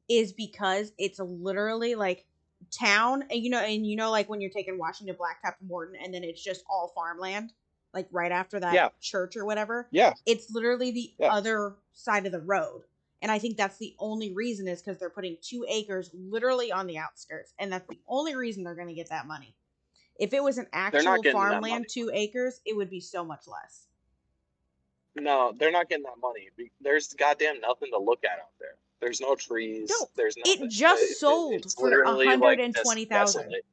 is because it's literally like town, and you know, like when you're taking Washington Blacktop to Morton, and then it's just all farmland, like right after that Yeah. church or whatever. Yeah. It's literally the Yeah. other side of the road, and I think that's the only reason is because they're putting 2 acres literally on the outskirts, and that's the only reason they're going to get that money. If it was an They're actual not getting that money. farmland, 2 acres, it would be so much less. No, they're not getting that money. There's goddamn nothing to look at out there. There's no trees. No, There's nothing. it just sold It's for literally like just 120,000. desolate.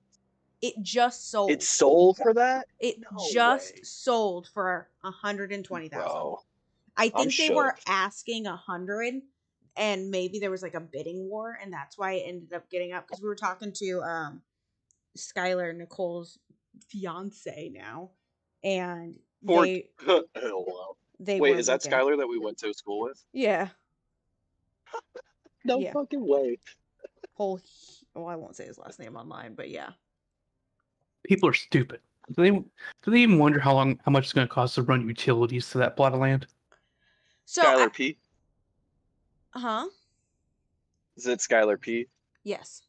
It just sold. It sold for that? It No just way. sold for 120,000. Bro, I I'm think they were shook. asking 100, and maybe there was like a bidding war, and that's why it ended up getting up. Because we were talking to Skylar, Nicole's fiance now, and they Oh, wow. they Wait, were is that looking. Skylar that we went to school with? Yeah. No Yeah. fucking way. Well, I won't say his last name online, but yeah. People are stupid. Do they even wonder how much it's going to cost to run utilities to that plot of land? So, Skylar P? huh? Is it Skylar P? Yes.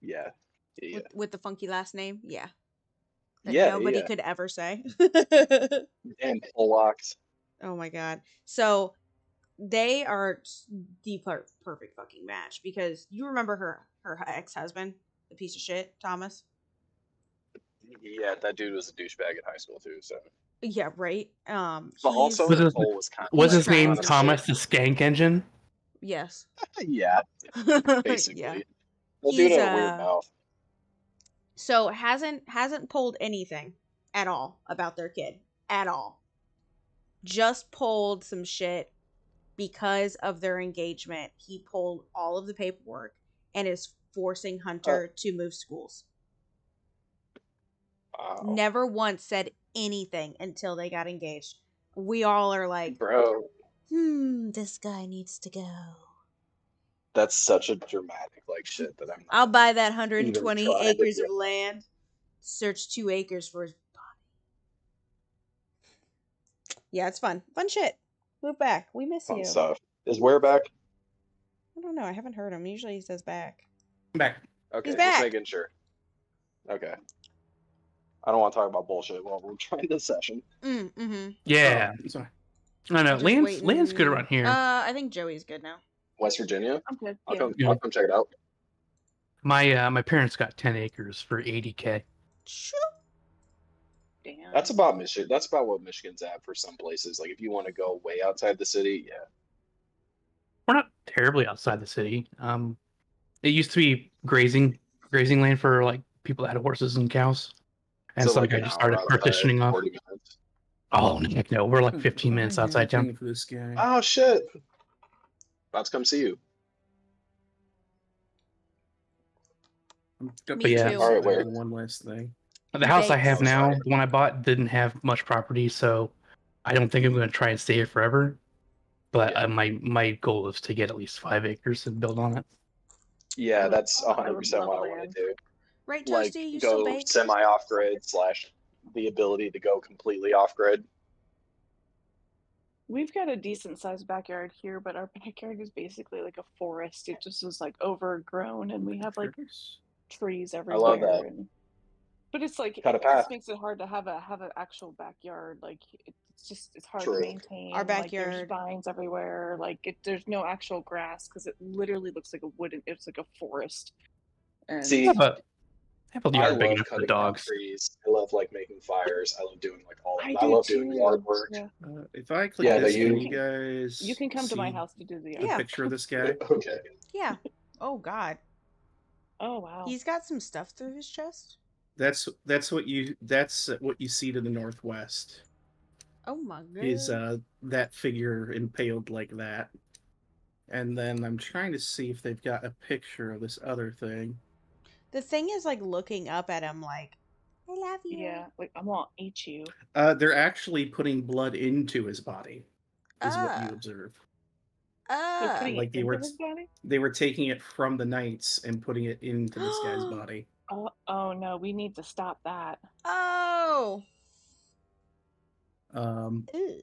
Yeah. Yeah. With the funky last name, yeah. That Yeah, nobody yeah. could ever say. And Polacks. Oh my god. So they are the perfect fucking match because you remember her ex-husband, the piece of shit, Thomas? Yeah, that dude was a douchebag in high school too, so. Yeah, right. But also Was his- Nicole was kind of Was He's his trying name to- Thomas the Skank Engine? Yes. yeah, basically. Yeah. That dude He's had a weird mouth. So hasn't pulled anything at all about their kid at all. Just pulled some shit because of their engagement. He pulled all of the paperwork and is forcing Hunter to move schools. Wow. Never once said anything until they got engaged. We all are like, Bro, this guy needs to go. that's such a dramatic shit that I'm not I'll buy that even 120 trying to acres get. of land. Search 2 acres for his body. Yeah, it's fun. Fun shit. Move back. We miss Fun you. stuff. Is Where back? I don't know. I haven't heard him. Usually he says back. I'm back. Okay, He's just back. making sure. Okay. I don't want to talk about bullshit while we're trying this session. Mm-hmm. Yeah. Oh, sorry. I know. Just Land's good around here. I think Joey's good now. West Virginia? I'm good. I'll Yeah. come. Yeah. I'll come check it out. My parents got 10 acres for $80K. Sure. Damn. That's about Michigan. That's about what Michigan's at for some places. Like if you want to go way outside the city, yeah. We're not terribly outside the city. It used to be grazing land for like people that had horses and cows, and so like I an just hour started outside, partitioning off. 40 minutes. Oh heck no, we're like 15 I minutes have outside a town. thing for this guy. Oh shit! About to come see you. Me yeah. too. All right, where? One last thing. The house I Thanks. have Oh, now, sorry. the one I bought, didn't have much property, so I don't think I'm going to try and stay here forever. But Yeah. my goal is to get at least 5 acres and build on it. Yeah, that's I would 100% what I love want land. to do. Right, Like Toasty? You still go bake? semi off grid / the ability to go completely off grid. We've got a decent sized backyard here, but our backyard is basically like a forest. It just is like overgrown, and we have like trees everywhere. love that. But it's like Cut a it path. just makes it hard to have an actual backyard. Like it's hard True. to maintain. Our Like, there's backyard. vines everywhere. Like there's no actual grass because it literally looks like it's like a forest. And See, I have a I yard big love enough for the cutting down dogs. trees. I love making fires. I love doing all that. I I do love doing too. yard work. Yeah. If I click Yeah, this, but can you- you guys You can come to my see house to do the a yard. Yeah. picture of this guy? Okay. Yeah. Oh, God. Oh wow. He's got some stuff through his chest. That's what you see to the northwest. Oh, my God. Is that figure impaled like that? And then I'm trying to see if they've got a picture of this other thing. The thing is, like, looking up at him like, I love you. Yeah, like I'm gonna eat you. They're actually putting blood into his body, is what you Ah. observe. They're putting Like it they into were- his body. They were taking it from the knights and putting it into this guy's body. Oh no, we need to stop that. Oh. Um, Ew.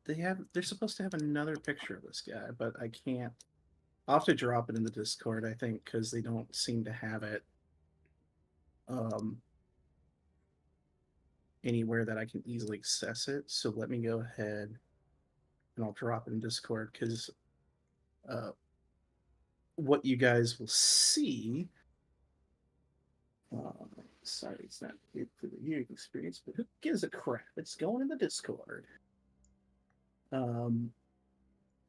they're supposed to have another picture of this guy, but I can't. I'll have to drop it in the Discord, I think, because they don't seem to have it anywhere that I can easily access it. So let me go ahead and I'll drop it in Discord because what you guys will see. Sorry, it's not good for the viewing experience, but who gives a crap? It's going in the Discord.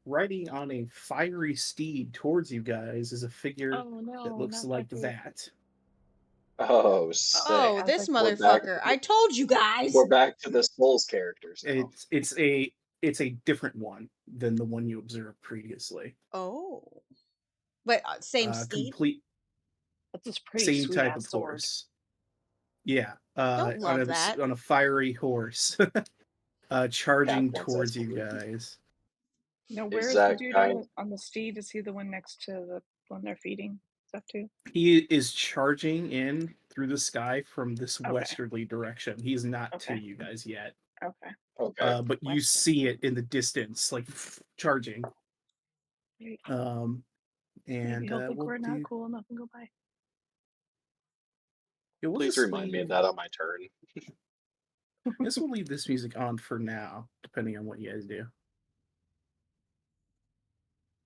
Riding on a fiery steed towards you guys is a figure Oh no, that looks not like that. that. Oh, sick. Oh, I was this like, we're back. motherfucker. I told you guys. We're back to the Souls characters now. It's a different one than the one you observed previously. Oh. But same steed? Complete That's just pretty same sweet type ass of sword. horse. Yeah, Don't love that. on a fiery horse, charging wants towards us to you leave. guys. Now, Is where is the that dude guy- on the steed? Is he the one next to the one they're feeding stuff to? He is charging in through the sky from this Okay. westerly direction. He's not to Okay. you guys yet, Okay. Okay. but you Western. see it in the distance, like charging. Maybe, And maybe he'll think we'll we're not do. cool enough and go by. Yeah, we'll Please just remind me of leave. that on my turn. I guess we'll leave this music on for now, depending on what you guys do.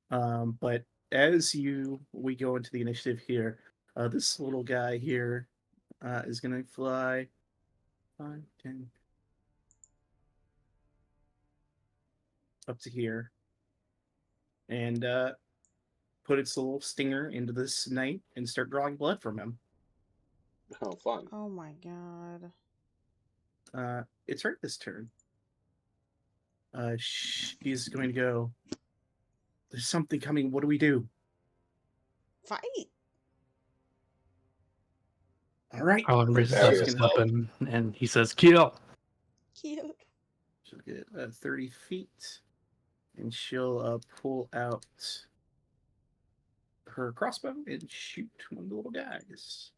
But as we go into the initiative here, this little guy here is gonna fly 5, 10 up to here, and put its little stinger into this knight and start drawing blood from him. Oh, fun. Oh my god. It's right this turn. She's going to go. There's something coming. What do we do? Fight. All right. Harlan raises up Very his well. weapon and he says, "Kill." Cute. She'll get 30 feet, and she'll pull out her crossbow and shoot one of the little guys.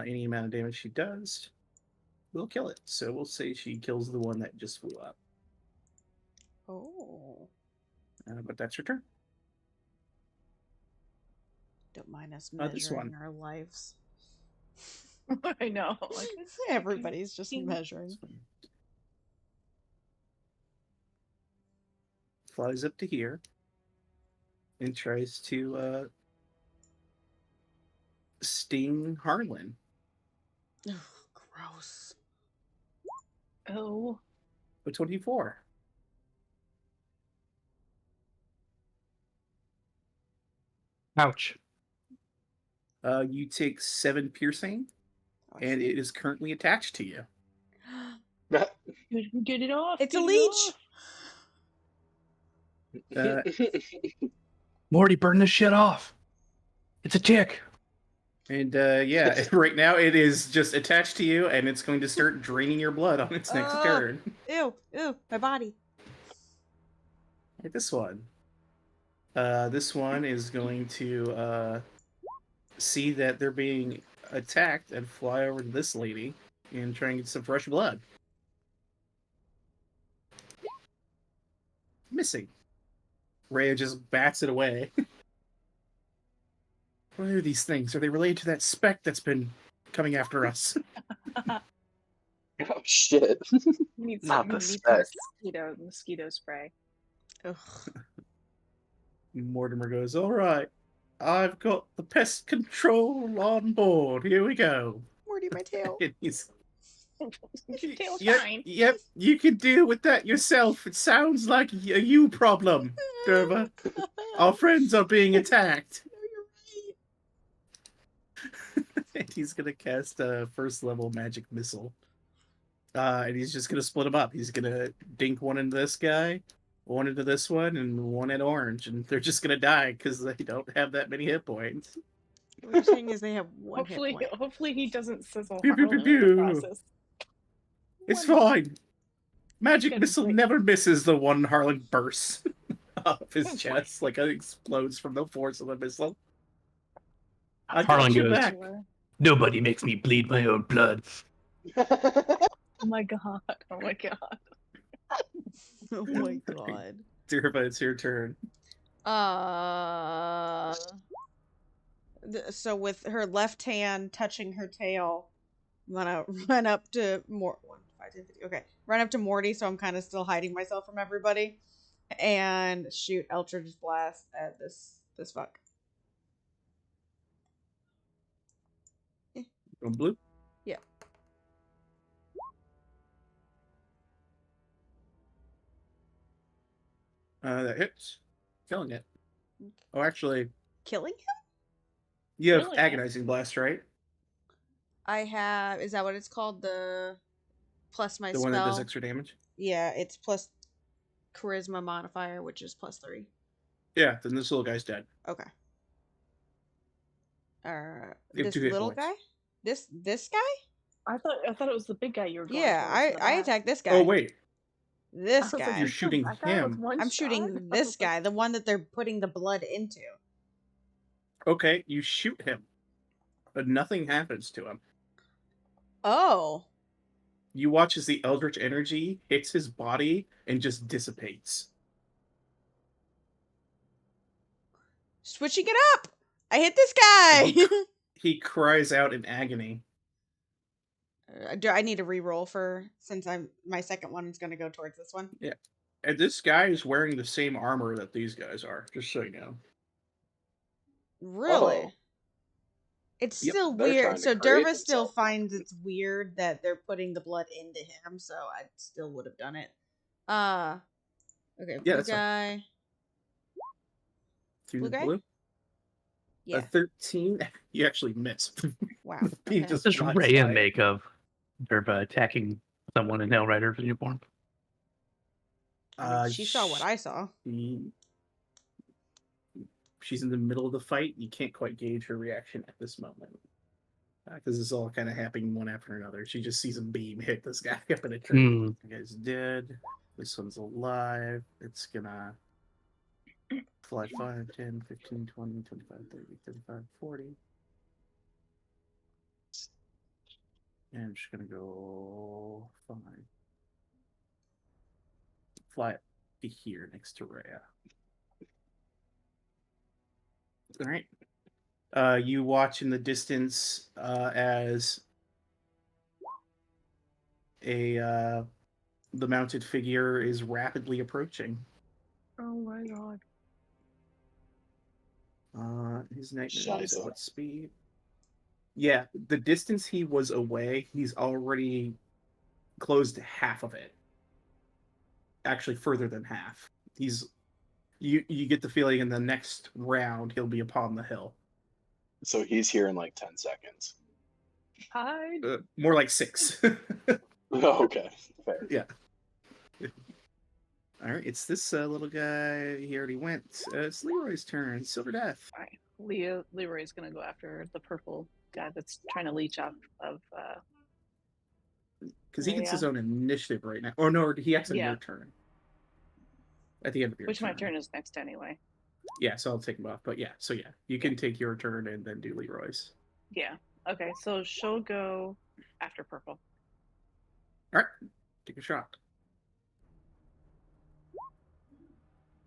Any amount of damage she does will kill it. So we'll say she kills the one that just flew up. Oh. But that's her turn. Don't mind us This one. measuring our lives. I know. Like, Everybody's just Ding. measuring. Flies up to here and tries to sting Harlan. Ugh, gross. oh, With 24. Ouch. You take 7 piercing, Oh, and it is currently attached to you. get it off. It's a get it leech. off. Morty, burn this shit off. It's a tick. And yeah, right now it is just attached to you, and it's going to start draining your blood on its next turn. Ew, my body. Right, this one. This one is going to see that they're being attacked and fly over to this lady and try and get some fresh blood. Missing. Rhea just bats it away. What are these things? Are they related to that speck that's been coming after us? Oh shit! Need Not some, the need some speck. mosquito spray. Ugh. Mortimer goes, all right, I've got the pest control on board. Here we go. Morty, my tail. And he's, Tail yep, fine. yep, you can deal with that yourself. It sounds like a you problem, Derva. Our friends are being attacked. And he's gonna cast a first level magic missile. And he's just gonna split them up. He's gonna dink one into this guy, one into this one, and one at orange, and they're just gonna die because they don't have that many hit points. What you're saying is they have one hit point. Hopefully he doesn't sizzle Pew, pew, Harlan pew, in the pew. process. It's One- fine. Magic Good missile break. never misses. The one Harlan bursts off his chest like it explodes from the force of the missile. I got Harlan you goes, back. "Nobody makes me bleed my own blood." Oh my god. Oh my god. Oh my god. Derva, it's your turn. So with her left hand touching her tail, I'm gonna run up to run up to Morty. So I'm kind of still hiding myself from everybody, and shoot Eldritch Blast at this fuck. From blue. Yeah. That hits. Killing it. Oh, actually, Killing him? you have Really? agonizing blast, right? I have. Is that what it's called? The plus my The spell. one that does extra damage. Yeah, it's plus charisma modifier, which is +3. Yeah, then this little guy's dead. Okay. You have This 2 hit little points. guy? This guy? I thought it was the big guy you were going Yeah, towards. in the I back. attacked this guy. Oh wait, This I was like, guy. you're "You killed shooting that guy with him. one I'm shot?" shooting this guy, the one that they're putting the blood into. Okay, you shoot him, but nothing happens to him. Oh. You watch as the eldritch energy hits his body and just dissipates. Switching it up! I hit this guy! He cries out in agony. Do I need to re-roll since my second one is going to go towards this one? Yeah. And this guy is wearing the same armor that these guys are, just so you know. Really? Oh. It's Yep. still They're weird. trying to So create Dervis still themselves. finds it's weird that they're putting the blood into him, so I still would have done it. Okay, Yeah, blue that's fine. guy. Through Blue the guy? blue. Yeah. A 13. You actually missed. Wow. He Okay. just Does flies Rhea by. make of Derva attacking someone in Hell Rider's uniform? I mean, she saw what I saw. She's in the middle of the fight. You can't quite gauge her reaction at this moment. Because it's all kind of happening one after another. She just sees a beam hit this guy up in a tree. The guy's dead. This one's alive. It's gonna fly 5, 10, 15, 20, 25, 30, 35, 40. And I'm just gonna go 5. Fly up to here next to Rhea. All right. You watch in the distance as the mounted figure is rapidly approaching. Oh my god. His nightmare is Shiza. what speed? Yeah, the distance he was away, he's already closed half of it. Actually, further than half. You get the feeling in the next round he'll be upon the hill. So he's here in like 10 seconds. Hide. More like 6. Oh, okay. Fair. Yeah. All right, it's this little guy. He already went. It's Leroy's turn. Silver Death. All right. Leroy's gonna go after the purple guy that's trying to leech off of. Because he gets his Rhea. own initiative right now. Or no, he acts on Yeah. your turn. At the end of your Which turn. my turn is next anyway. Yeah, so I'll take him off. But yeah, so yeah, you can take your turn and then do Leroy's. Yeah. Okay. So she'll go after purple. All right, take a shot.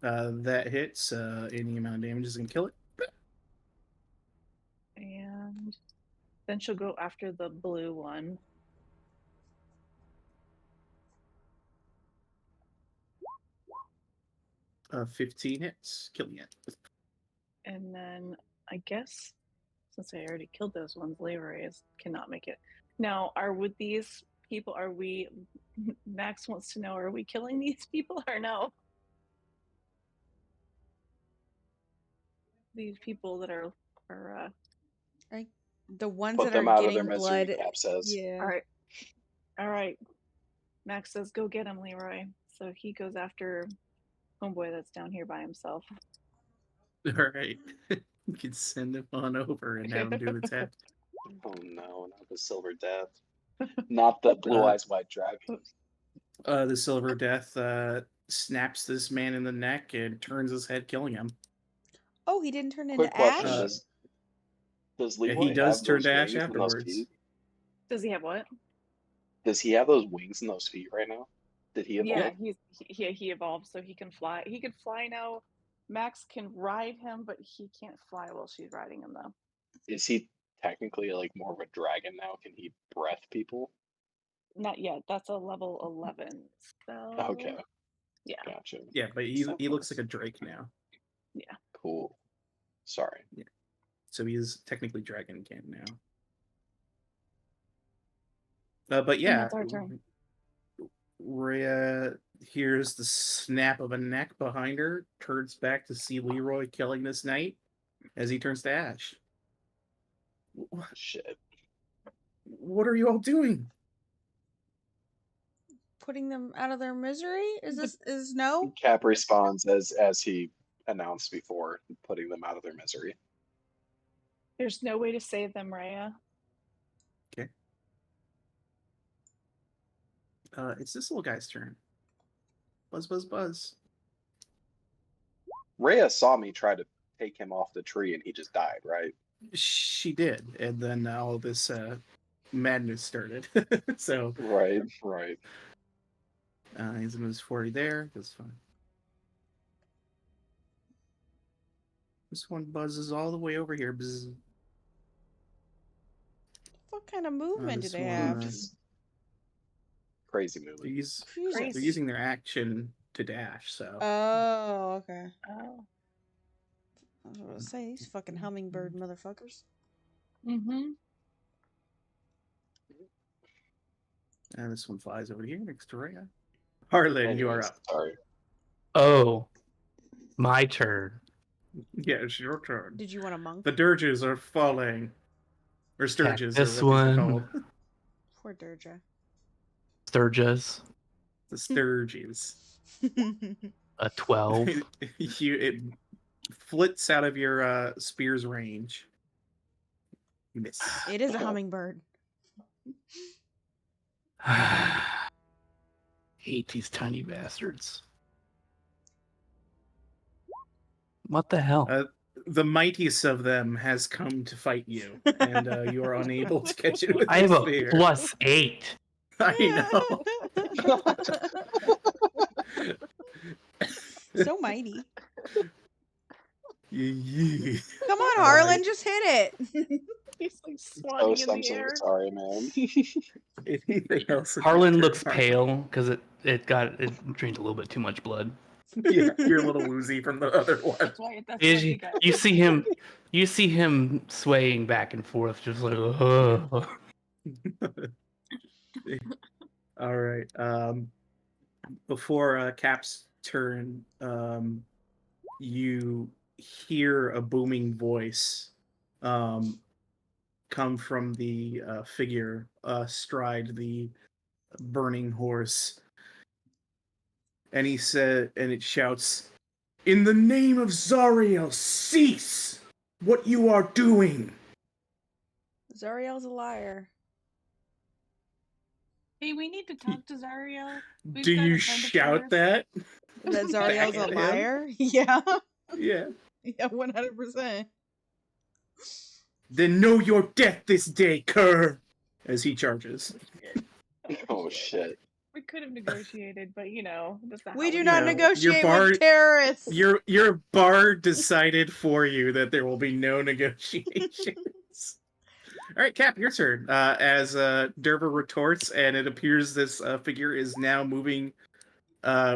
That hits. Any amount of damage is gonna kill it. And then she'll go after the blue one. Uh, 15 hits, killing it. And then I guess since I already killed those ones, Leroy cannot make it. Now, these people? Are we? Max wants to know: are we killing these people or no? These people that are The ones Put that them are out of their getting misery, blood. Cap says. Yeah. all right. Max says, "Go get him, Leroy." So he goes after homeboy that's down here by himself. All right, you can send him on over and have him do the test. Oh no, not the Silver Death. Not the Blue Eyes White Dragon. The Silver Death snaps this man in the neck and turns his head, killing him. Oh, he didn't turn Quick into ash? question: Does Yeah, Leroy he does have turn those to ash wings and those afterwards. feet? Does he have what? Does he have those wings and those feet right now? Did he evolve? Yeah, he evolved so he can fly. He can fly now. Max can ride him, but he can't fly while she's riding him though. Is he technically like more of a dragon now? Can he breath people? Not yet. That's a level 11 spell. Okay. Yeah. Gotcha. Yeah, but he looks like a drake now. Yeah. Cool. Sorry. Yeah. So he is technically Dragonkin now. But yeah, that's our turn. Rhea hears the snap of a neck behind her, turns back to see Leroy killing this knight as he turns to ash. Shit. What are you all doing? Putting them out of their misery? Is no? Cap responds as he announced before, putting them out of their misery. There's no way to save them, Rhea. It's this little guy's turn. Buzz, buzz, buzz. Rhea saw me try to take him off the tree, and he just died, right? She did, and then all this madness started. So Right. he's gonna move 40 there. That's fine. This one buzzes all the way over here. Bzz. What kind of movement do this they one, have? Crazy movie. Jesus. They're using their action to dash, so. Oh, okay. Oh. I was going to say, these fucking hummingbird motherfuckers. Mm-hmm. And this one flies over here next to Rhea. Harlan, you are Anyways, up. Sorry. Oh, my turn. Yeah, it's your turn. Did you want a monk? The dirges are falling. Or sturges, This or what these are one. called. Poor Durja. Sturges. The sturges. A 12. It flits out of your spear's range. You miss. It is a hummingbird. Hate these tiny bastards. What the hell? The mightiest of them has come to fight you, and you are unable to catch it with I your have a spear. +8. I know. So mighty. Yeah. Come on, All Harlan, right. just hit it. He's like Oh, swatting in I'm the so air. sorry, man. Anything else? with Harlan your looks turn, pale because it drained a little bit too much blood. Yeah, you're a little woozy from the other one. That's why you got. You see him swaying back and forth, just like. Oh. All right. Before Cap's turn, you hear a booming voice come from the figure astride the burning horse. And he said, and it shouts, "In the name of Zariel, cease what you are doing." Zariel's a liar. Hey, we need to talk to Zariel. We've Do got you a friend of shout hers. that? That Zariel's Back a at him? liar? Yeah. Yeah. Yeah, 100%. Then know your death this day, cur! As he charges. Oh shit. We could have negotiated, but that's not We how do we not do it. negotiate bard- with terrorists. Your bard decided for you that there will be no negotiations. All right, Cap, your turn. As Derva retorts, and it appears this figure is now moving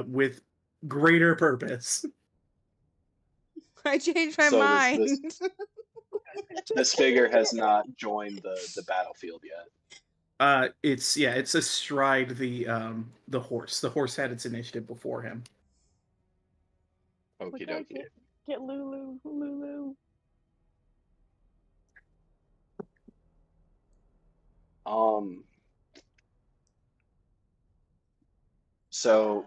with greater purpose. I changed my So mind. This figure has not joined the battlefield yet. It's astride the horse. The horse had its initiative before him. Okie Okay, dokie. get Lulu. So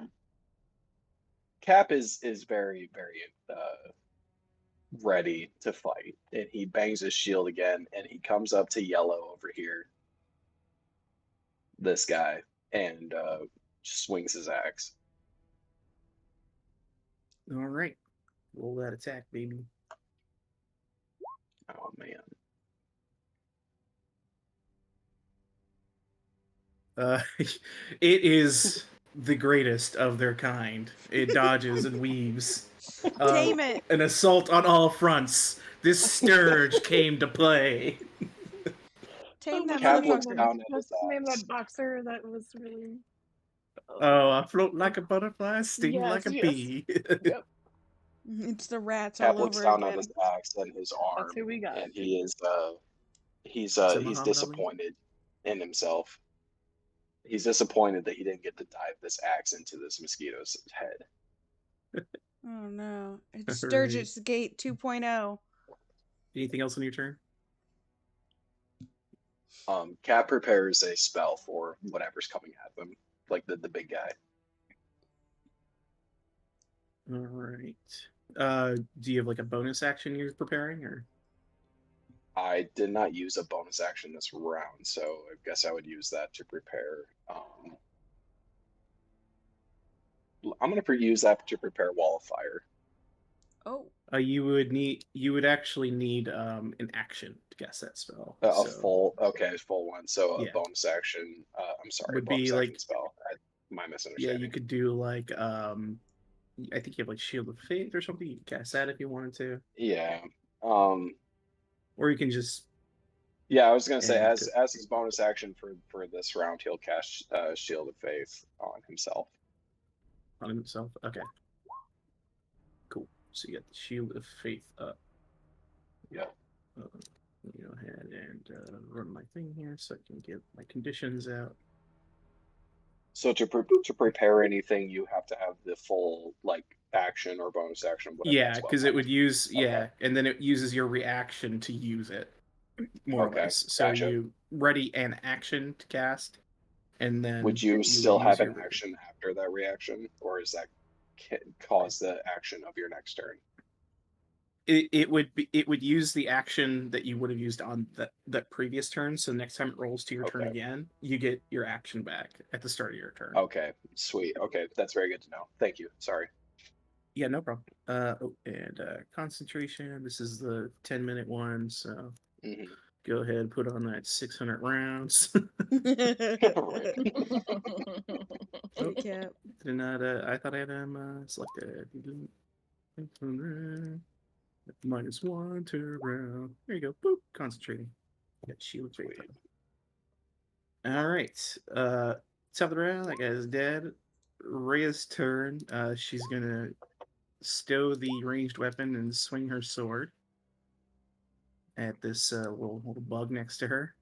Cap is very, very ready to fight, and he bangs his shield again, and he comes up to Yellow over here, this guy, and swings his axe. All right, roll that attack, baby. Oh man. It is the greatest of their kind. It dodges and weaves. Tame it. An assault on all fronts. This scourge came to play. Tame that Cap looks motherfucker. down at What's his the name of axe. that boxer that was really? Oh, I float like a butterfly, sting Yes, like a yes. bee. Yep, It's the rats Cap all looks over down again. at his axe and his arm, that's who we got. and he is he's Muhammad Ali? disappointed in himself. He's disappointed that he didn't get to dive this axe into this mosquito's head. Oh no. It's All Sturgis Gate 2.0. Anything else on your turn? Cap prepares a spell for whatever's coming at them, like the big guy. All right. Do you have like a bonus action you're preparing, or? I did not use a bonus action this round, so I guess I would use that to prepare I'm gonna use that to prepare Wall of Fire. Oh. You would actually need an action to cast that spell. A So full one. So a Yeah. bonus action. I'm sorry, Would be bonus action like- spell. My yeah, misunderstanding. you could do like I think you have like Shield of Faith or something. You can cast that if you wanted to, Yeah. or you can just Yeah, I was gonna say And, as his bonus action for this round, he'll cast Shield of Faith on himself. on himself. Okay, cool. So you got the Shield of Faith up. Yep. Let me go ahead and run my thing here so I can get my conditions out. So to prepare anything, you have to have the full like action or bonus action. Whatever Yeah, that's because what it would use Okay. and then it uses your reaction to use it, more Okay, or less. So gotcha. you ready an action to cast, and then Would you still use have an your- action after that reaction, or is that cause the action of your next turn? It would use the action that you would have used on that previous turn. So next time it rolls to your turn Okay. again, you get your action back at the start of your turn. Okay, sweet. Okay, that's very good to know. Thank you. Sorry. Yeah, no problem. And concentration. This is the 10-minute one, so Mhm. go ahead and put on that 600 rounds. Kitty cat. Did not. I thought I had him selected. -1 to round. There you go. Boop. Concentrating. Got Shield of Faith Sweet. on. All right. Top of the round. That guy's dead. Rhea's turn. She's gonna stow the ranged weapon and swing her sword at this little bug next to her.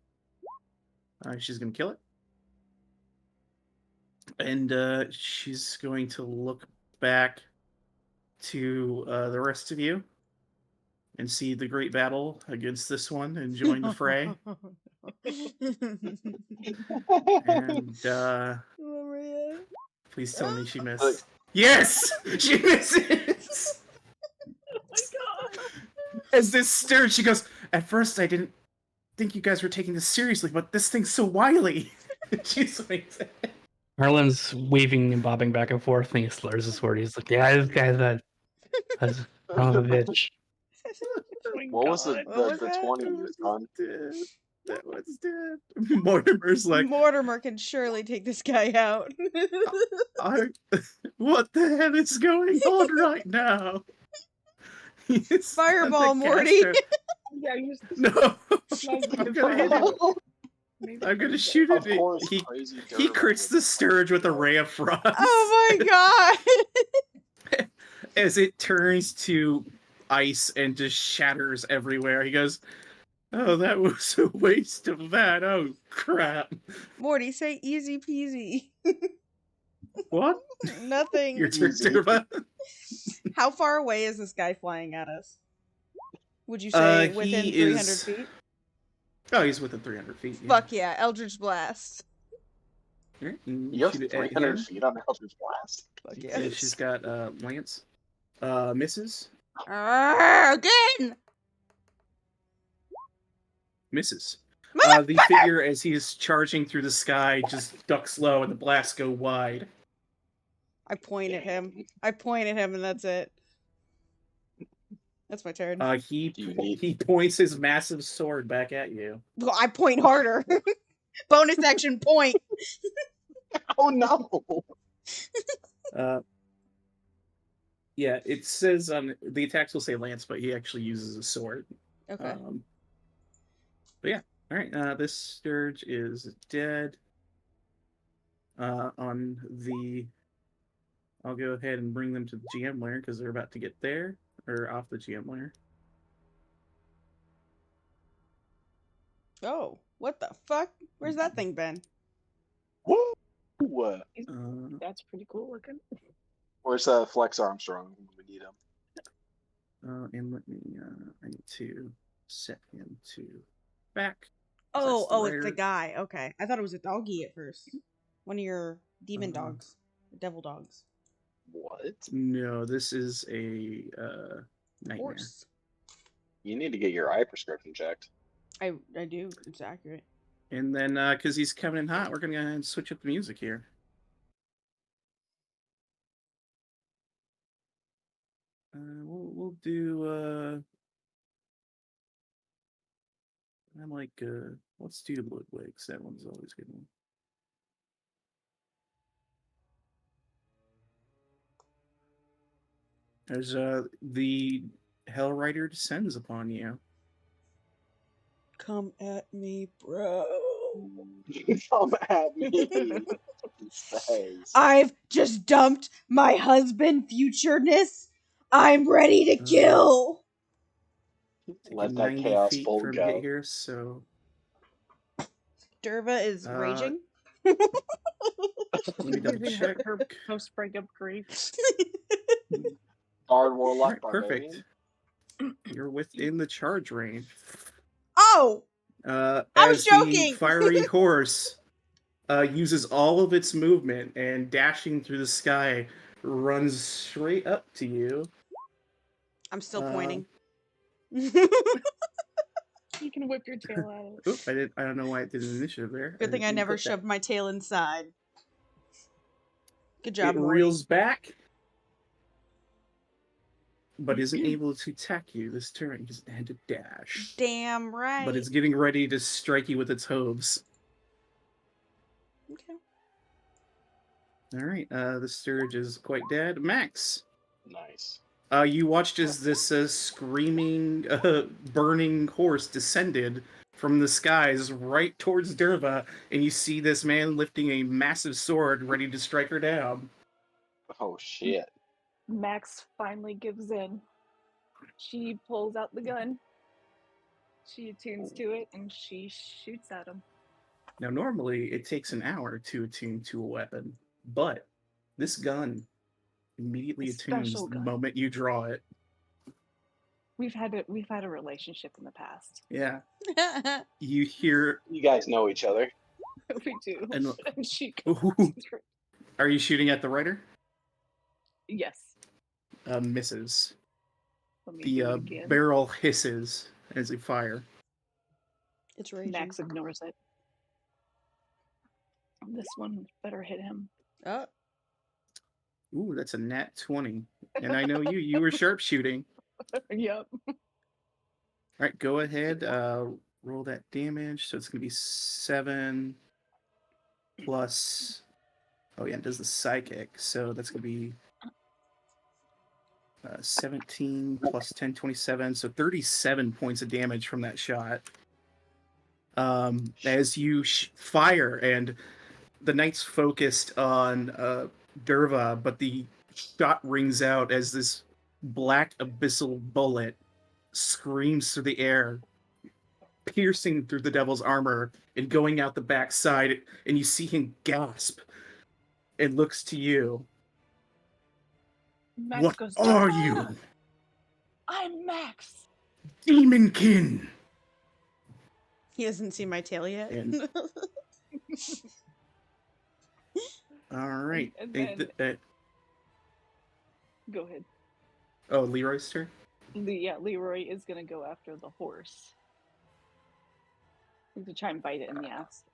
She's gonna kill it, and she's going to look back to the rest of you and see the great battle against this one and join the fray. And Maria. please tell me she Look. missed. Yes, she misses. Oh my god. As this stirs, she goes, "At first, I didn't think you guys were taking this seriously, but this thing's so wily." She swings it. Harlan's waving and bobbing back and forth, and he slurs his word. He's like, "Yeah, this guy's a son of a bitch." Oh my What was God. What was the that? 20 you done? Dead. That one's dead. Mortimer's like, Mortimer can surely take this guy out. what the hell is going on right now? He's Fireball, the Morty. caster. Yeah, you No, Maybe I'm gonna hit him. maybe I'm gonna you shoot Of it. course, He crazy crits the Sturge with a ray of frost. Oh my god. As it turns to ice and just shatters everywhere. He goes, "Oh, that was a waste of that. Oh crap! Morty, say easy peasy. What? Nothing. Your turn, Easy. Turbo." How far away is this guy flying at us? Would you say within he 300 is- feet? Oh, he's within 300 feet. Yeah. Fuck yeah, Eldritch Blast. Alright, and You have shoot it at 300 him. feet on Eldritch Blast. Fuck Yeah, yeah. she's got Lance. Misses. Again! Misses. The figure, as he is charging through the sky, just ducks low and the blasts go wide. I point at him. I point at him and that's it. That's my turn. He Do you need- he points his massive sword back at you. Well, I point harder. Bonus action point. Oh no! Yeah, it says on the attacks will say lance, but he actually uses a sword. Okay. But yeah, all right. This Sturge is dead. On the, I'll go ahead and bring them to the GM layer because they're about to get there or off the GM layer. Oh, what the fuck? Where's that thing been? Woo! That's pretty cool looking. Where's Flex Armstrong when we need him? And let me. I need to set him to back. Oh, the it's the rider. guy. Okay. I thought it was a doggy at first. One of your demon Uh-huh. dogs. Devil dogs. What? No, this is a nightmare. Horse. You need to get your eye prescription checked. I do. It's accurate. And then, because he's coming in hot, we're gonna go ahead and switch up the music here. we'll do I like let's do Ludwig's. That one's always a good one. There's the Hell Rider descends upon you. Come at me, bro. Come at me. Thanks. I've just dumped my husband, futureness. I'm ready to kill. Let Taking that 90 chaos feet bolt for him to go. get here, so Derva is raging. let me double Giving check. her post breakup grief. Bard, Warlock, Alright, Barbarian. perfect. You're within the charge range. Oh, I was As the joking. fiery horse uses all of its movement and dashing through the sky, runs straight up to you. I'm still pointing. You can whip your tail out. Oop, I don't know why it did an initiative there. Good thing I didn't never click that. shoved my tail inside. Good job, It Morty. reels back, but isn't able to attack you this turn because it had to dash. Damn right. But it's getting ready to strike you with its hooves. Okay. All right, the Sturge is quite dead. Max, Nice. you watched as this screaming, burning horse descended from the skies right towards Derva, and you see this man lifting a massive sword ready to strike her down. Oh shit. Max finally gives in. She pulls out the gun. She attunes to it and she shoots at him. Now, normally it takes an hour to attune to a weapon, but this gun immediately A attunes special the gun. moment you draw it. We've had a relationship in the past. Yeah. You hear. You guys know each other. We do. And- And she Ooh. goes through. Are you shooting at the rider? Yes. Misses. Let me do it The again. barrel hisses as you fire. It's raging. Max ignores it. This one better hit him. Oh, Ooh, that's a nat 20. And I know you. You were sharpshooting. Yep. All right, go ahead. Roll that damage. So it's going to be 7 plus. Oh, yeah, it does the psychic. So that's going to be 17 plus 10, 27. So 37 points of damage from that shot. As you fire, and the knight's focused on Derva, but the shot rings out as this black abyssal bullet screams through the air, piercing through the devil's armor and going out the backside, and you see him gasp and looks to you. Max What goes, are "Derva, you? I'm Max." Demonkin! he hasn't seen my tail yet. And- All right. And Think then- Go ahead. Oh, Leroy's turn? Leroy is gonna go after the horse. He's gonna try and bite it in the ass.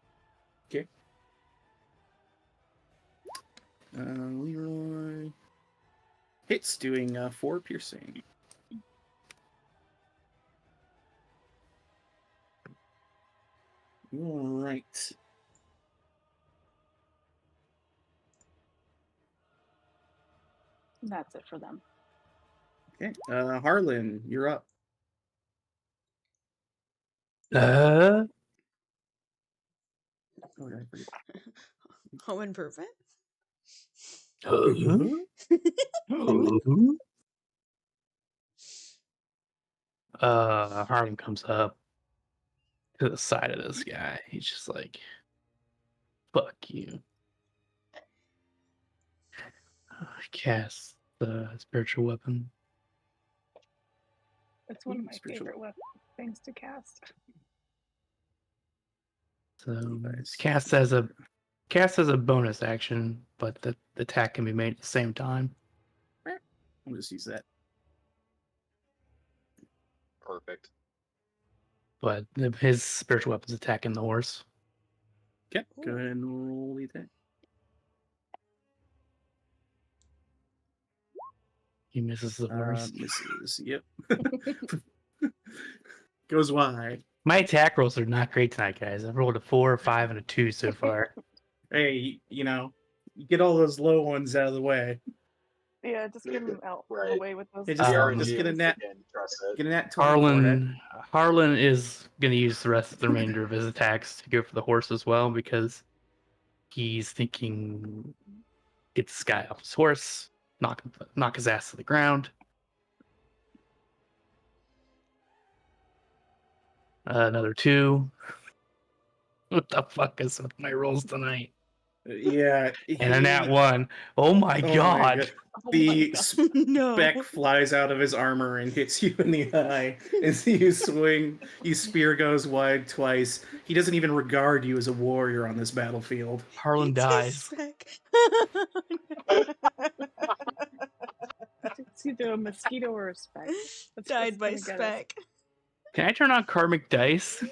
Okay. Leroy hits, doing 4 piercing. All right. And that's it for them. Okay. Harlan, you're up. Uh, Oh, yeah, I forget. Home improvement. Harlan comes up to the side of this guy. He's just like, "Fuck you." Cast the spiritual weapon. It's one of my Spiritual. favorite things to cast. So Nice. it's cast as a bonus action, but the attack can be made at the same time. I'll just use that. Perfect. But his spiritual weapon's attacking the horse. Okay. Go ahead and roll the attack. He misses the horse. Misses. Yep. Goes wide. My attack rolls are not great tonight, guys. I've rolled a 4, a 5, and a 2 so far. Hey, you get all those low ones out of the way. Yeah, just get him out Right. away with those. Hey, The just RNG get a is nat. again, trust it. Get a nat 20 for it. Harlan is going to use the rest of the remainder of his attacks to go for the horse as well because he's thinking get this guy off his horse, knock his ass to the ground. Another 2. What the fuck is with my rolls tonight? Yeah. And a nat 1. Oh my god. Oh my The God. No. speck flies out of his armor and hits you in the eye. As you swing, your spear goes wide twice. He doesn't even regard you as a warrior on this battlefield. Harlan It's a dies. speck. It's either a mosquito or a speck. That's Died by what's gonna get us. speck. Can I turn on karmic dice?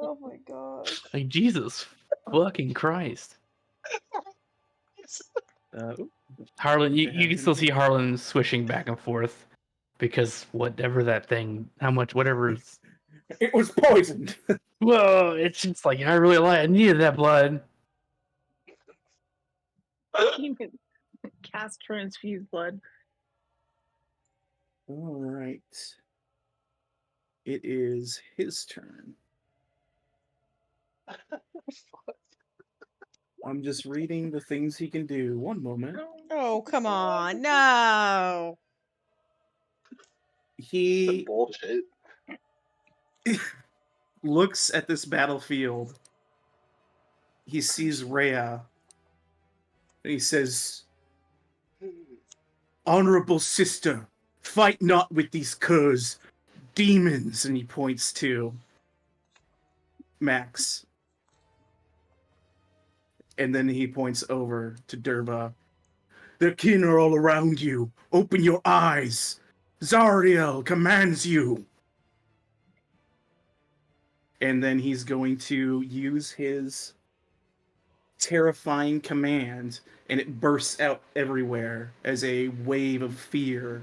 Oh my gosh. Like, Jesus fucking Christ. Harlan, you can still see Harlan swishing back and forth because whatever whatever's. It was poisoned. Whoa, it's just like, I needed that blood. Cast transfused blood. All right. It is his turn. I'm just reading the things he can do. One moment. Oh, come on. No. He Bullshit. looks at this battlefield. He sees Rhea. And he says, "Honorable sister, fight not with these curs, demons." And he points to Max. And then he points over to Derva. "Their kin are all around you. Open your eyes. Zariel commands you." And then he's going to use his terrifying command, and it bursts out everywhere as a wave of fear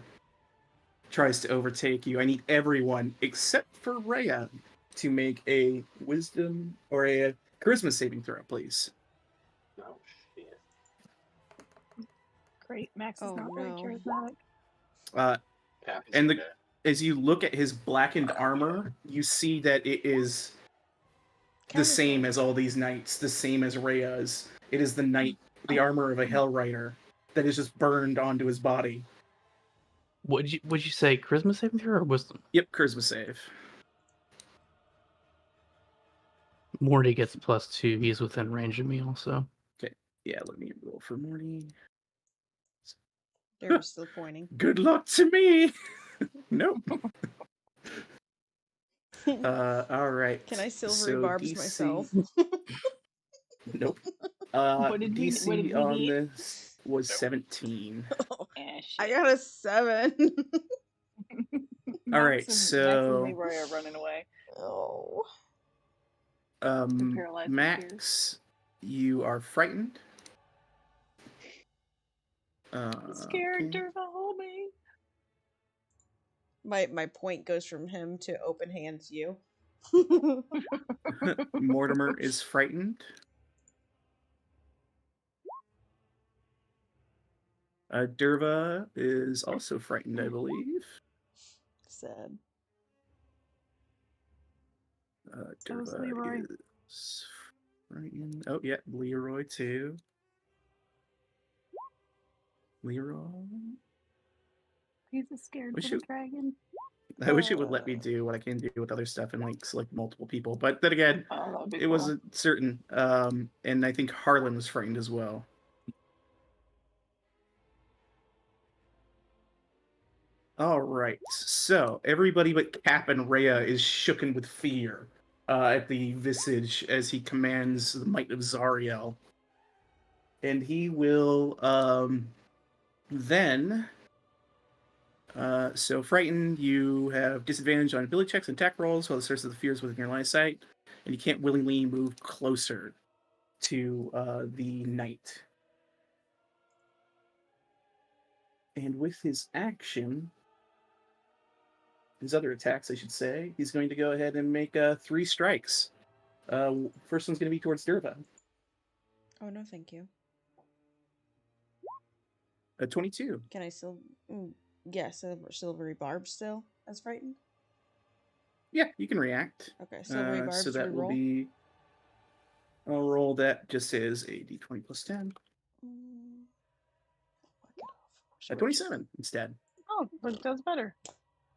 tries to overtake you. I need everyone, except for Rhea, to make a wisdom or a charisma saving throw, please. Oh, shit. Great. Max is Oh, not very no. charismatic. Yeah, he's And okay. as you look at his blackened armor, you see that it is the same as all these knights, the same as Rhea's. It is the armor of a Hell Rider that is just burned onto his body. Would you say charisma saving throw or wisdom? Yep, charisma save. Morty gets +2. He's within range of me also. Yeah, let me roll for Morty. They're still pointing. Good luck to me. Nope. All right. Can I silvery So barbs DC myself? Nope. What did we DC on need? this was 17. Eh, shit. I got a 7. All right, Max and so Leroy are running away. Oh. paralyzed in Max, you are frightened. I'm scared, Okay. Derva, hold me. My point goes from him to open hands you. Mortimer is frightened. Derva is also frightened, I believe. Sad. So is Derva Leroy. is frightened. Oh, yeah, Leroy too. Leroy. He's a scared We little should- dragon. I wish it would let me do what I can do with other stuff and like select multiple people, but then again, Oh, that'd be it cool. wasn't certain. And I think Harlan was frightened as well. All right, so everybody but Cap and Rhea is shooken with fear at the visage as he commands the might of Zariel, and he will then. So frightened, you have disadvantage on ability checks and attack rolls while the source of the fear is within your line of sight, and you can't willingly move closer to the knight. And with his action, his other attacks, I should say, he's going to go ahead and make 3 strikes. First one's going to be towards Durva. Oh, no, thank you. 22. Can I still... yeah, silvery barb still as frightened? Yeah, you can react. Okay, silvery barbs, so that will reroll. be... I'll roll that just as a d20 plus 10. Whack it off. At 27 instead. Oh, but that's better.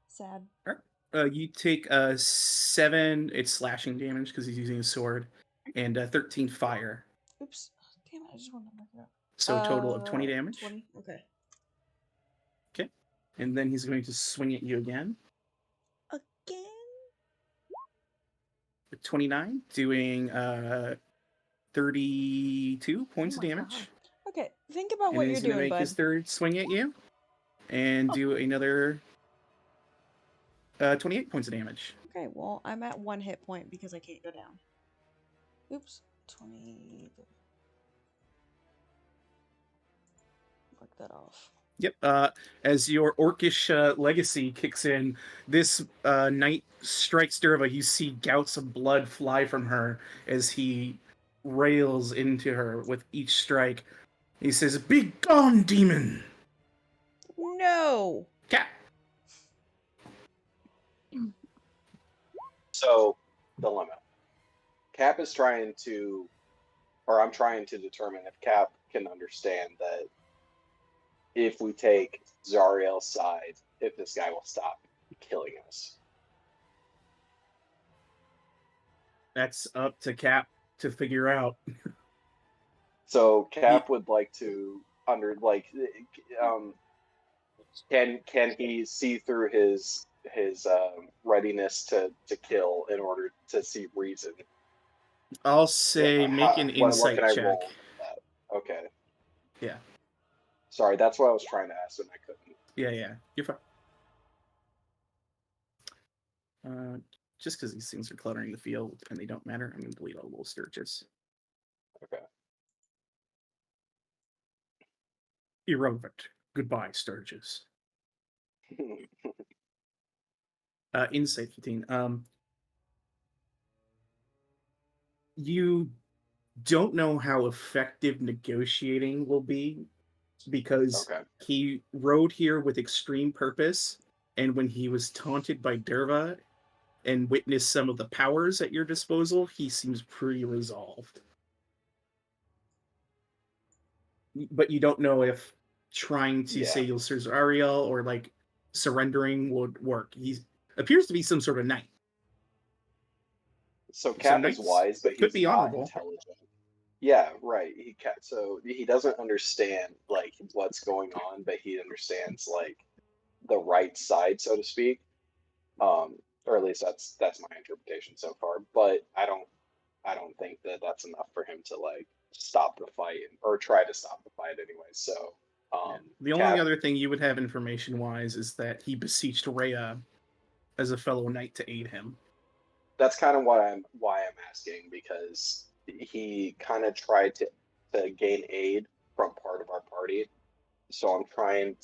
Sad. You take 7, it's slashing damage because he's using a sword, and 13 fire. Oops. Damn it, I just wanted to mark it up. So a total of 20 damage. 20, okay. Okay. And then he's going to swing at you again. Again? 29, doing 32 points of my damage. God. Okay, think about And what then you're he's going to doing, make bud. his third swing at you. And do another 28 points of damage. Okay, well, I'm at 1 hit point because I can't go down. Oops. 20. Mark that off. Yep. As your orcish legacy kicks in, this knight strikes Durva. You see gouts of blood fly from her as he rails into her with each strike. He says, "Be gone, demon!" No! Cat. So, dilemma. Cap is trying to, or I'm trying to determine if Cap can understand that if we take Zariel's side, if this guy will stop killing us. That's up to Cap to figure out. So Cap would like to can he see through his readiness to kill in order to see reason? I'll say make an What insight can I check. roll for that? Okay. Yeah. Sorry, that's what I was trying to ask and I couldn't. Yeah. You're fine. Just because these things are cluttering the field and they don't matter, I'm going to delete all little Sturgis. Okay. Irrelevant. Goodbye, Sturgis. Insight 15. You don't know how effective negotiating will be because Okay. he rode here with extreme purpose, and when he was taunted by Derva and witnessed some of the powers at your disposal, he seems pretty resolved. But you don't know if trying to say you'll serve Ariel or like surrendering would work. He appears to be some sort of knight. So Cap is wise, but he's not honorable. intelligent. Yeah, right. So he doesn't understand like what's going on, but he understands like the right side, so to speak. Or at least that's my interpretation so far. But I don't think that that's enough for him to like stop the fight or try to stop the fight anyway. So the only other thing you would have information wise is that he beseeched Rhea as a fellow knight to aid him. That's kind of why I'm asking, because he kind of tried to gain aid from part of our party. So I'm trying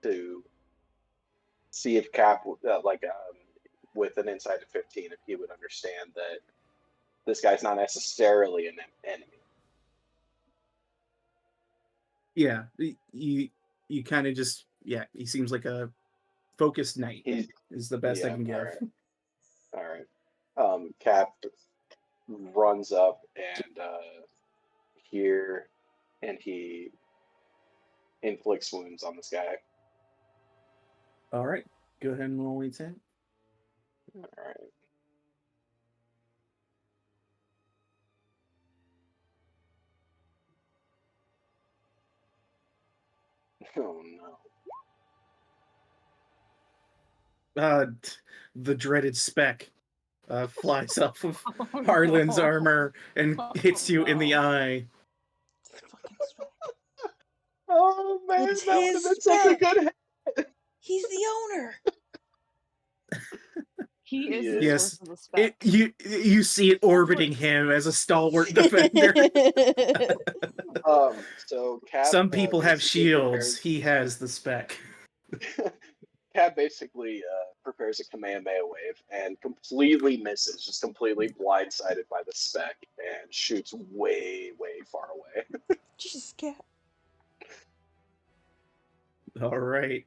to see if Cap, with an insight of 15, if he would understand that this guy's not necessarily an enemy. Yeah, you kind of just, he seems like a focused knight. Is the best I can give. All right. Cap runs up and here, and he inflicts wounds on this guy. All right, go ahead and roll a 10. All right. Oh no. The dreaded speck flies off of Harlan's armor and hits you in the eye. Oh man, It's that would have his been such a good hit. He's the owner. He is He the is. Yes. source of the spec. You see it orbiting him as a stalwart defender. So Cap. Some people have basically shields. He has the spec. Cap basically prepares a Kamehameha wave and completely misses, just completely blindsided by the spec, and shoots way, way far away. Just get. All right.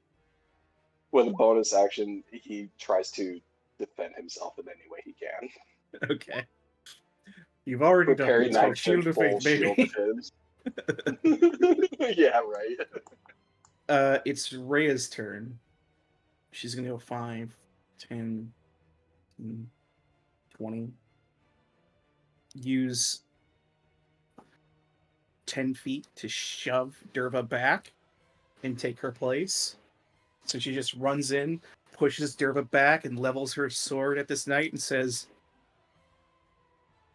With a bonus action, he tries to defend himself in any way he can. Okay. You've already done it. Preparing It's that called Shield good of full Faith, baby. shield of his. Yeah, right. It's Rhea's turn. She's gonna go 5, 10, 20. Use 10 feet to shove Derva back and take her place. So she just runs in, pushes Derva back, and levels her sword at this knight and says,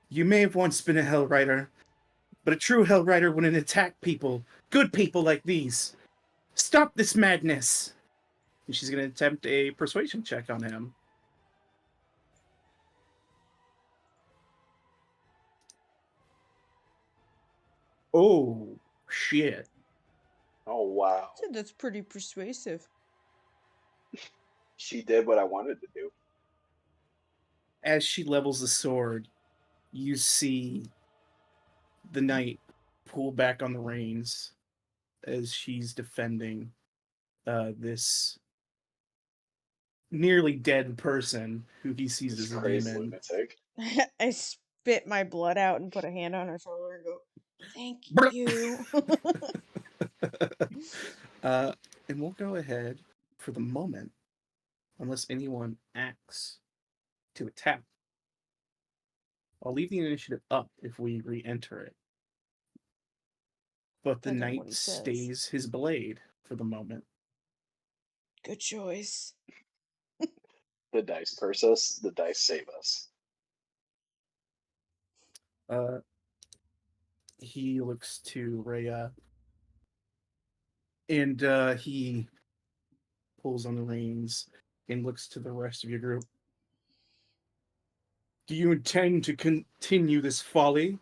"You may have once been a Hell Rider, but a true Hell Rider wouldn't attack people, good people like these. Stop this madness!" And she's going to attempt a persuasion check on him. Oh, shit. Oh wow. That's pretty persuasive. She did what I wanted to do. As she levels the sword, you see the knight pull back on the reins as she's defending this nearly dead person who he sees This as a crazy demon. lunatic. I spit my blood out and put a hand on her shoulder and go, "Thank you." And we'll go ahead for the moment, unless anyone acts to attack. I'll leave the initiative up if we re-enter it. But the Depends on what knight he says. stays his blade for the moment. Good choice. The dice curse us, the dice save us. He looks to Rhea, and he pulls on the reins and looks to the rest of your group. Do you intend to continue this folly?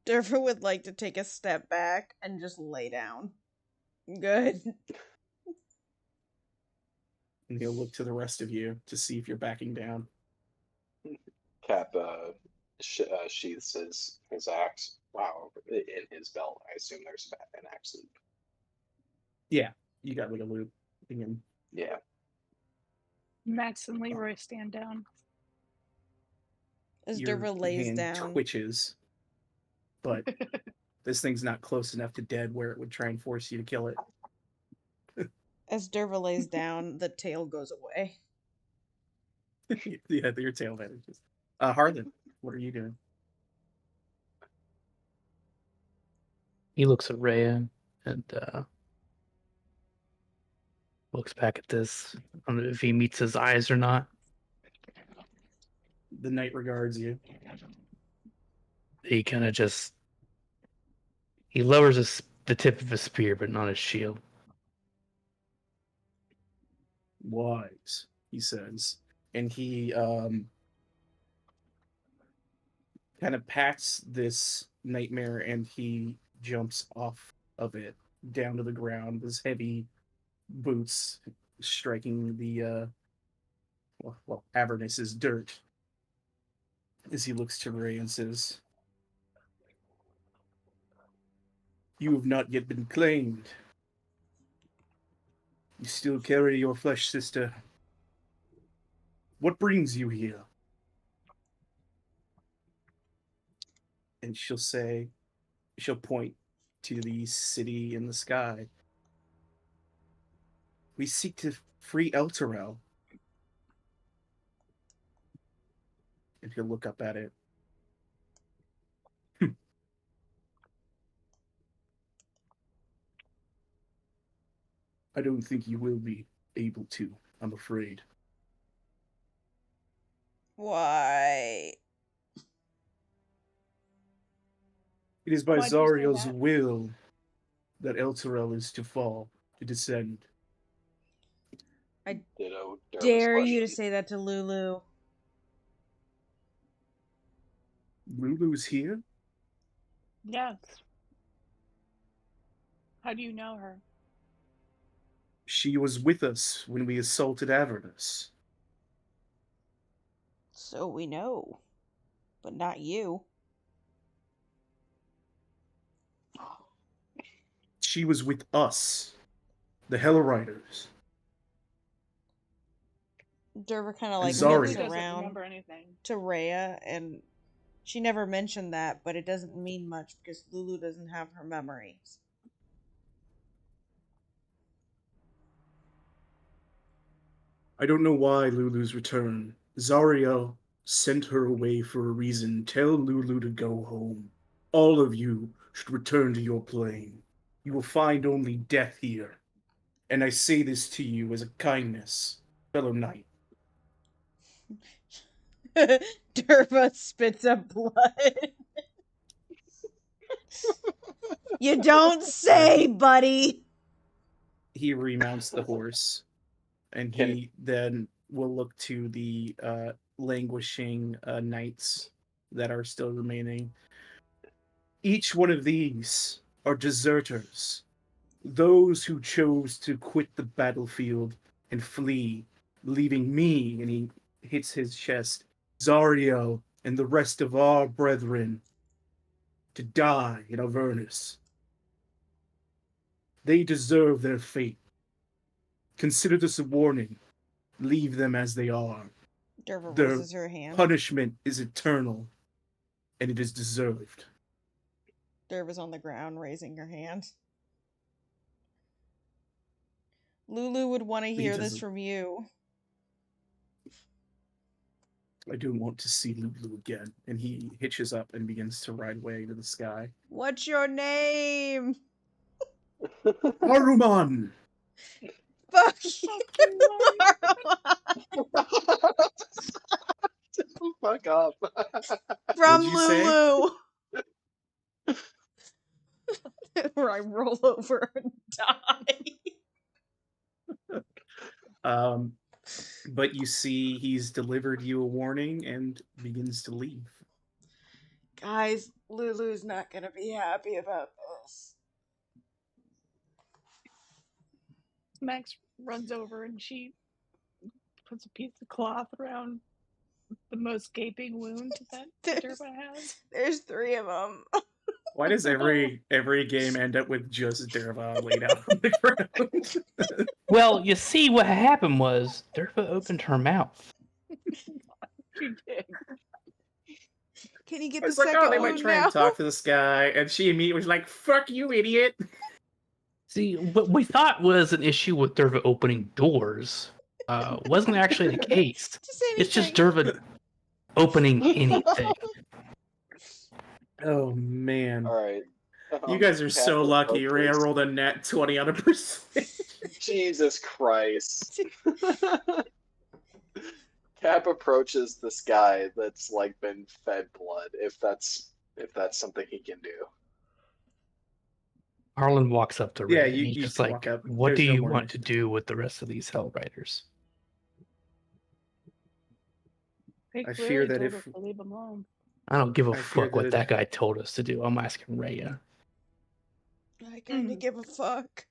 Derva would like to take a step back and just lay down. Good. And he'll look to the rest of you to see if you're backing down. Cap sheaths his axe. Wow, in his belt. I assume there's an axe loop. Yeah, you got like a loop thing in. Yeah. Max and Leroy stand down. As Your Derva lays hand down. twitches, but this thing's not close enough to dead where it would try and force you to kill it. As Derva lays down, the tail goes away. Yeah, your tail vanishes. Harlan, what are you doing? He looks at Rhea and looks back at this. I don't know if he meets his eyes or not. The knight regards you. He kind of just he lowers the tip of his spear, but not his shield. Wise, he says, and he kind of pats this nightmare, and he jumps off of it down to the ground. His heavy boots striking the Avernus's dirt. As he looks to Ray and says, "You have not yet been claimed. You still carry your flesh, sister. What brings you here?" And she'll point to the city in the sky. "We seek to free Elturel." And he'll look up at it. "I don't think you will be able to, I'm afraid. Why? It is by Why'd you say Zariel's that? will that Elturel is to fall, to descend." I ditto Derva's dare you to question. say that to Lulu. Lulu's here? Yes. How do you know her? She was with us when we assaulted Avernus. So we know. But not you. She was with us, the Hell Riders. Derva kind of And like Zarya. looks Lulu doesn't around remember anything. to Rhea, and she never mentioned that, but it doesn't mean much because Lulu doesn't have her memories. I don't know why Lulu's return. Zarya sent her away for a reason. Tell Lulu to go home. All of you should return to your plane. You will find only death here. And I say this to you as a kindness, fellow knight. Derva spits up blood. You don't say, buddy. He remounts the horse, and he then will look to the languishing knights that are still remaining. Each one of these are deserters, those who chose to quit the battlefield and flee, leaving me, and he hits his chest, Zario, and the rest of our brethren to die in Avernus. They deserve their fate. Consider this a warning. Leave them as they are. Derva Their raises her hand. punishment is eternal, and it is deserved. Derva's on the ground raising her hand. Lulu would want to hear this doesn't- from you. I don't want to see Lulu again. And he hitches up and begins to ride away to the sky. What's your name? Haruman! Fuck you. Fuck up. From What'd you say? Lulu. Where I roll over and die. But you see he's delivered you a warning and begins to leave. Guys, Lulu's not gonna be happy about this. Max runs over and she puts a piece of cloth around the most gaping wound that Derva has. There's 3 of them. Why does every game end up with just Derva laid out on the ground? Well, you see, what happened was Derva opened her mouth. She did. Can you get I the was like, second oh, they might wound try now? and talk to this guy, and she immediately was like, fuck you, idiot! See, what we thought was an issue with Derva opening doors wasn't actually the case. Just It's just anything. Derva opening anything. Oh, man. Alright. You guys are so lucky. Rhea approaches- rolled a net 20 on a percent. Jesus Christ. Cap approaches this guy that's like been fed blood, if that's something he can do. Harlan walks up to Ray Yeah, and you he's just walk like, up. what There's do no you more want to initiative. do with the rest of these Hell Riders? Hey, I clearly fear that told if- us to leave him alone. I don't give a I fear fuck what that that guy told us to do. I'm asking Raya. I kinda give a fuck.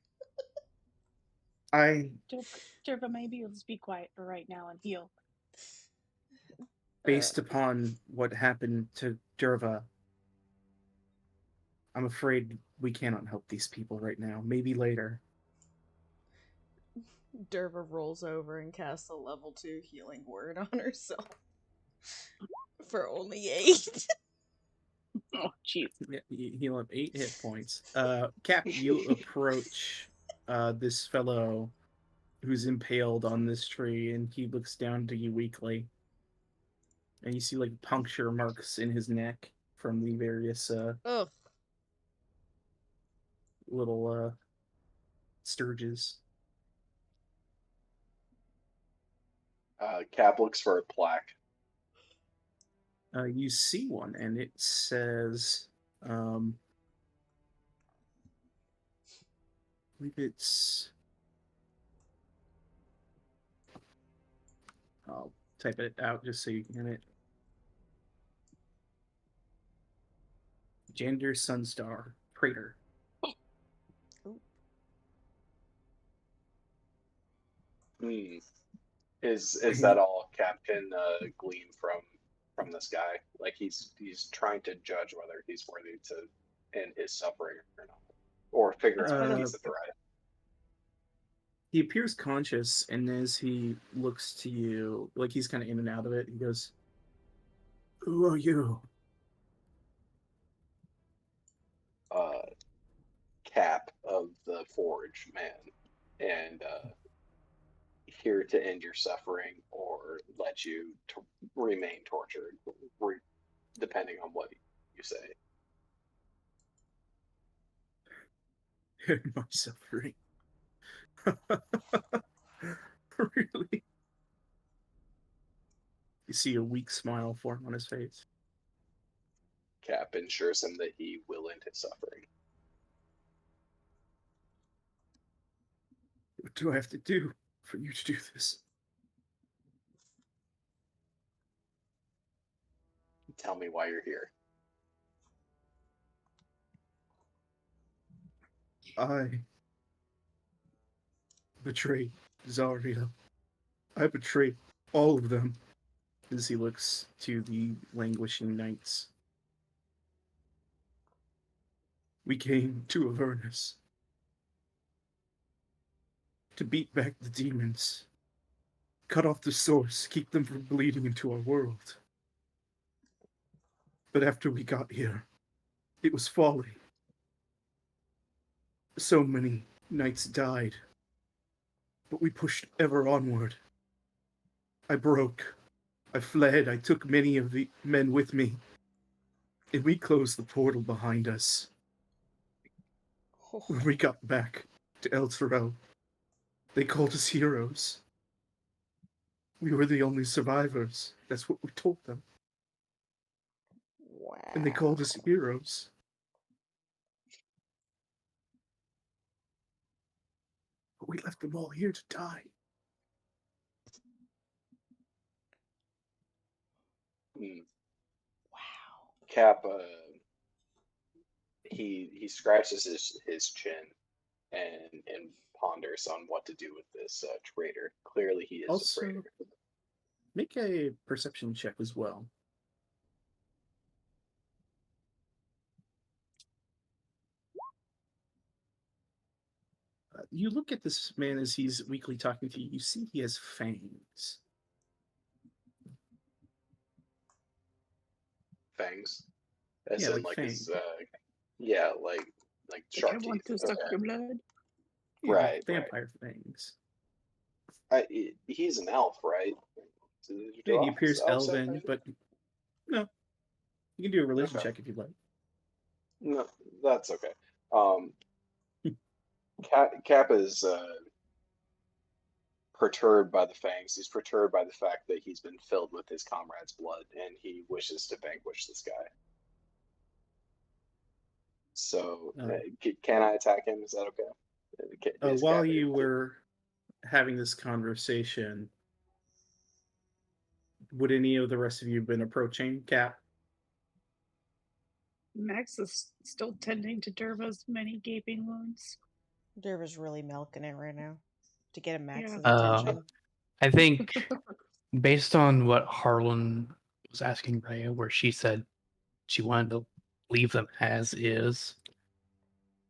Derva, maybe you'll just be quiet for right now and heal. Based upon what happened to Derva, I'm afraid we cannot help these people right now. Maybe later. Derva rolls over and casts a level 2 healing word on herself. For only 8. Oh, jeez. Yeah, he'll have 8 hit points. Cap, you approach this fellow who's impaled on this tree, and he looks down to you weakly. And you see like puncture marks in his neck from the various Ugh. little sturges. Cap looks for a plaque. You see one, and it says, I believe it's I'll type it out just so you can hear it. Jander Sunstar, traitor. Is that all Cap can glean from this guy? Like he's trying to judge whether he's worthy to end his suffering or not, or figure out if he's a threat. He appears conscious, and as he looks to you, like he's kind of in and out of it, he goes, "Who are you?" Cap of the Forge, man, and here to end your suffering or let you remain tortured, depending on what you say. End my suffering. Really? You see a weak smile form on his face. Cap ensures him that he will end his suffering. What do I have to do for you to do this? Tell me why you're here. I betrayed Zarya. I betrayed all of them. As he looks to the languishing knights. We came to Avernus to beat back the demons, cut off the source, keep them from bleeding into our world. But after we got here, it was folly. So many knights died, but we pushed ever onward. I broke. I fled. I took many of the men with me, and we closed the portal behind us. When we got back to El Terrell, they called us heroes. We were the only survivors. That's what we told them. Wow. And they called us heroes. But we left them all here to die. Wow. Cap, he scratches his chin and ponders on what to do with this traitor. Clearly, he is Also, a traitor. make a perception check as well. You look at this man as he's weakly talking to you. You see he has fangs. Fangs, as Yeah, in like like fang. his yeah, like sharp I want teeth. to suck Okay. your blood. Yeah, Right, vampire fangs. He's an elf, right? Yeah, he appears Elves have elven, fangs? but no. You can do a religion Okay. check if you'd like. No, that's okay. Cap is perturbed by the fangs. He's perturbed by the fact that he's been filled with his comrade's blood, and he wishes to vanquish this guy. So, can I attack him? Is that okay? Is While Cap you able to? were having this conversation, would any of the rest of you have been approaching Cap? Max is still tending to Derva's many gaping wounds. Derva's really milking it right now to get a Max's Yeah. attention. I think based on what Harlan was asking Rhea, where she said she wanted to leave them as is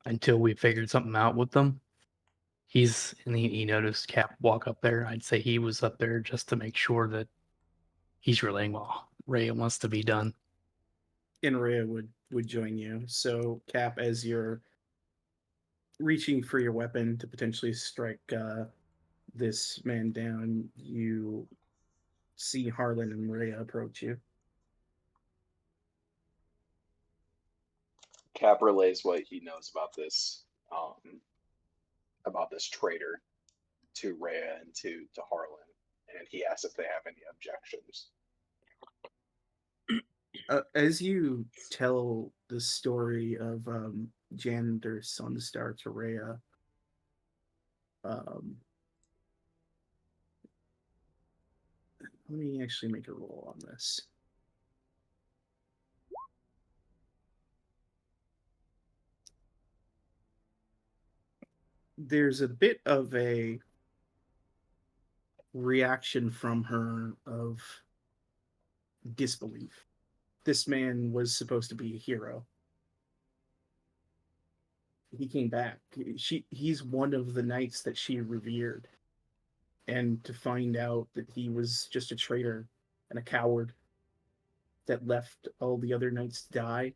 until we figured something out with them. He noticed Cap walk up there. I'd say he was up there just to make sure that he's relaying what Rhea wants to be done. And Rhea would join you. So Cap, as you're reaching for your weapon to potentially strike this man down, you see Harlan and Rhea approach you. Cap relays what he knows about this traitor to Rhea and to Harlan, and he asks if they have any objections. As you tell the story of Jander Sunstar to Rhea, Let me actually make a roll on this. There's a bit of a reaction from her of disbelief. This man was supposed to be a hero. He came back. He's one of the knights that she revered. And to find out that he was just a traitor and a coward that left all the other knights to die,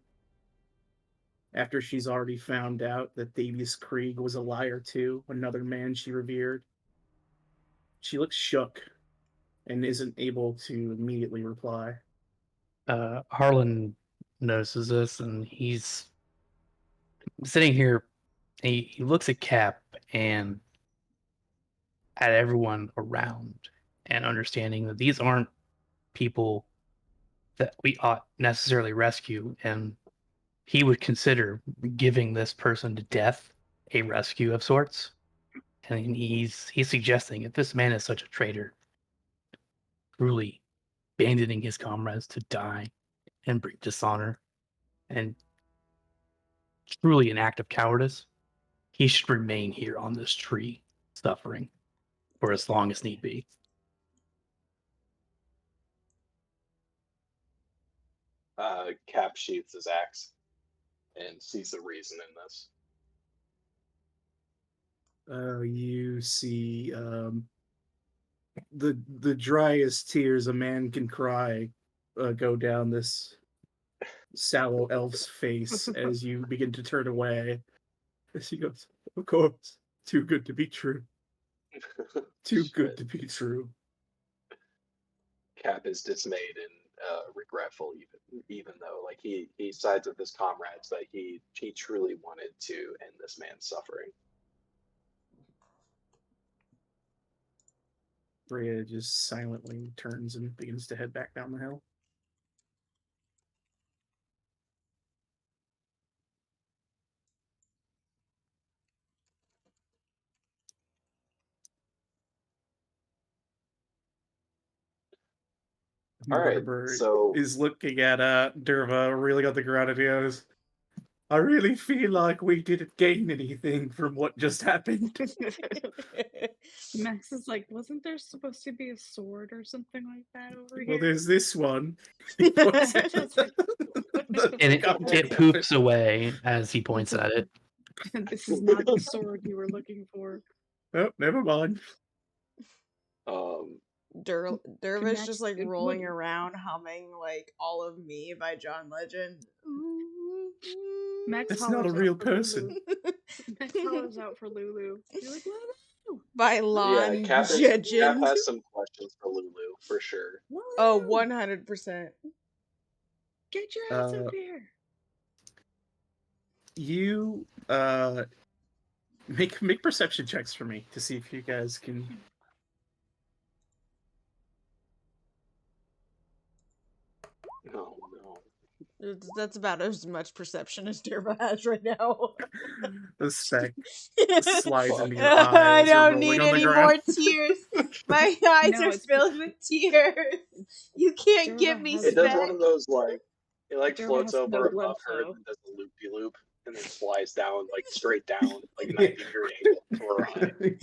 after she's already found out that Davius Krieg was a liar too, another man she revered, she looks shook and isn't able to immediately reply. Harlan notices this, and he's sitting here. He looks at Cap and at everyone around, and understanding that these aren't people that we ought necessarily rescue, and he would consider giving this person to death a rescue of sorts. And he's suggesting if this man is such a traitor, truly abandoning his comrades to die and bring dishonor, and truly an act of cowardice, he should remain here on this tree, suffering for as long as need be. Cap sheaths his axe and sees the reason in this. You see the driest tears a man can cry go down this sallow elf's face as you begin to turn away. As he goes, of course, too good to be true. Too good to be true. Cap is dismayed and regretful, even though like he sides with his comrades that he truly wanted to end this man's suffering. Rhea just silently turns and begins to head back down the hill. All right, Barber so is looking at Derva really on the ground and he goes, I really feel like we didn't gain anything from what just happened. Max is like, wasn't there supposed to be a sword or something like that over Well, here? there's this one. He points at It's like, And it poops away as he points at it. this is not the sword you were looking for. Oh, never mind. Derva's just like Max, rolling around humming like All of Me by John Legend. Max That's not a hollers real out for person. Lulu. Max hollers out for Lulu. You're like, Lulu! By yeah, Lon Cap Jejin. has some questions for Lulu for sure. Lulu! Oh, 100%. Get your ass up here! You make perception checks for me to see if you guys can. No, no. That's about as much perception as Derva has right now. The speck slides into your Fuck. eyes. I don't You're need rolling on the any more ground. tears. My eyes No, are it's filled with tears. You can't Derva give me has- It does speck. one of those like it like Derva floats has no over blood above her flow. and does a loopy loop and then flies down like straight down like a 90-degree angle to her eye.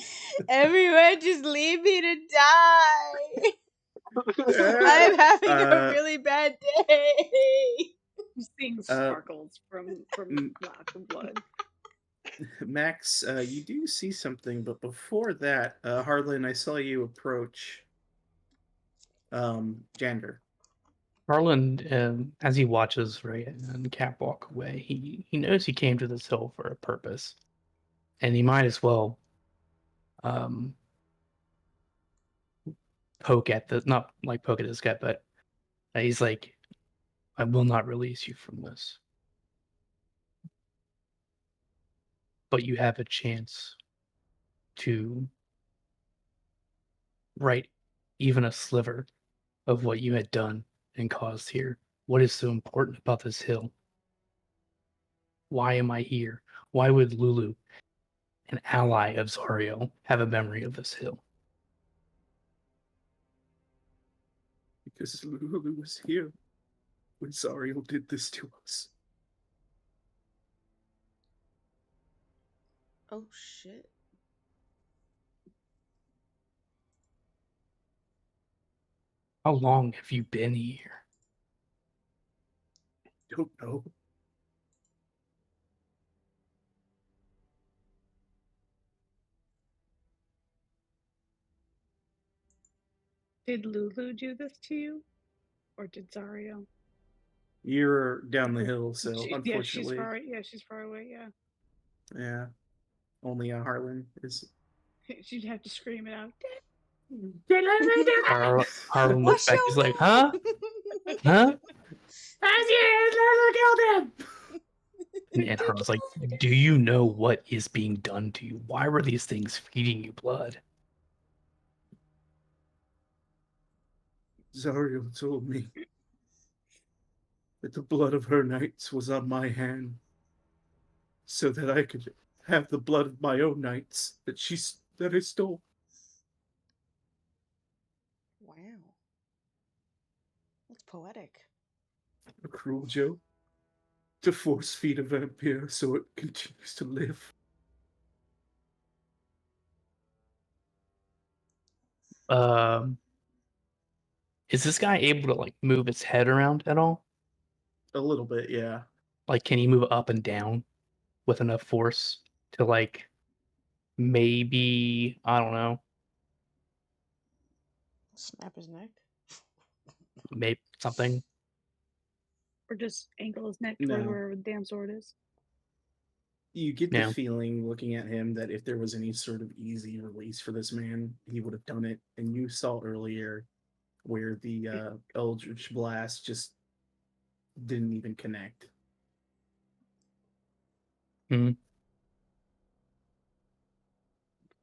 Everyone, just leave me to die. I'm having a really bad day. I'm seeing sparkles from lack of blood. Max, you do see something, but before that, Harlan, I saw you approach Jander. Harlan, as he watches Rhea and Cap walk away, he knows he came to this hill for a purpose, and he might as well poke at the not like poke at his gut, but he's like, I will not release you from this, but you have a chance to right even a sliver of what you had done and caused here. What is so important about this hill? Why am I here? Why would Lulu, an ally of Zariel, have a memory of this hill? Because Lulu was here when Zariel did this to us. Oh shit. How long have you been here? Don't know. Did Lulu do this to you? Or did Zario? You're down the hill, so Yeah, unfortunately, she's far away, yeah. yeah. Only Harlan is. She'd have to scream it out. Harlan looks What's back. your He's like, huh? Huh? And Harlan's like, do you know what is being done to you? Why were these things feeding you blood? Zariel told me that the blood of her knights was on my hand, so that I could have the blood of my own knights that I stole. Wow. That's poetic. A cruel joke to force feed a vampire so it continues to live. Is this guy able to like move his head around at all? A little bit, yeah. Like, can he move up and down with enough force to like maybe, I don't know, Snap his neck. maybe something? Or just angle his neck toward No. where the damn sword is. You get the Yeah. feeling looking at him that if there was any sort of easy release for this man, he would have done it. And you saw earlier where the Eldritch Blast just didn't even connect. Mhm.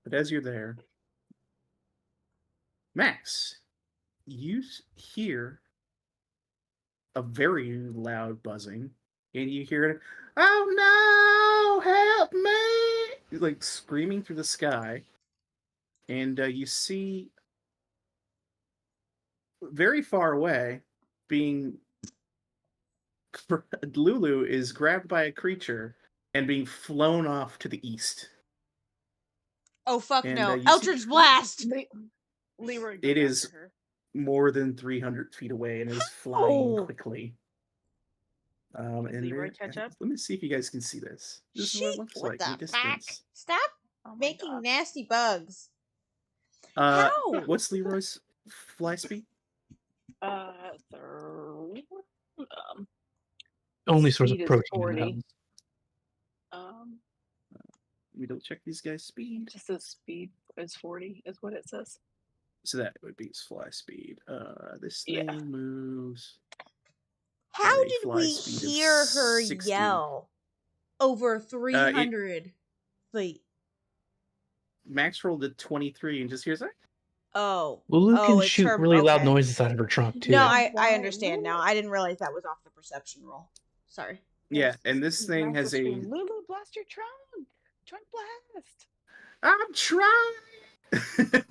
But as you're there, Max, you hear a very loud buzzing, and you hear it, "Oh no, help me!" like screaming through the sky. And you see very far away, being Lulu is grabbed by a creature and being flown off to the east. Oh fuck And no. you see Eldritch Blast! Leroy goes it is after her. more than 300 feet away and is flying Ow! quickly. Does And Leroy catch up? let me see if you guys can see this. This is what it looks like in the distance. Stop Oh my making God. nasty bugs. How? What's Leroy's fly speed? Only source Speed of is protein in 40. the house. We don't check these guys' speed. Just the speed is 40 is what it says. So that would be his fly speed. This Yeah. thing moves. How at a did fly we speed of hear her 60. yell over 300 feet? Max rolled a 23 and just hears that. Oh. Lulu can it's shoot her. really loud Okay. noises out of her trunk too. No, Yeah, I why? understand now. I didn't realize that was off the perception roll. Sorry. Yeah, and this thing Max has was a. screaming, Lulu, blast your trunk! Trunk blast! I'm trying.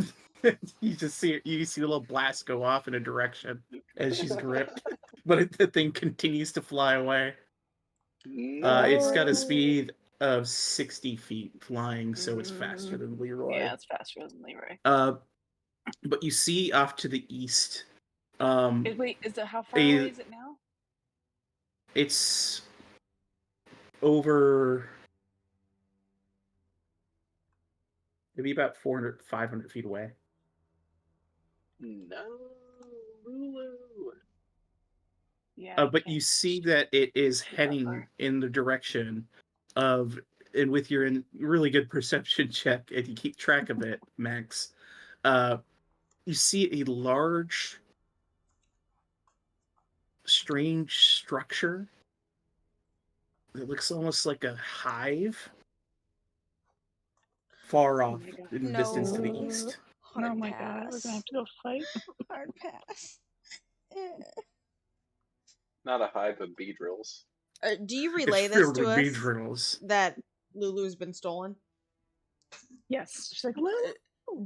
You just see it. You see the little blast go off in a direction as she's gripped, but the thing continues to fly away. It's got a speed of 60 feet flying, so it's faster than Leroy. Yeah, it's faster than Leroy. But you see off to the east. Wait, how far away is it now? It's over maybe about 400, 500 feet away. No, Lulu. Yeah. But you see that it is that heading far. in the direction of, and with your really good perception check, and you keep track of it, Max, you see a large, strange structure that looks almost like a hive far off my God. in the distance to the east. Hard Oh my pass. God, we're gonna have to go fight. Hard pass. Not a hive of bee drills. Do you relay It's this filled to with bee us? drills. That Lulu's been stolen? Yes. She's like, Lulu!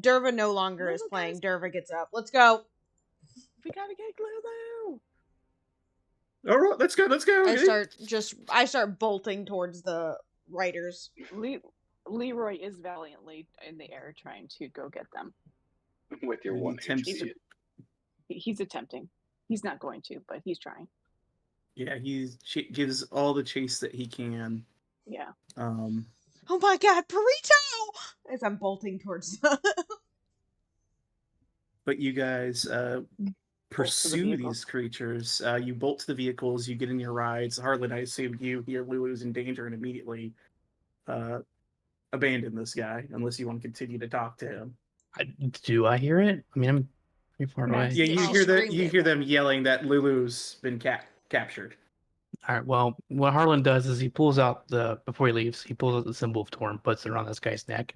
Derva no longer is Lulu, playing. guys. Derva gets up. Let's go. We gotta get Lulu. All right, let's go. Let's go. I start bolting towards the riders. Leroy is valiantly in the air trying to go get them. With your He one attempts HP. He's attempting. He's not going to, but he's trying. Yeah, he gives all the chase that he can. Yeah. Oh my god, Burrito! As I'm bolting towards the... But you guys pursue vehicle. these creatures. You bolt to the vehicles. You get in your rides. Harlan, I assume you hear Lulu's in danger and immediately abandon this guy unless you want to continue to talk to him. Do I hear it? I mean, I'm pretty far away. Yeah, you She hear that. screamed You it. hear them yelling that Lulu's been captured. All right. Well, what Harlan does is he pulls out before he leaves, he pulls out the symbol of Torm, puts it around this guy's neck,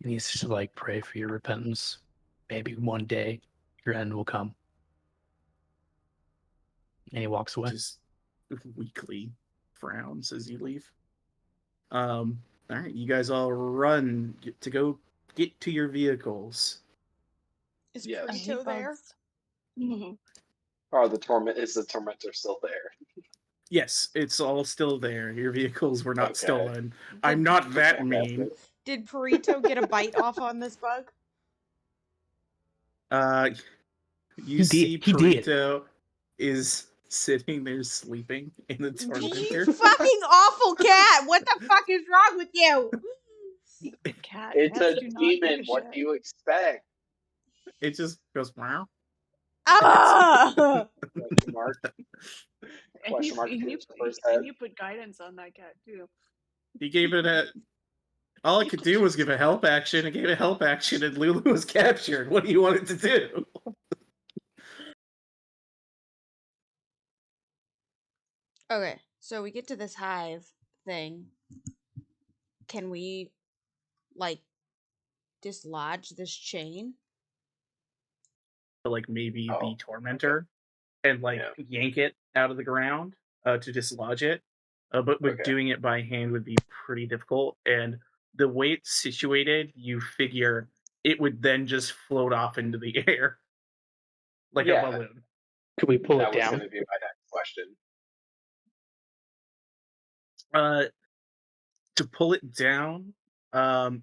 and he's just like, pray for your repentance. Maybe one day your end will come. And he walks away. Just weakly frowns as you leave. All right, you guys all run to go get to your vehicles. Is Yes. Burrito there? Is the tormentor still there? Yes, it's all still there. Your vehicles were not Okay. stolen. I'm not that mean. Did Burrito get a bite off on this bug? You see He did. Perito is sitting there sleeping in the tormentor. You fucking awful cat! What the fuck is wrong with you? Cat. It's cats a do not demon. give a What shit. do you expect? It just goes wow. Ah! Question mark. And Question mark. you appears over his head. put guidance on that cat too. He gave it a. All it could do was give a help action. It gave a help action, and Lulu was captured. What do you want it to do? Okay, so we get to this hive thing. Can we, like, dislodge this chain? Like maybe Oh, the tormentor, and like yank it out of the ground to dislodge it. But Okay. doing it by hand would be pretty difficult. And the way it's situated, you figure it would then just float off into the air like a Yeah. balloon. Could we pull That it was down? going to be my next question. To pull it down,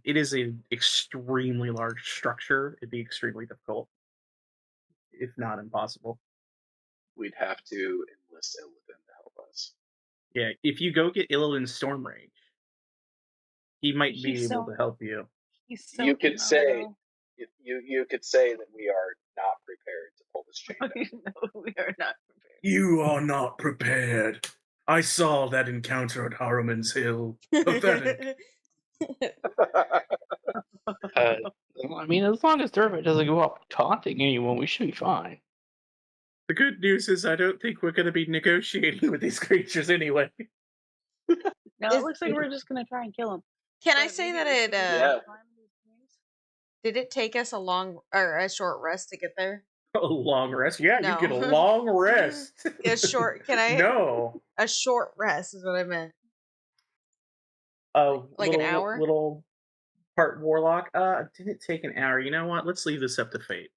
it is an extremely large structure. It'd be extremely difficult, if not impossible. We'd have to enlist Illidan to help us. Yeah, if you go get Illidan's Storm Rage, he might be He's able so- to help you. He's You soaking could say though. you could say that we are not prepared to pull this chain down. No, we are not prepared. You are not prepared. I saw that encounter at Harriman's Hill. Pathetic. I mean, as long as Dermot doesn't go out taunting anyone, we should be fine. The good news is I don't think we're going to be negotiating with these creatures anyway. No, it looks like we're just gonna try and kill him. Can I But say maybe that we it, should Yeah. climb these things. did it take us a short rest to get there? A long rest? Yeah, No. you get a long rest. A short, No. a short rest is what I meant. Oh, Like an hour? Little part warlock. Did it take an hour? You know what? Let's leave this up to fate.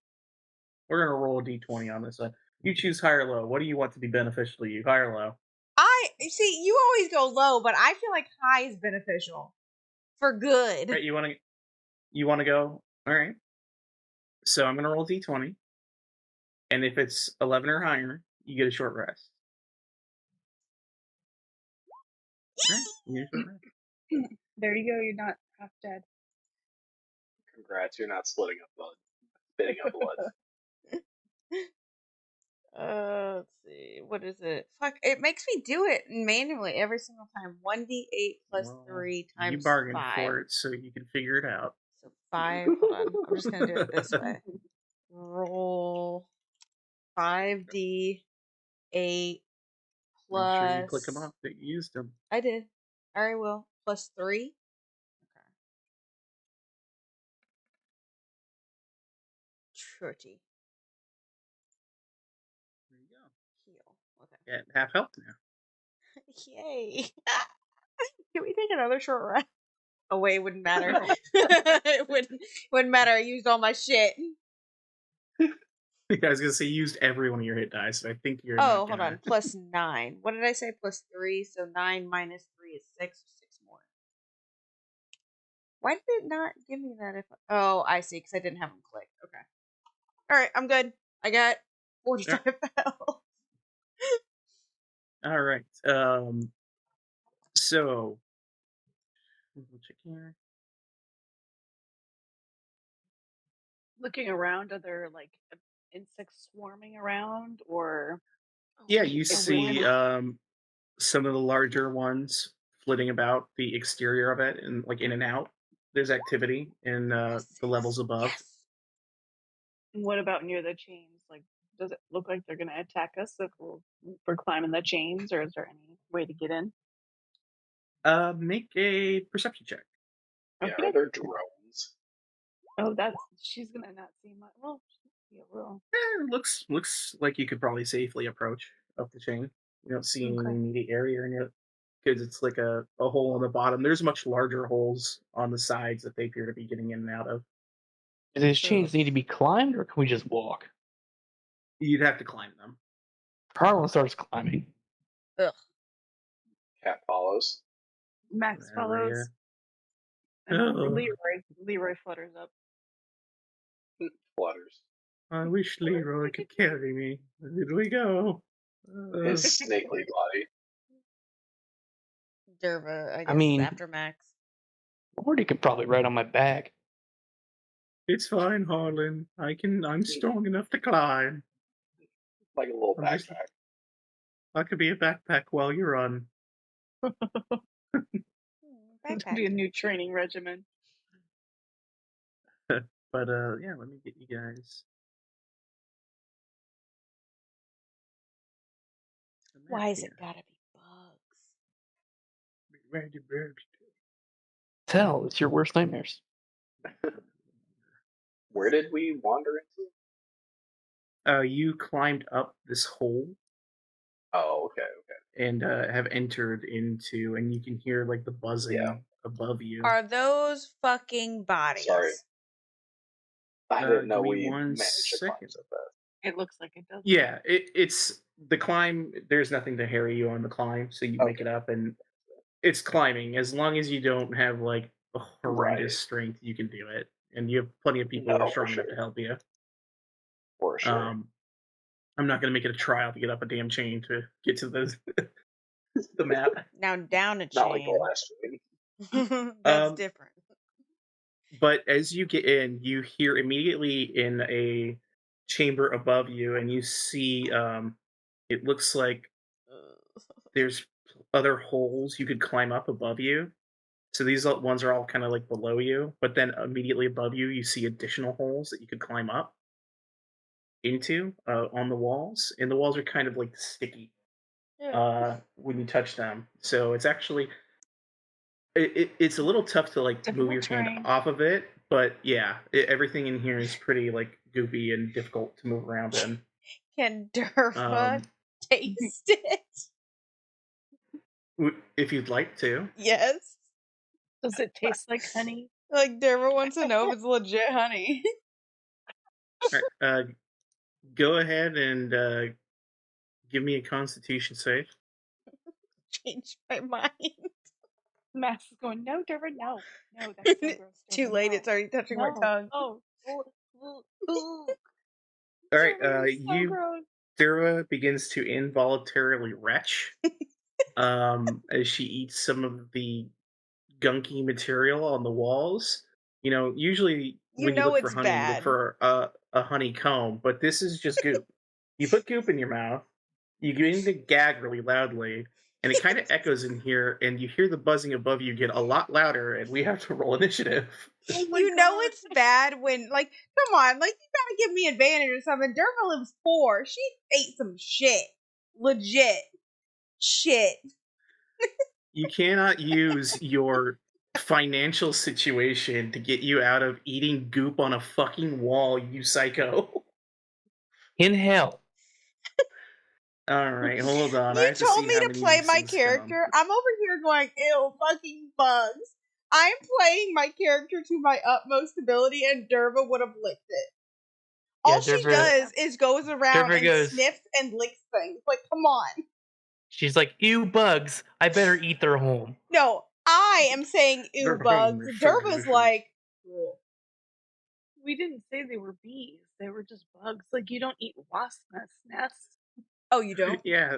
We're gonna roll a d20 on this one. You choose high or low. What do you want to be beneficial to you? High or low? See, you always go low, but I feel like high is beneficial. For good. Right, you wanna go? Alright. So I'm gonna roll d20. And if it's 11 or higher, you get a short rest. Alright, you get a short rest. There you go. You're not half dead. Congrats, you're not splitting up blood, spitting up blood. Let's see. What is it? Fuck, it makes me do it manually every single time. 1d8 plus Well, 3 times you bargained 5. for it, so you can figure it out. So 5. Hold on. I'm just going to do it this way. Roll 5d8 plus. Make sure you click them off that you used them. I did. I will. Plus 3. Okay. 30. There you go. Heal. Okay. Get half health now. Yay. Can we take another short rest? Oh wait, it wouldn't matter. It wouldn't matter. I used all my shit. I was gonna say you used every one of your hit dice, so I think you're Oh, not hold gonna... on. +9. What did I say? +3. So 9 minus 3 is 6. 6 more. Why did it not give me that? Oh, I see. Because I didn't have them clicked. Okay. All right. I'm good. I got 45 health. All right. So we'll check here. Looking around, are there like insects swarming around, or Yeah, you Is it see weird? some of the larger ones flitting about the exterior of it and like in and out. There's activity in Yes, the levels above. Yes. what about near the chains? Like, does it look like they're going to attack us if we're climbing the chains, or is there any way to get in? Make a perception check. Yeah, Okay. are there drones? Oh, she's gonna not see much. Well, she a little. Looks like you could probably safely approach up the chain. You don't see any Okay. immediate area in it because it's like a hole on the bottom. There's much larger holes on the sides that they appear to be getting in and out of. Do these So- chains need to be climbed, or can we just walk? You'd have to climb them. Harlan starts climbing. Ugh. Cat follows. Max Whatever, follows, yeah. and Oh. Leroy flutters up. Flutters. I wish Leroy could carry me. Where did we go? His snakely body. Derva, I guess, mean- after Max. Morty could probably ride on my back. It's fine, Harlan. I'm strong enough to climb. Like a little I'm just- backpack. I could be a backpack while you run. It's gonna be a new training regimen. But yeah, let me get you guys. the map Why is it here. gotta be bugs? Ready, bird. Tell, it's your worst nightmares. Where did we wander into? You climbed up this hole Oh, okay. and have entered into, and you can hear like the buzzing Yeah. above you. Are those fucking bodies? Sorry. I didn't know give me we one managed to climb second. so fast. It looks like it does. Yeah, it's the climb. There's nothing to harry you on the climb, so you make it Okay. up, and it's climbing. As long as you don't have like a horrendous strength, you can do it, and you have plenty of people who No, are for strong enough sure. to help you. For sure. I'm not gonna make it a trial to get up a damn chain to get to the map. Now down a Not like the chain. last one. That's different. But as you get in, you hear immediately in a chamber above you, and you see it looks like there's other holes you could climb up above you. So these ones are all kind of like below you, but then immediately above you, you see additional holes that you could climb up into on the walls, and the walls are kind of like sticky when you touch them. So it's actually it's a little tough to like move your Difficult hand terrain. off of it, but yeah, everything in here is pretty like goopy and difficult to move around in. Can Derva taste it? If you'd like to. Yes. Does it taste like honey? Like Derva wants to know if it's legit honey. All right, go ahead and give me a Constitution save. Changed my mind. Max is going, no, Derva, no. No, that's so gross. Too Derva, late, no. it's already touching my No. tongue. Oh. All right, Derva, you're so you gross. Sarah begins to involuntarily retch as she eats some of the gunky material on the walls. You know, usually You when you know look for it's honey, you look bad. for a honeycomb, but this is just goop. You put goop in your mouth, you begin to gag really loudly, and it kind of echoes in here, and you hear the buzzing above you get a lot louder, and we have to roll initiative. Oh my You know God. it's bad when, like, come on, like, you gotta give me advantage or something. Derva lives poor. She ate some shit. Legit shit. You cannot use your financial situation to get you out of eating goop on a fucking wall, you psycho. In hell. All right, hold on. I You have to told see me how to many of play these my things character. come. I'm over here going, ew, fucking bugs. I'm playing my character to my utmost ability, and Derva would have licked it. All she Derva- does is goes around Derva and goes- sniffs and licks things. Like, come on. She's like, ew, bugs. I better eat their home. No, I am saying ew They're bugs. home, they're so Derva's delicious. like, We didn't say they were bees. They were just bugs. Like, you don't eat wasp nests. oh, you don't? Yeah.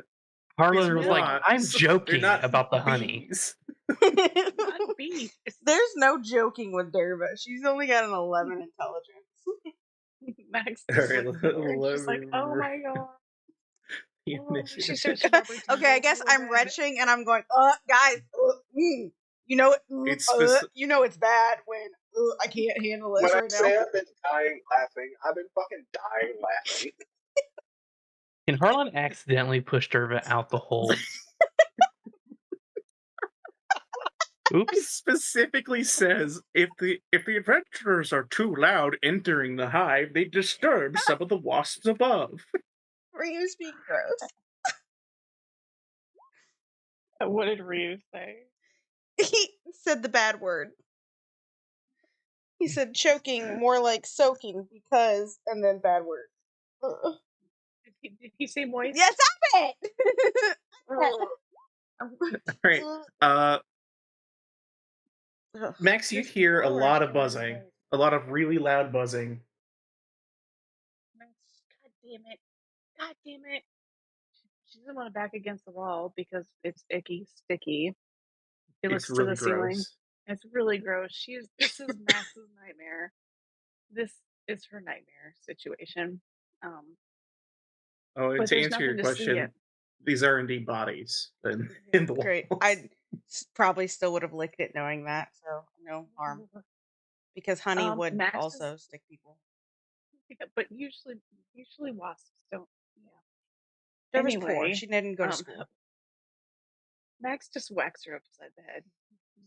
Harlan was these like, I'm wasps, they're joking not about the honey. bees. Not bees. There's no joking with Derva. She's only got an 11 intelligence. Max All just right, looks at her and she's like, oh my god. The Oh, initiative. she starts rubbing Okay, I guess I'm retching and I'm going, guys, you know it, It's speci- you know it's bad when I can't handle this When I right say now. I've been dying laughing, I've been fucking dying laughing. Can Harlan accidentally push Derva out the hole? It Oops. specifically says if the adventurers are too loud entering the hive, they disturb some of the wasps above. Ryu's being gross. What did Ryu say? He said the bad word. He said choking, more like soaking, because, and then bad word. Ugh. Did he say moist? Yeah, stop it! All right. Ugh. Max, you This hear a floor lot is of really buzzing. nice. A lot of really loud buzzing. God damn it. God damn it. She doesn't want to back against the wall because it's icky, sticky. It It's looks to really the ceiling. gross. It's really gross. This is Max's nightmare. This is her nightmare situation. Oh, and But to there's answer your nothing to see question, yet. these are indeed bodies in the Great. walls. I probably still would have licked it knowing that, so no harm. Because honey would Max also stick people. Yeah, but usually wasps don't. Yeah. Derva's poor. Anyway, She didn't go to school. Max just whacks her upside the head.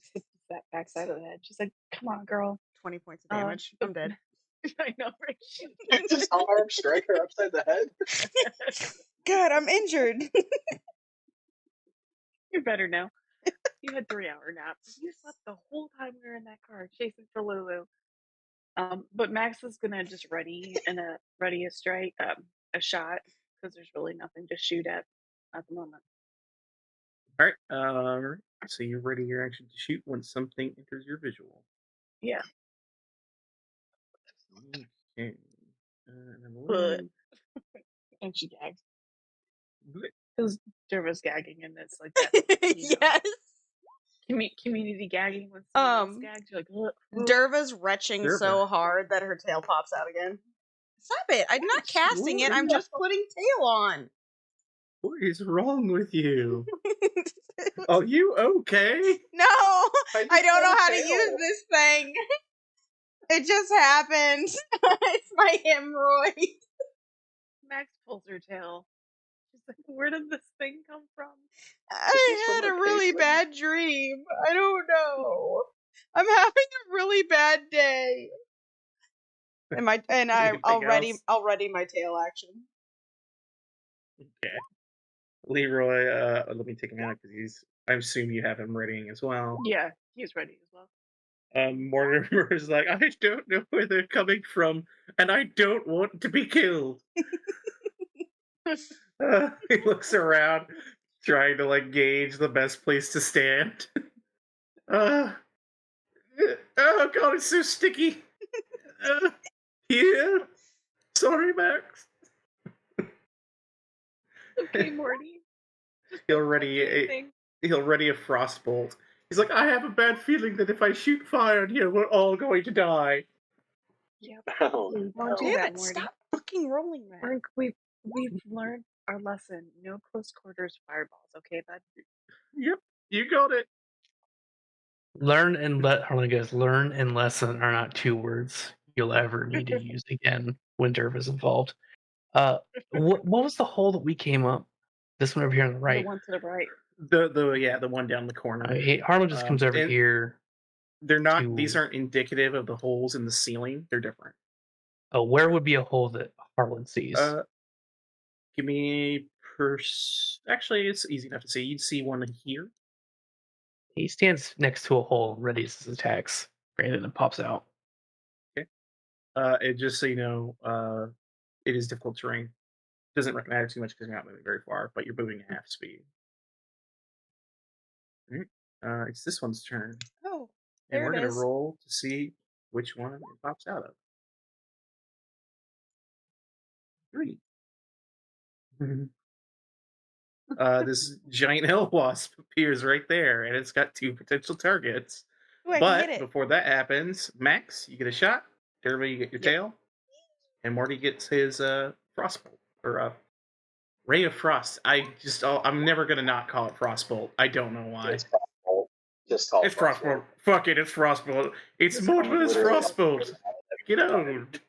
Just hits that backside of the head. She's like, "Come on, girl." 20 points of damage. I'm dead. I know, right? Just arm strike her upside the head. God, I'm injured. You're better now. You had 3-hour nap. You slept the whole time we were in that car chasing for Lulu. But Max is gonna just ready a strike, a shot, because there's really nothing to shoot at the moment. All right. So you ready your action to shoot when something enters your visual. Yeah. Okay. And she gags. Bleh. Because Derva's gagging, and it's like that. Yes. Community gagging when someone else gags. You're like, ugh. Derva's retching Derva. so hard that her tail pops out again. Stop it. I'm not casting it. I'm just putting tail on. What is wrong with you? Are you okay? No, I don't know how to use this thing. It just happened. It's my hemorrhoid. Max pulls her tail. She's like, where did this thing come from? I had a really bad dream. I don't know. I'm having a really bad day. I'll ready my tail action. Okay. Leroy, let me take him out because I assume you have him readying as well. Yeah, he's ready as well. Mortimer's like, I don't know where they're coming from, and I don't want to be killed. He looks around, trying to gauge the best place to stand. Oh god, it's so sticky. Yeah. Sorry, Max. Okay, Morty. He'll ready a frostbolt. He's like, I have a bad feeling that if I shoot fire in here, we're all going to die. Yeah, Oh, don't do Damn that, it, Morty. stop fucking rolling that. We've learned our lesson. No close quarters fireballs, okay, bud? Yep, you got it. Learn and lesson are not two words you'll ever need to use again when Derva's involved. What was the hole that we came up? This one over here on the right. The one to the right. The one down the corner. Harlan just comes over here. They're not. These aren't indicative of the holes in the ceiling. They're different. Oh, where would be a hole that Harlan sees? Give me Actually, it's easy enough to see. You'd see one here. He stands next to a hole, ready his attacks. Brandon pops out. Okay. It just so you know, it is difficult terrain. Doesn't matter too much because you're not moving very far, but you're moving at half speed. Alright, it's this one's turn. Oh, And there we're it going to is. roll to see which one it pops out of. 3. This giant hell wasp appears right there, and it's got 2 potential targets. Ooh, I can hit But it. before that happens, Max, you get a shot. Derby, you get your Yep. tail. And Morty gets his frostbolt or ray of frost. I'm never gonna not call it frostbolt. I don't know why. It's Frostbolt. Just call it It's frostbolt. Fuck it, it's frostbolt. It's Just call it Mortimer's literally- frostbolt. Get out.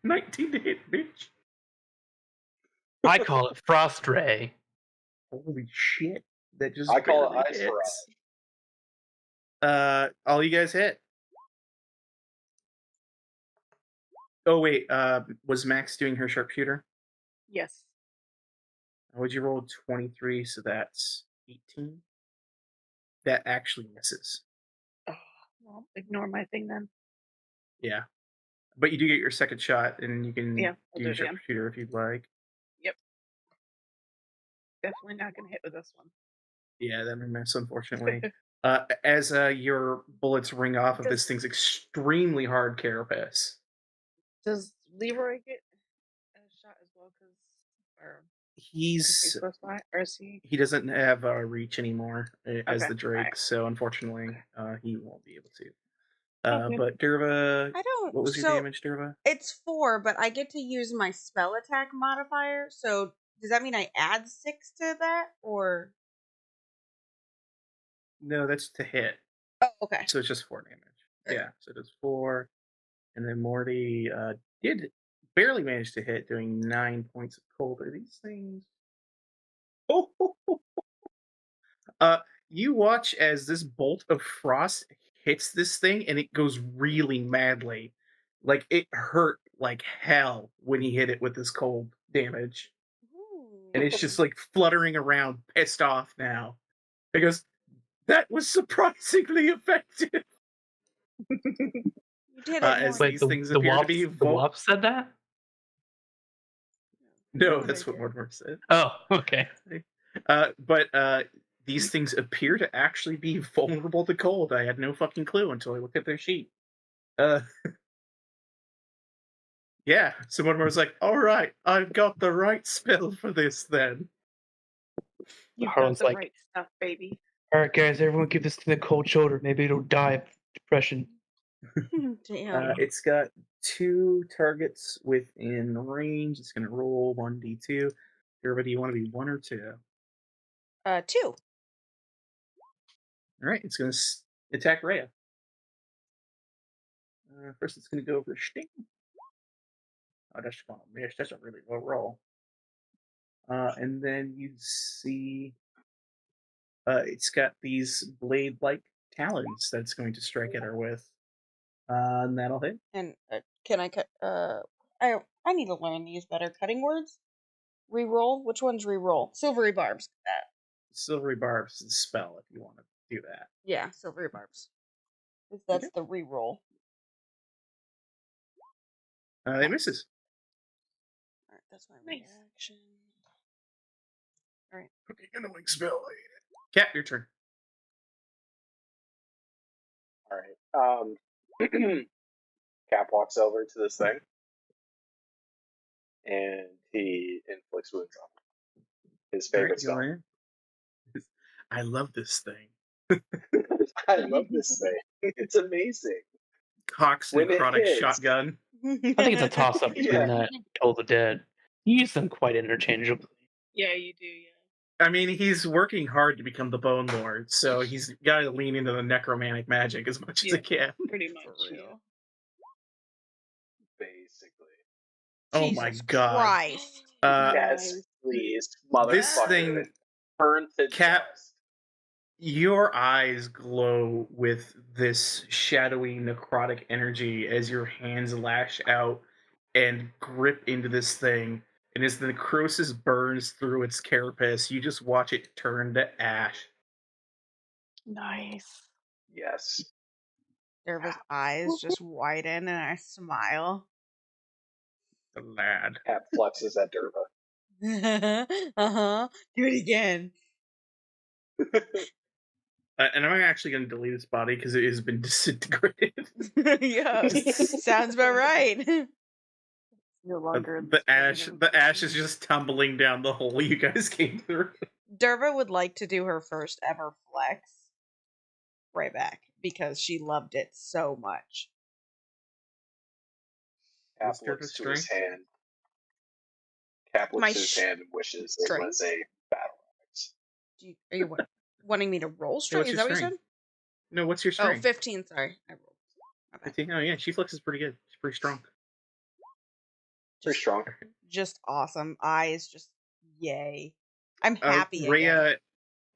19 to hit, bitch. I call it Frost Ray. Holy shit! That just I call it barely Ice hits. Barrage. All you guys hit. Oh wait, was Max doing her sharpshooter? Yes. Would you roll 23? So that's 18. That actually misses. Oh, well, ignore my thing then. Yeah, but you do get your second shot, and you can Yeah, I'll do do your it again. sharpshooter if you'd like. Definitely not gonna hit with this one. Yeah, that would miss, unfortunately. As your bullets ring off of this Does- thing's extremely hard carapace, Does Leroy get a shot as well? Or is he he's close by? Or is he? he doesn't have reach anymore as Okay, the Drake, alright. so unfortunately he won't be able to. Okay. But Durva, I don't. what was your so damage, Durva? it's 4, but I get to use my spell attack modifier. So does that mean I add 6 to that, or? No, that's to hit. Oh, okay. So it's just 4 damage. Okay. Yeah, so it does 4. And then Morty did barely manage to hit, doing 9 points of cold. Are these things? Oh, you watch as this bolt of frost hits this thing, and it goes really madly. Like it hurt like hell when he hit it with this cold damage, and it's just like fluttering around, pissed off now. It goes, "That was surprisingly effective." You did it. As Morty. these things appear to be the Wasp said that? No, They that's what did. Mortimer said. Oh, okay. But these things appear to actually be vulnerable to cold. I had no fucking clue until I looked at their sheet. Yeah, so Mortimer was like, "All right, I've got the right spell for this then." You've Harlan's got the like- right stuff, baby. All right, guys, everyone give this to the cold shoulder. Maybe it'll die of depression. Damn. It's got 2 targets within range. It's going to roll 1d2. Everybody, you want to be 1 or 2? 2. All right, it's going to attack Rhea. First, it's going to go over Sting. Oh, that's going to miss. That's a really low roll. And then you see it's got these blade-like talons that's going to strike at her with. And that'll hit. And can I cut? I need to learn these better. Cutting words. Reroll. Which one's reroll? Silvery barbs. That. Silvery Barbs is a spell if you want to do that. Yeah, silvery barbs. That's the reroll. It misses. All right, that's my Nice. reaction. Okay, annoying spell. Cat, your turn. All right. Cap walks over to this thing, and he inflicts wounds on it. His favorite spell. Alright, I love this thing. I love this thing. It's amazing. Cox When it necrotic hits- shotgun. I think it's a toss up between Yeah. that and Kill the Dead. You use them quite interchangeably. Yeah, you do. Yeah. I mean, he's working hard to become the Bone Lord, so he's got to lean into the necromantic magic as much as he can. Pretty much. For real. Basically. Oh my Jesus god. Christ. Yes, please, motherfucker. This thing, Burn to Cap- dust. your eyes glow with this shadowy necrotic energy as your hands lash out and grip into this thing. And as the necrosis burns through its carapace, you just watch it turn to ash. Nice. Yes. Derva's eyes just widen and I smile. The lad. Cap flexes at Derva. Do it again. And I'm actually going to delete his body because it has been disintegrated. Yeah, sounds about right. No longer in The this plane of ash is existence. just tumbling down the hole you guys came through. Derva would like to do her first ever flex right back because she loved it so much. Cap What's Derva's looks to his strength? hand. Cap My looks to his hand and wishes it strength? was a battle axe. Are you wanting me to roll strength? what's Is your that what you said? strength? No, what's your Oh, strength? 15. Sorry, I rolled. My bad. 15? Oh yeah, she flexes pretty good. She's pretty strong. Pretty strong. Just awesome. Eyes, just yay. I'm happy again. Rhea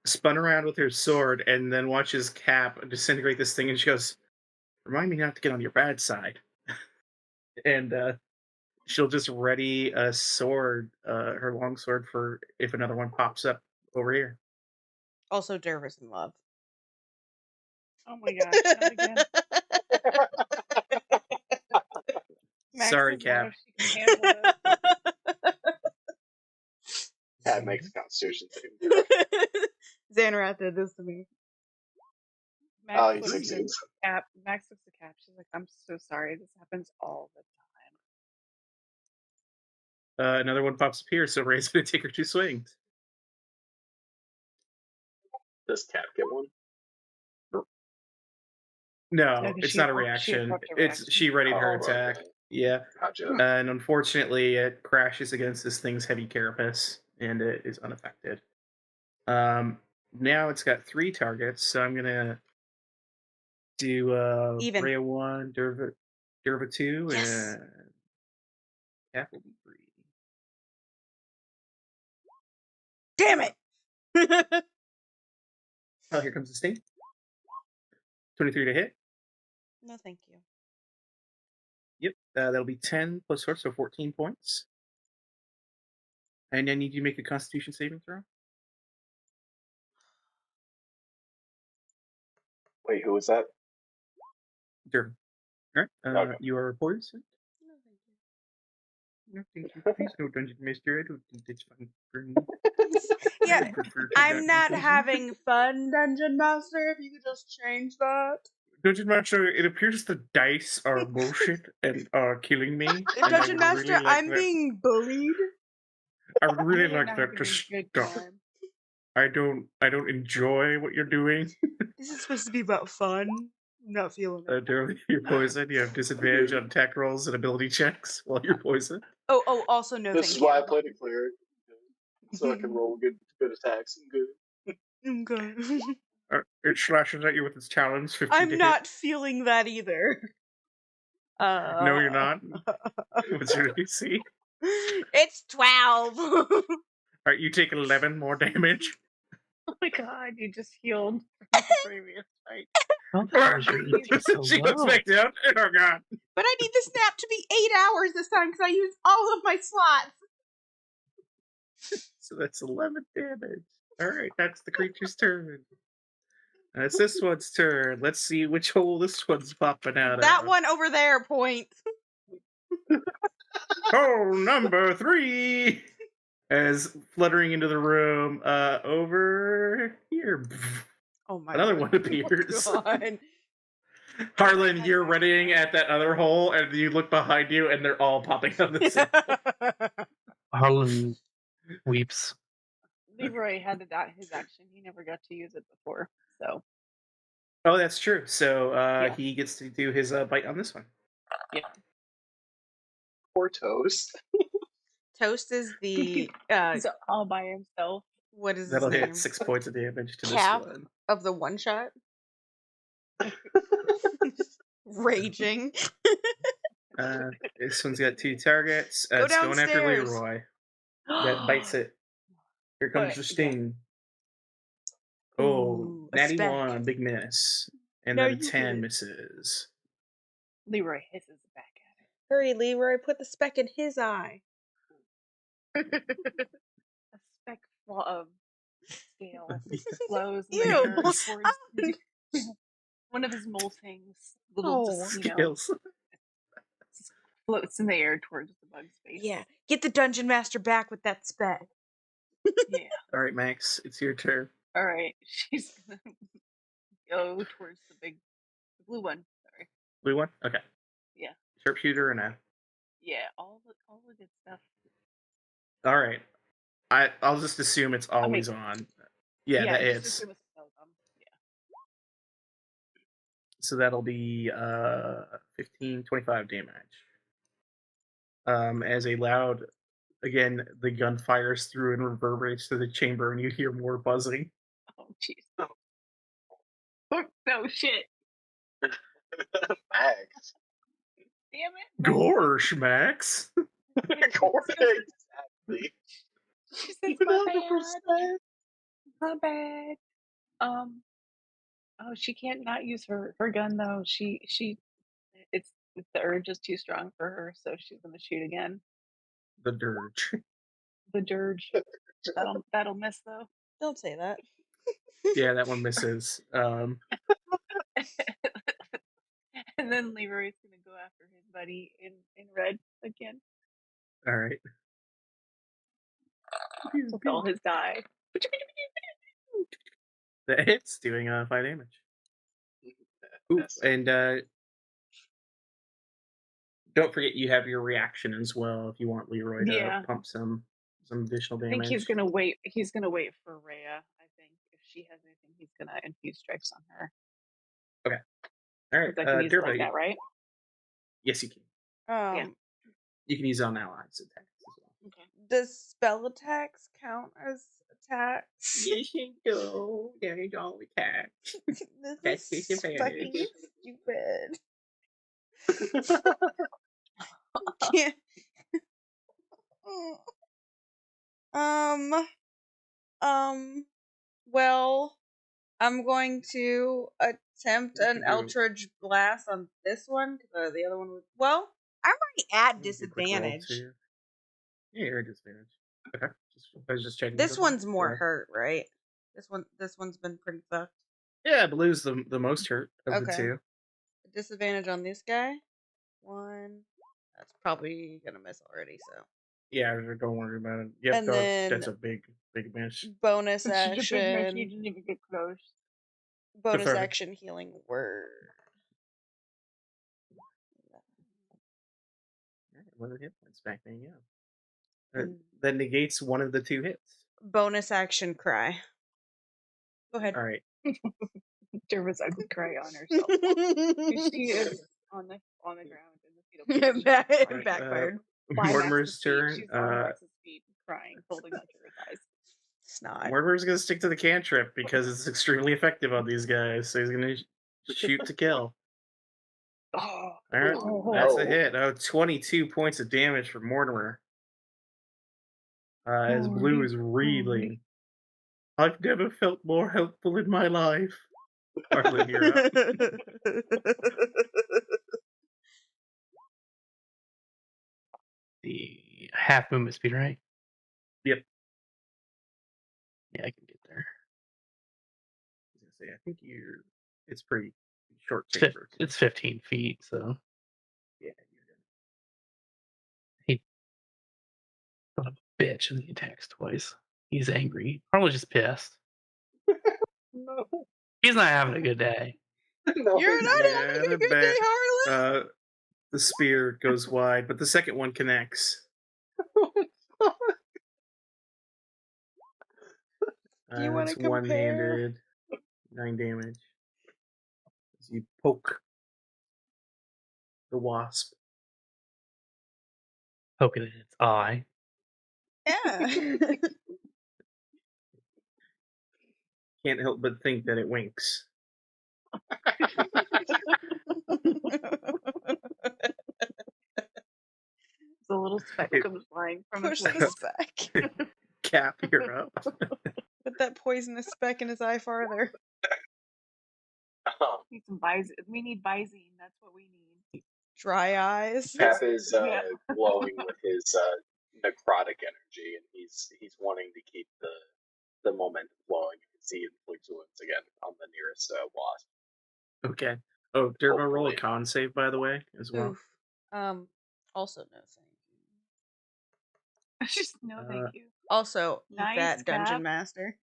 spun around with her sword and then watches Cap disintegrate this thing, and she goes, "Remind me not to get on your bad side." And she'll just ready a sword, her long sword, for if another one pops up over here. Also, Derva's in love. Oh my gosh, not again. Max Sorry, doesn't know Cap. if she can handle this. Cap makes a constitution saving throw. Xanarath did this to me. Max Oh, he looks at succeeds. Cap. Max looks at Cap. She's like, "I'm so sorry. This happens all the time." Another one pops up here, so Ray's going to take her 2 swings. Does Cap get one? No, No, 'cause it's she not a abrupt- she reaction. abrupt a It's reaction. she readied her Oh, attack. okay. Yeah, Gotcha. and unfortunately, it crashes against this thing's heavy carapace, and it is unaffected. Now it's got 3 targets, so I'm gonna do Even. Rhea 1, Derva 2, Yes. and Cap will be 3. Damn it! Oh, here comes the sting. 23 to hit. No, thank you. Yep, that'll be 10 plus 4, so 14 points. And I need you to make a Constitution saving throw. Wait, who was that? Derva. All right, Okay. you are poisoned. No, thank you. No, thank you. Please, no dungeon master. I don't think that's fun for me. Yeah, I prefer to I'm not not be poisoned. having fun, Dungeon Master. If you could just change that. Dungeon Master, it appears the dice are bullshit and are killing me. and I Dungeon would Master, really like I'm that- being bullied. I would really You're like not that to having a good stop. time. I don't enjoy what you're doing. This is supposed to be about fun. I'm not feeling it. Darryl, you're poisoned. You have disadvantage on attack rolls and ability checks while you're poisoned. Oh, also no This thank is you. why I played a cleric. So I can roll good attacks and good. Okay. It slashes at you with its talons. 50 to I'm hit. not feeling that either. No, you're not. What's your AC? It's 12. Alright, you take 11 more damage. Oh my god, you just healed from the previous fight. How the hell is your ET so She goes low? back down. Oh god. But I need the snap to be 8 hours this time because I used all of my slots. So that's 11 damage. Alright, that's the creature's turn. It's this one's turn. Let's see which hole this one's popping out That of. one over there, point. Hole number 3 as fluttering into the room over here. Oh my Another God. one appears. Oh God. Harlan, you're running at that other hole, and you look behind you, and they're all popping out of the same. Harlan weeps. Leroy had his action. He never got to use it before, so Oh, that's true. So Yeah. he gets to do his bite on this one. Poor Toast. Toast is the he's all by himself. what is That'll his hit name? 6 points of damage to Cap this one. of the one shot. Raging. This one's got 2 targets. Go It's going after downstairs. Leroy. That bites it. Here comes But, the yeah. sting. Oh, Ooh, a natty speck. 1, big miss. And No, then a you 10 did. misses. Leroy hisses back at Hurry, Leroy, put the speck in his eye. it. A speck full of scales flows in Ew. the air towards one of his moltings. Little, Oh. just, Scales. floats in the air towards the bug's face. Yeah, get the dungeon master back with that spec. Yeah. All right, Max, it's your turn. All right. She's gonna go towards the blue one. Sorry. Blue one. Okay. Yeah. Sharpshooter or no? Yeah. All the good stuff. All right. I'll just assume it's always on. Yeah, that just hits. assume it's both of them. Yeah. So that'll be 15, 25 damage. As a loud, again, the gun fires through and reverberates through the chamber, and you hear more buzzing. Oh jeez. No shit. Max. Damn it. Gorsh, Max. Exactly. She says my bad. My bad. Oh, she can't not use her gun though. It's the urge is too strong for her, so she's gonna shoot again. The dirge. The dirge. That'll miss though. Don't say that. Yeah, that one misses. And then Leroy's gonna go after his buddy in red again All right. with all his die. That hits, doing 5 damage. Ooh, and don't forget you have your reaction as well if you want Leroy to pump some additional damage. I think he's gonna wait. He's gonna wait for Rhea. I think if she has anything, he's gonna infuse strikes on her. Okay. All right. I can use it like Durba, that, right? yes, you can. Yeah. You can use it on allies attacks as well. Okay. Does spell attacks count as attacks? Yes, you do. There you go, attack. This is fucking stupid. Can't. Well, I'm going to attempt an Eldritch Blast on this one because the other one was. Well, I'm already at disadvantage. Yeah, you're at disadvantage. Okay. I was just checking. This one's more hurt, right? This one's been pretty fucked. Yeah, blue's the most hurt of the two. Disadvantage on this guy. 1. That's probably gonna miss already. So. Yeah, don't worry about it. Yep, And then that's a big miss. Bonus He action. didn't even get close. Bonus Defer. action healing word. One of the hit points back there, yeah. That negates one of the 2 hits. Bonus action cry. Go ahead. All right. Durva's ugly cry on herself. She is on the ground in the fetal position. Backfired. Mortimer's turn. She's on Max's feet, crying, holding onto her thighs. Snot. Mortimer's gonna stick to the cantrip because it's extremely effective on these guys. So he's gonna shoot to kill. Oh, all right, that's a hit. 22 points of damage for Mortimer. As Blue is reeling. I've never felt more helpful in my life. Arlen, you're up. The half movement speed, right? Yep. Yeah, I can get there. I was gonna say, I think it's pretty short It's chamber. It's 15 feet, so Yeah, you're good. he son of a bitch and he attacks twice. He's angry. Probably just pissed. No. He's not having a good day. No, You're not having a good day, Harlan. The spear goes wide, but the second one connects. Do you want to It's compare? one-handed, 9 damage. As you poke the wasp. Poking in its eye. Yeah. Can't help but think that it winks. The little speck comes flying from Push his the wings. speck. Cap, you're up. Put that poisonous speck in his eye farther. Need some we need Visine. That's what we need. Dry eyes. Cap is glowing with his necrotic energy, and he's wanting to keep the momentum flowing. You can see he inflicts wounds again on the nearest wasp. Okay. Oh, Durba, roll a Hopefully. con save, by the way, as well. Oof. Also no thank you. Just no, thank you. Also, eat Nice, that dungeon Cap. master.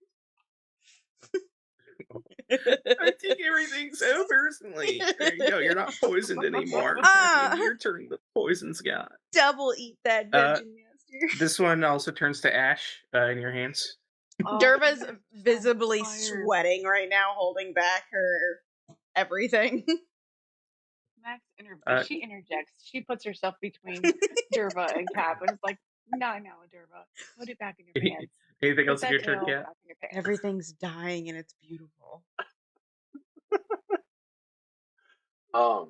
I take everything so personally. There you go. You're not poisoned anymore. Ah. When your turn, the poison's gone. Double eat that dungeon master. This one also turns to ash in your hands. Oh, Derva's Peter's visibly on fire. sweating right now, holding back her everything. Max she interjects. She puts herself between Derva and Cap and is like, "No, Derva, put it back in your pants. Anything Put else in that your turn, tail Cat? back in your pants." Everything's dying and it's beautiful. I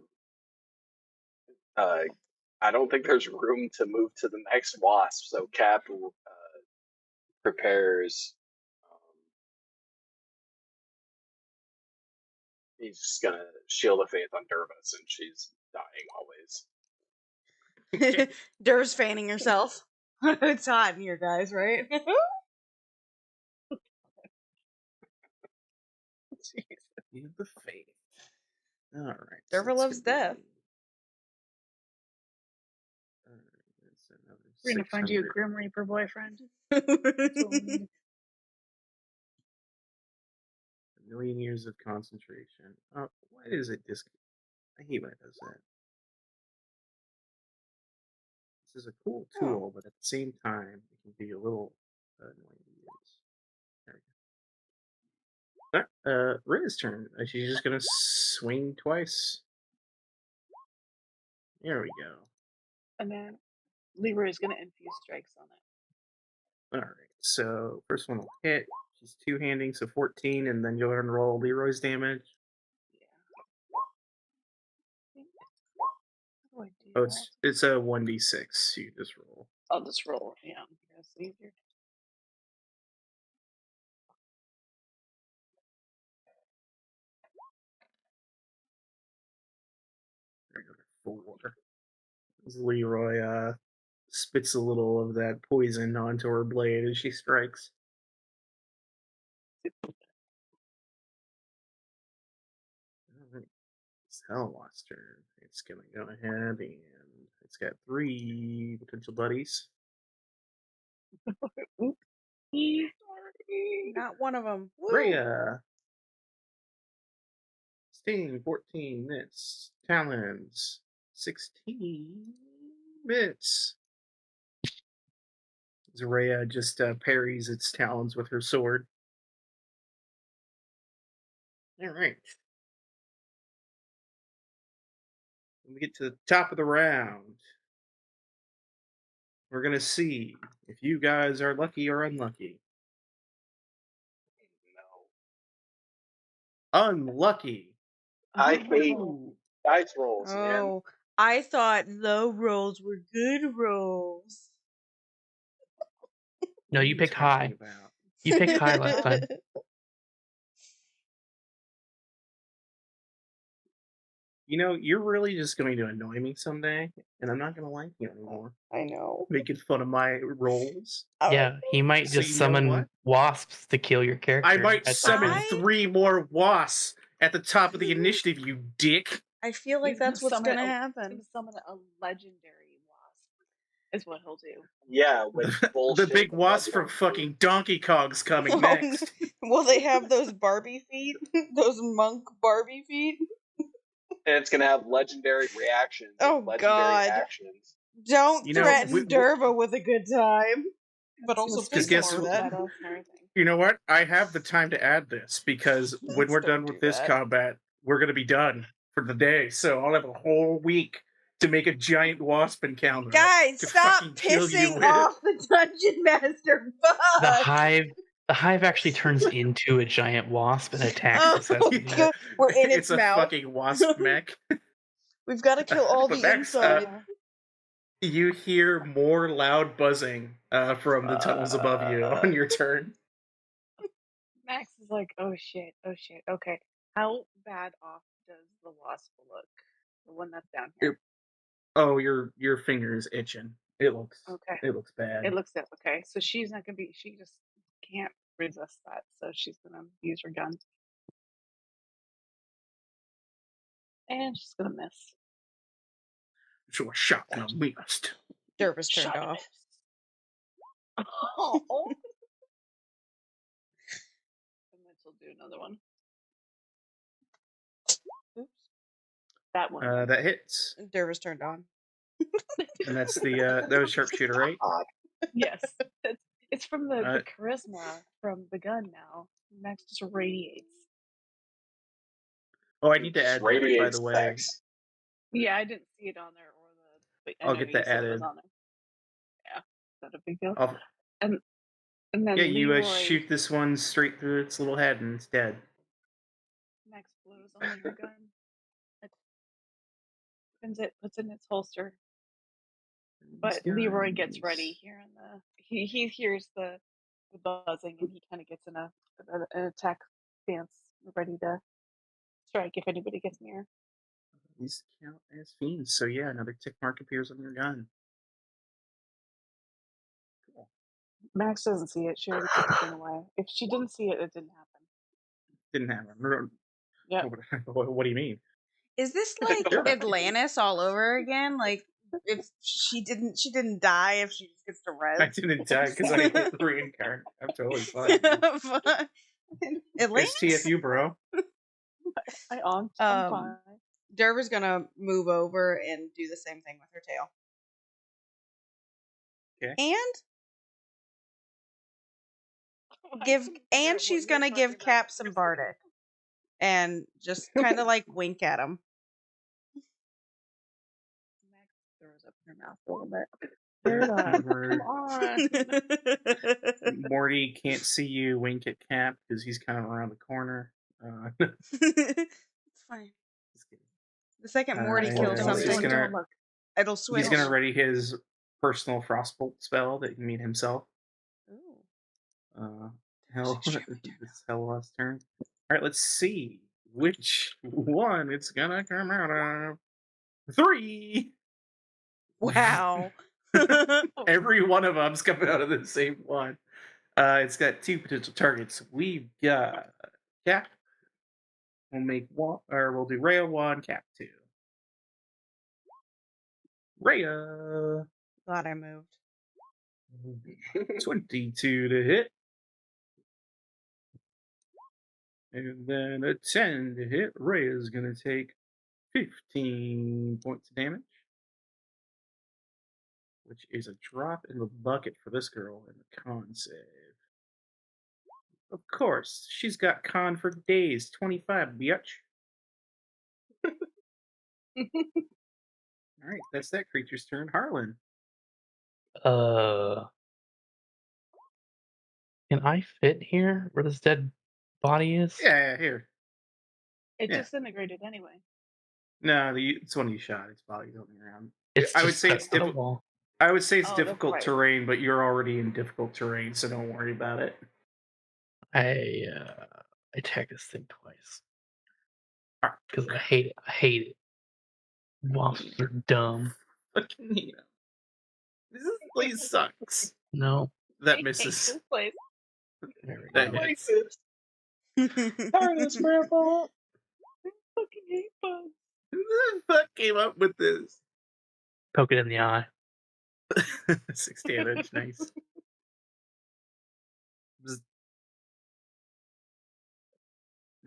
don't think there's room to move to the next wasp, so Cap prepares. He's just gonna shield of faith on Derva since she's dying always. Derv's fanning herself. It's hot in here, guys, right? Shield of faith. All right. Derva loves death. We're gonna find you a Grim Reaper boyfriend. A million years of concentration. Oh, why is it disc? I hate when it does that. This is a cool tool, but at the same time, it can be a little annoying to use. There we go. Rita's turn. She's just gonna swing twice. There we go. And then Leroy is gonna infuse strikes on it. Alright, so first one will hit. She's two-handing, so 14, and then you'll roll Leroy's damage. Yeah. How do I do Oh, that? it's a 1d6. You just roll. I'll just roll. Yeah, that's easier. There you go, 4. As Leroy spits a little of that poison onto her blade as she strikes. Alright, it's Hellwas's turn. It's gonna go ahead and it's got 3 potential buddies. Sorry. Not one of them. Rhea! Sting, 14 minutes. Talons, 16 minutes. Zaraya just parries its talons with her sword. Alright. When we get to the top of the round, we're going to see if you guys are lucky or unlucky. No. Unlucky. I hate dice rolls, man. Oh, I thought low rolls were good rolls. No, you picked high. About? You picked high last time. You know, you're really just going to annoy me someday, and I'm not going to like you anymore. I know. Making fun of my rolls. Yeah, he might So just you know summon what? wasps to kill your character. I might at some summon point. 3 more wasps at the top of the initiative, you dick. I feel like He's that's what's summon gonna He's happen. gonna summon a legendary wasp. Is what he'll do. Yeah, with The bullshit. big wasp from fucking Donkey Kong's coming next. Will they have those Barbie feet? Those monk Barbie feet? And it's gonna have legendary reactions. Oh, legendary God. actions. Don't You know, threaten Derva with a good time. But also, Because guess more what? that. You know what? I have the time to add this because when we're done with this combat, we're going to be done for the day. So I'll have a whole week to make a giant wasp encounter. Guys, to stop fucking kill you pissing with. off the dungeon master. Fuck. The hive actually turns into a giant wasp and attacks Oh, Assassin. God. We're in its a mouth. fucking wasp mech. We've got to kill all But the Max, inside. you hear more loud buzzing from the tunnels above you on your turn. Max is like, oh shit. Okay, how bad off does the wasp look? The one that's down here. Oh, your finger is itching. It looks bad. It looks it. Okay, so she's not gonna be. She just can't resist that. So she's gonna use her gun, and she's gonna miss. So a shot and a missed. Derva's turned off. Oh. And then she'll do another one. Oops. That one. That hits. Dervis turned on. And that's that was sharpshooter, right? Yes. It's from the charisma from the gun now. Max just radiates. Oh, I need to Just add that, by radiates the way. sex. Yeah, I didn't see it on there but I I'll know get you that said it added. was on there. Yeah. Is that a big deal? I'll, And then yeah, you Leroy shoot this one straight through its little head and it's dead. Max blows on the gun. Opens it, puts it in its holster. But Leroy gets ready here in he hears the buzzing and he kind of gets in an attack stance, ready to strike if anybody gets near. These count as fiends, so yeah, another tick mark appears on your gun. Cool. Max doesn't see it. She already put the thing away. If she didn't see it, it didn't happen. Didn't happen. Yeah. What do you mean? Is this like Sure. Atlantis all over again? Like if she didn't die if she just gets to I res. didn't die because I reincarnated. I'm totally fine. Atlantis? STFU, bro. I'm fine. Derva's gonna move over and do the same thing with her tail. Okay. And she's gonna give Cap some Bardic. And just kind of like wink at him. Max throws up her mouth a little bit. Come on. Morty can't see you wink at Cap because he's kind of around the corner. It's fine. Just kidding. The second Morty and kills then he's something, gonna- it'll switch. He's gonna ready his personal frostbolt spell that he made himself. Ooh. It's Hell's turn. All right, let's see which one it's gonna come out of. 3. Wow. Every one of them's coming out of the same one. It's got 2 potential targets. We've got Cap. We'll make one, or we'll do Rhea 1, Cap 2. Rhea. Glad I moved. 22 to hit. And then a 10 to hit. Rhea's gonna take 15 points of damage, which is a drop in the bucket for this girl in the con save. Of course, she's got con for days. 25, bitch. All right, that's that creature's turn. Harlan. Can I fit here where this dead body is? Yeah, here. It Yeah. disintegrated anyway. No, it's one you shot. It's body's only around. It's I would just say cut it's to the difficult. wall. I would say it's Oh, that's difficult right. terrain, but you're already in difficult terrain, so don't worry about it. I attack this thing twice because I hate it. I hate it. Monsters are dumb. Fucking hate him. This place sucks. No. That I hate misses. this place. There we That go. hits. Avernus, Grandpa. I fucking hate bugs. Who the fuck came up with this? Poke it in the eye. 6 damage, nice.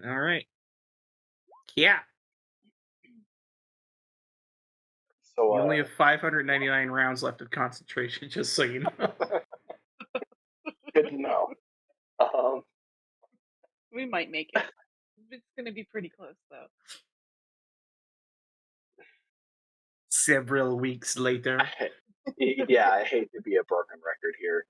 All right. Yeah. So You only have 599 rounds left of concentration, just so you know. good to know. We might make it. It's gonna be pretty close though. Several weeks later. I hate to be a broken record here.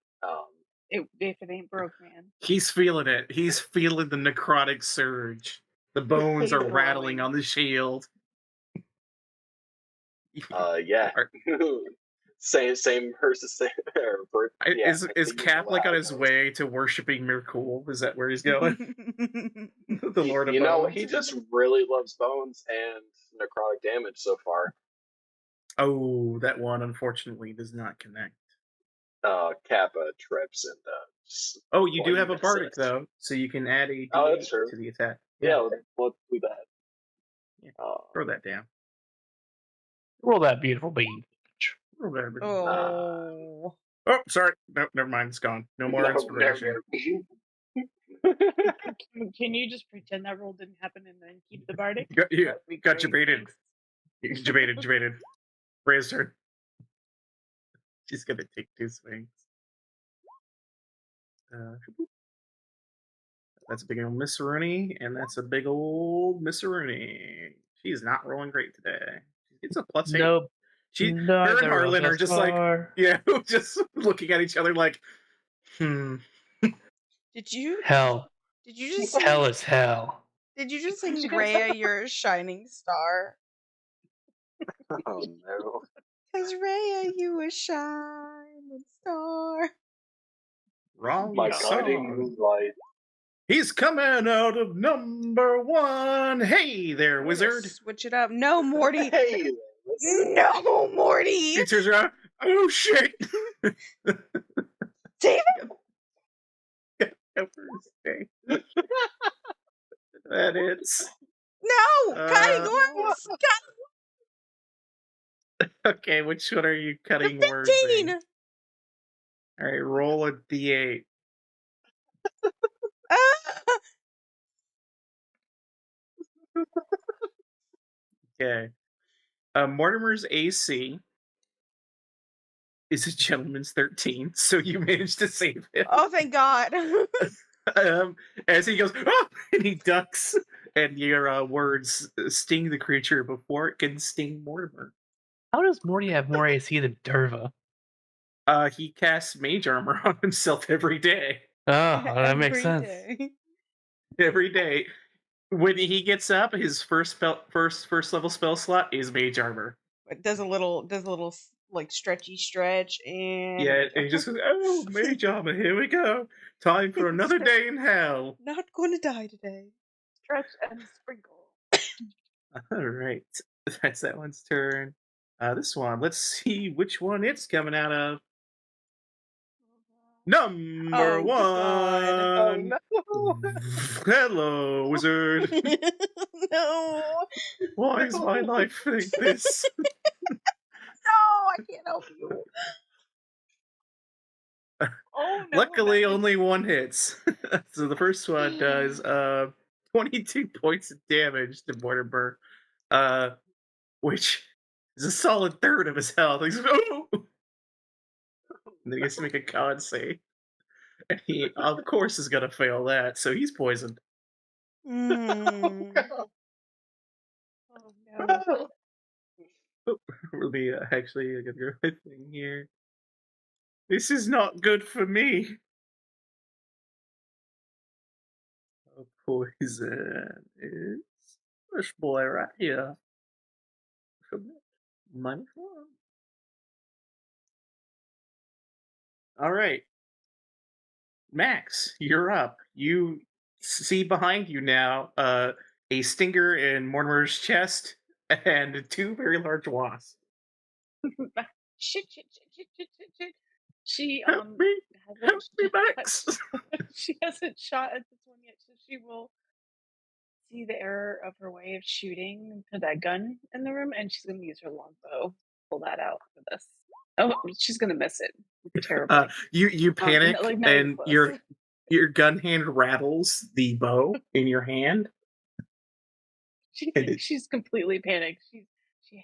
If it ain't broke, man. He's feeling it. He's feeling the necrotic surge. The bones are rattling on the shield. Yeah. Same versus same. Is Cap like on his way to worshiping Mirkul? Is that where he's going? The Lord of Bones. He just really loves bones and necrotic damage so far. Oh, that one unfortunately does not connect. Kappa trips and oh, you do have a bardic though, so you can add a D8 to the attack. Yeah, let's do that. Yeah. Throw that down. Roll that beautiful bean. Roll that. Oh. Oh, sorry. No, never mind. It's gone. No more inspiration. Can you just pretend that roll didn't happen and then keep the bardic? Got you Great, debated. thanks. Debated. Freya's turn. She's gonna take 2 swings. That's a big old Miss Rooney, and that's a big old Miss Rooney. She's not rolling great today. It's a +8. Nope. Her and Neither of Harlan are us just are. just looking at each other like, Did you Hell. just Hell is hell. Did you just sing Rhea, you're a shining star? Oh no. Cause Rhea, you a shining star. wrong My song. guiding moonlight. He's coming out of number 1. Hey there, We're gonna wizard. Switch it up. No, Morty. Hey, No, Morty. He turns around. Oh shit! Save That is. No, cutting words. Okay, which one are you cutting The words 15. in? All right, roll a d8. Okay. Mortimer's AC is a gentleman's 13, so you managed to save him. Oh, thank God. As he goes, oh! And he ducks, and your words sting the creature before it can sting Mortimer. How does Morty have more AC than Derva? He casts mage armor on himself every day. Oh, that makes Every sense. day. Every day. When he gets up, his first level spell slot is mage armor. It does a little like stretchy stretch and Yeah, and he just goes, oh, mage armor, here we go. Time for another day in hell. Not gonna die today. Stretch and sprinkle. All right, that's that one's turn. This one, let's see which one it's coming out of. Number Oh, 1. Oh no. Hello, wizard. No. Why is my life like this? No, I can't help you. Oh no! Luckily, that is- only 1 hits. So the first one does 22 points of damage to Mortimer, which is a solid third of his health. He's oh! And then he gets to make a con save. And he, of course, is going to fail that, so he's poisoned. Mm. Oh no! We'll be actually a good thing here. This is not good for me. Poison is this boy right here. -1. All right, Max, you're up. You see behind you now a stinger in Mortimer's chest and 2 very large wasps. Shit! She Help me, Max. she hasn't shot at this one yet, so she will see the error of her way of shooting to that gun in the room, and she's going to use her longbow. Pull that out for this. Oh, she's going to miss it terribly. You panic like, not even and close. your gun hand rattles the bow in your hand. She's completely panicked. She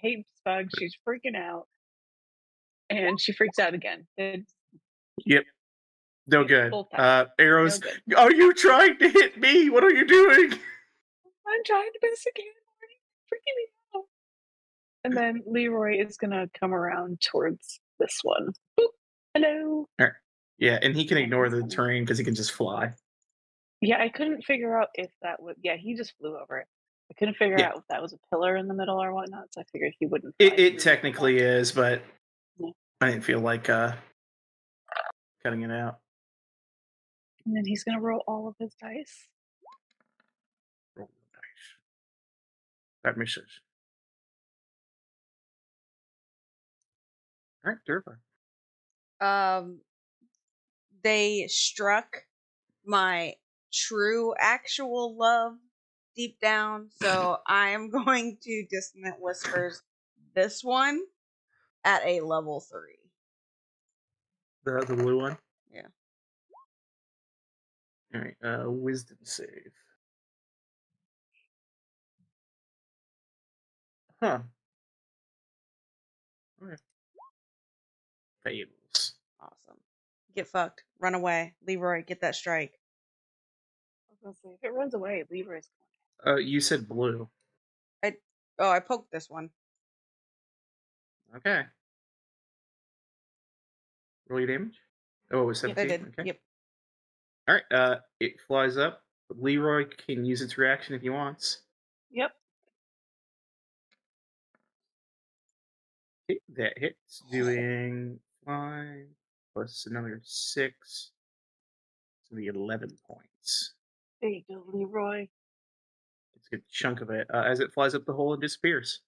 hates bugs. She's freaking out, and she freaks out again. Yep. No good. Both times. Arrows. No good. Are you trying to hit me? What are you doing? I'm trying to miss again. Freaking me out. And then Leroy is gonna come around towards this one. Boop. Hello. Yeah, and he can ignore the terrain because he can just fly. Yeah, I couldn't figure out if that was. Yeah, he just flew over it. I couldn't figure out if that was a pillar in the middle or whatnot, so I figured he wouldn't. It technically is, but Yeah. I didn't feel like cutting it out. And then he's gonna roll all of his dice. Roll the dice. That misses. All right, Durva. They struck my true actual love deep down, so I am going to Dissonant Whispers this one at a level 3. The blue one? Yeah. Alright, wisdom save. Huh. Okay. Fails. Awesome. Get fucked. Run away. Leroy, get that strike. I was gonna say, if it runs away, Leroy's You said blue. I poked this one. Okay. Roll your damage? Oh, it was Yep. 17? I did. Okay. Yep. Alright, it flies up. Leroy can use its reaction if he wants. Yep. Okay, that hits, doing 5 plus another 6. It's going to be 11 points. There you go, Leroy. It's a good chunk of it. As it flies up the hole and disappears.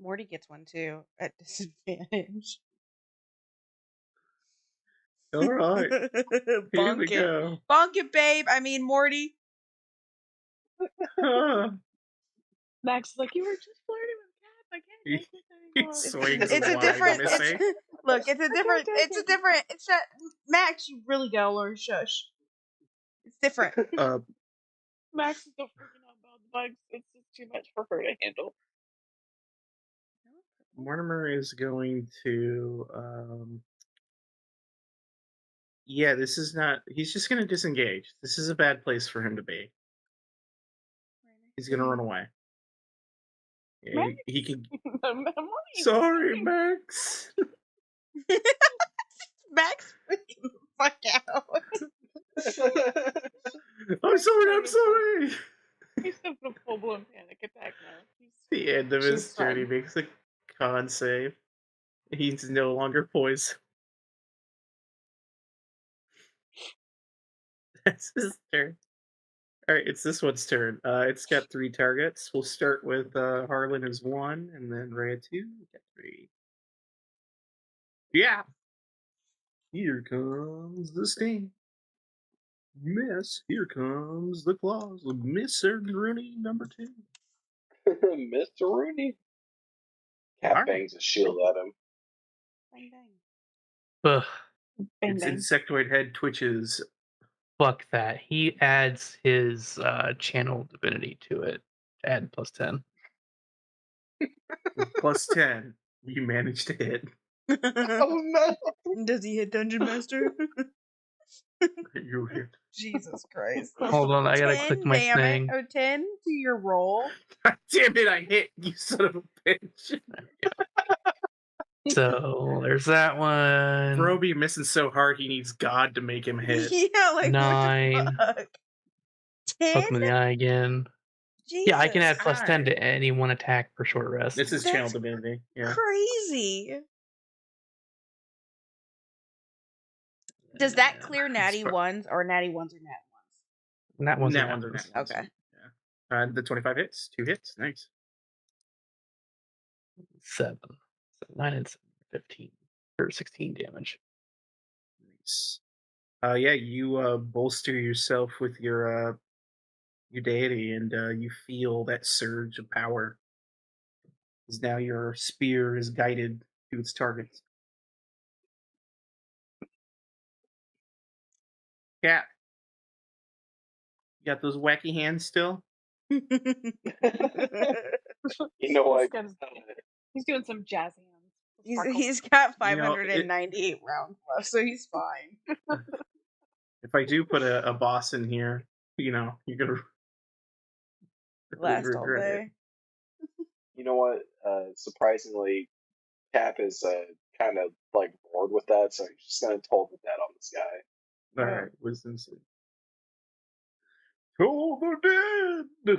Morty gets one too at disadvantage. Alright, here we Bonk it. go. Bonk it, babe. I mean, Morty. Max is like, you were just flirting with Cap. I can't take this anymore. He swings It's a wide, different. missing. Look, it's a different. take It's a it. different. It's a Max. You really gotta learn shush. It's different. Max is still freaking out about the bugs. It's just too much for her to handle. Mortimer is going to yeah, this is not, he's just going to disengage. This is a bad place for him to be. He's going to run away. Yeah, he can. Sorry, Max. Max, freaking the fuck out. I'm sorry. He's having a full blown panic attack now. The end of his She's turn, he fine. makes a con save. He's no longer poised. That's his turn. Alright, it's this one's turn. It's got 3 targets. We'll start with Harlan as 1, and then Rhea 2. We got 3. Yeah! Here comes the sting. Miss. Here comes the claws of Mr. Rooney number 2. Mr. Rooney. Cap Alright. bangs a shield at him. Bang bang. Ugh, Bang, Its bang. insectoid head twitches. fuck that. He adds his channel divinity to it. Add +10. With plus 10, you manage to hit. Oh no! Does he hit Dungeon Master? You hit. Jesus Christ. Hold on, I gotta click my thing. 10 to your roll. God damn it, I hit, you son of a bitch. So there's that one. Broby missing so hard he needs God to make him hit. Yeah, like 9. what the fuck? 10? Poke him in the eye again. Jesus. Yeah, I can add +10 Hi. to any one attack for short rest. This is That's channel divinity. Yeah. crazy. Does that clear natty ones or natty ones or nat ones? That one's Nat ones are nat ones. Okay. Yeah. The 25 hits. 2 hits. Nice. 7. So 9 and 7, 15. Or 16 damage. Nice. Yeah, you bolster yourself with your deity, and you feel that surge of power. As now your spear is guided to its target. Cat, you got those wacky hands still? You know what? He's doing some jazz hands. He's got You know, 598 rounds left, so he's fine. If I do put a boss in here, you know, you're gonna really Last all regret it. day. You know what? Surprisingly, Cap is kind of like bored with that, so he's just gonna toll the dead on this guy. Alright, wisdom save. Toll the dead!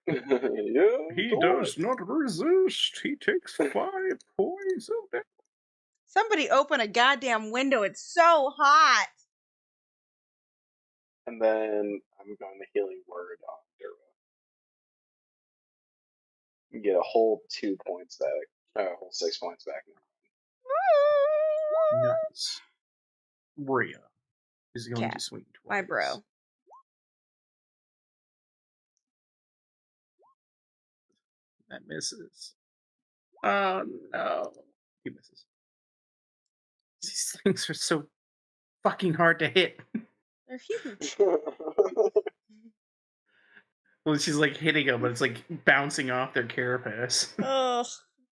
Yeah, He go does on. not resist. He takes 5 points of damage. Somebody open a goddamn window. It's so hot. And then I'm going to healing word on Durva. You get a whole 2 points back. A whole 6 points back. Nice. Rhea is going Cat, to swing twice. my bro. That misses. Oh no. He misses. These things are so fucking hard to hit. They're huge. Well, she's like hitting them, but it's like bouncing off their carapace. Ugh,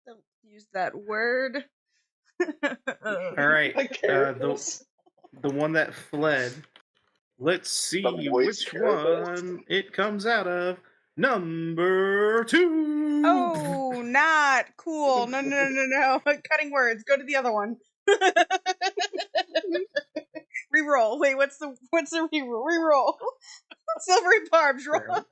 don't use that word. All right, My carapace. the one that fled. Let's see moist which carapace? one it comes out of. Number 2. Oh, not cool. No. Cutting words. Go to the other one. Reroll. Wait, what's the reroll? Reroll. Silvery barbs. Roll.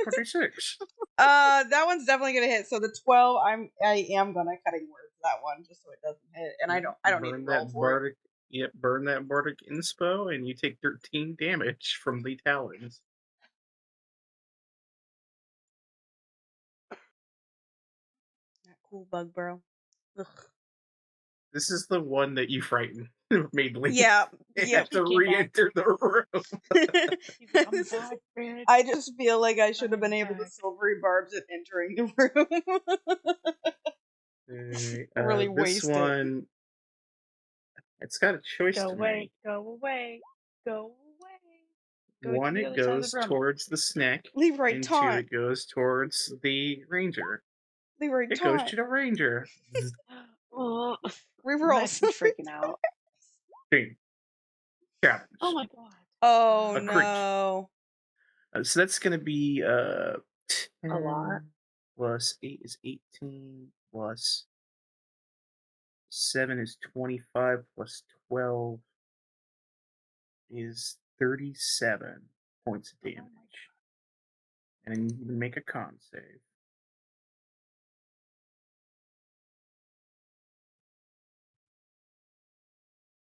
46. That one's definitely gonna hit. So the 12, I am gonna cutting words that one just so it doesn't hit, and I don't need to Burn roll that for it. bardic. Yep, burn that bardic inspo, and you take 13 damage from the talons. Not cool, bug bro. Ugh. This is the one that you frightened. Made Link Yeah. have to re-enter the room. I'm back, bitch. I just feel like I should have been I'm able to back. silvery barbs at entering the room. Alright, Really this waste it. one, it's got a choice Go to away, make. go away, go away. Go One, to the it other side of goes the room. towards the snack, Leroy and 2, taunt. it goes towards the ranger. Leroy It goes taunt. to the ranger. Oh, Reroll. Max is freaking out. Ding. Challenge. Oh my god. Oh A crit. no. So that's going to be 10 A lot. plus 8 is 18 plus 7 is 25 plus 12 is 37 points of damage. And then you can make a con save.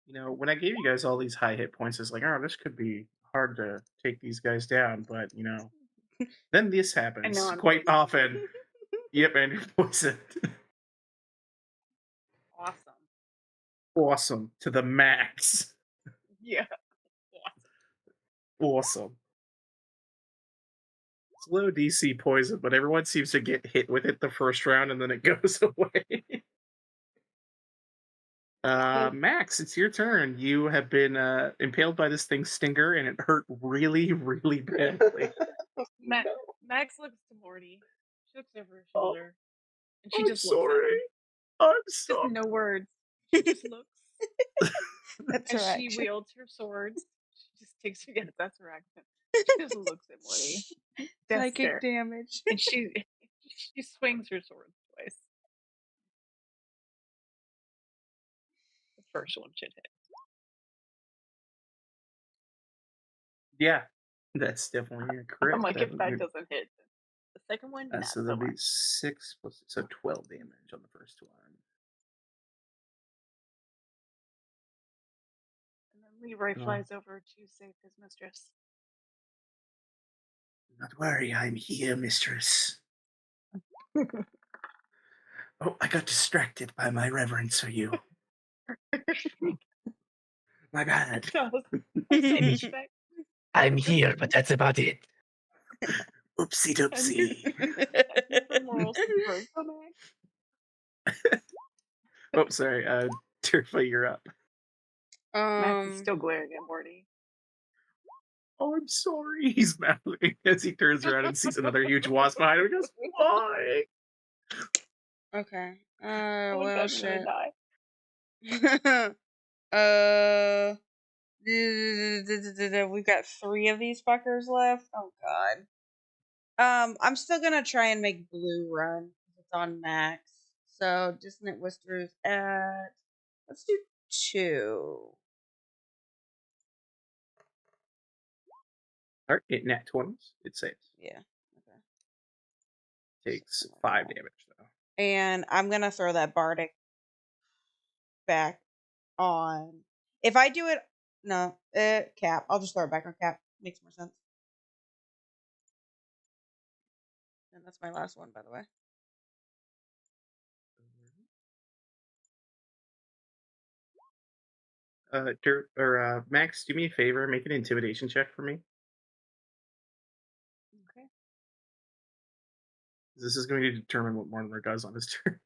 You know, when I gave you guys all these high hit points, it's like, oh, this could be hard to take these guys down, but you know, then this happens I'm quite poisoned. often. Yep, and you're poisoned. Awesome. Awesome to the max. Yeah. Awesome. It's low DC poison, but everyone seems to get hit with it the first round and then it goes away. Max, it's your turn. You have been impaled by this thing's stinger and it hurt really, really badly. Max looks to Morty. She looks over her shoulder. And she I'm just looks at sorry. him. I'm Just sorry. no words. She just looks. That's As her she action. wields her swords, she just takes her. Yes, that's her accent. She just looks at Morty. Death Psychic stare. damage. And she swings her sword twice. The first one should hit. Yeah, that's definitely a crit. I'm like, if that doesn't hit, the second one, not so so there'll be much. 6 plus, so 12 damage on the first one. And then Leroy flies over to save his mistress. Not worry, I'm here, mistress. Oh, I got distracted by my reverence for you. My bad. Same respect. I'm here, but that's about it. Oopsie doopsie. The moral support for Max. Oh, sorry. Tyrfa, you're up. Max is still glaring at Morty. Oh, I'm sorry. He's mouthing as he turns around and sees another huge wasp behind him. He goes, why? Okay. Oh, Well, I'm shit. gonna die. We've got 3 of these fuckers left. Oh god. I'm still gonna try and make blue run. It's on max. So dissonant whispers at, let's do 2. All right, it nat 20s. It saves. Yeah. Okay. Takes 5 damage, though. And I'm gonna throw that bardic back on. If I do it, no, cap. I'll just throw it back on cap. Makes more sense. And that's my last one, by the way. Max, do me a favor, make an intimidation check for me. Okay. This is going to determine what Mortimer does on his turn.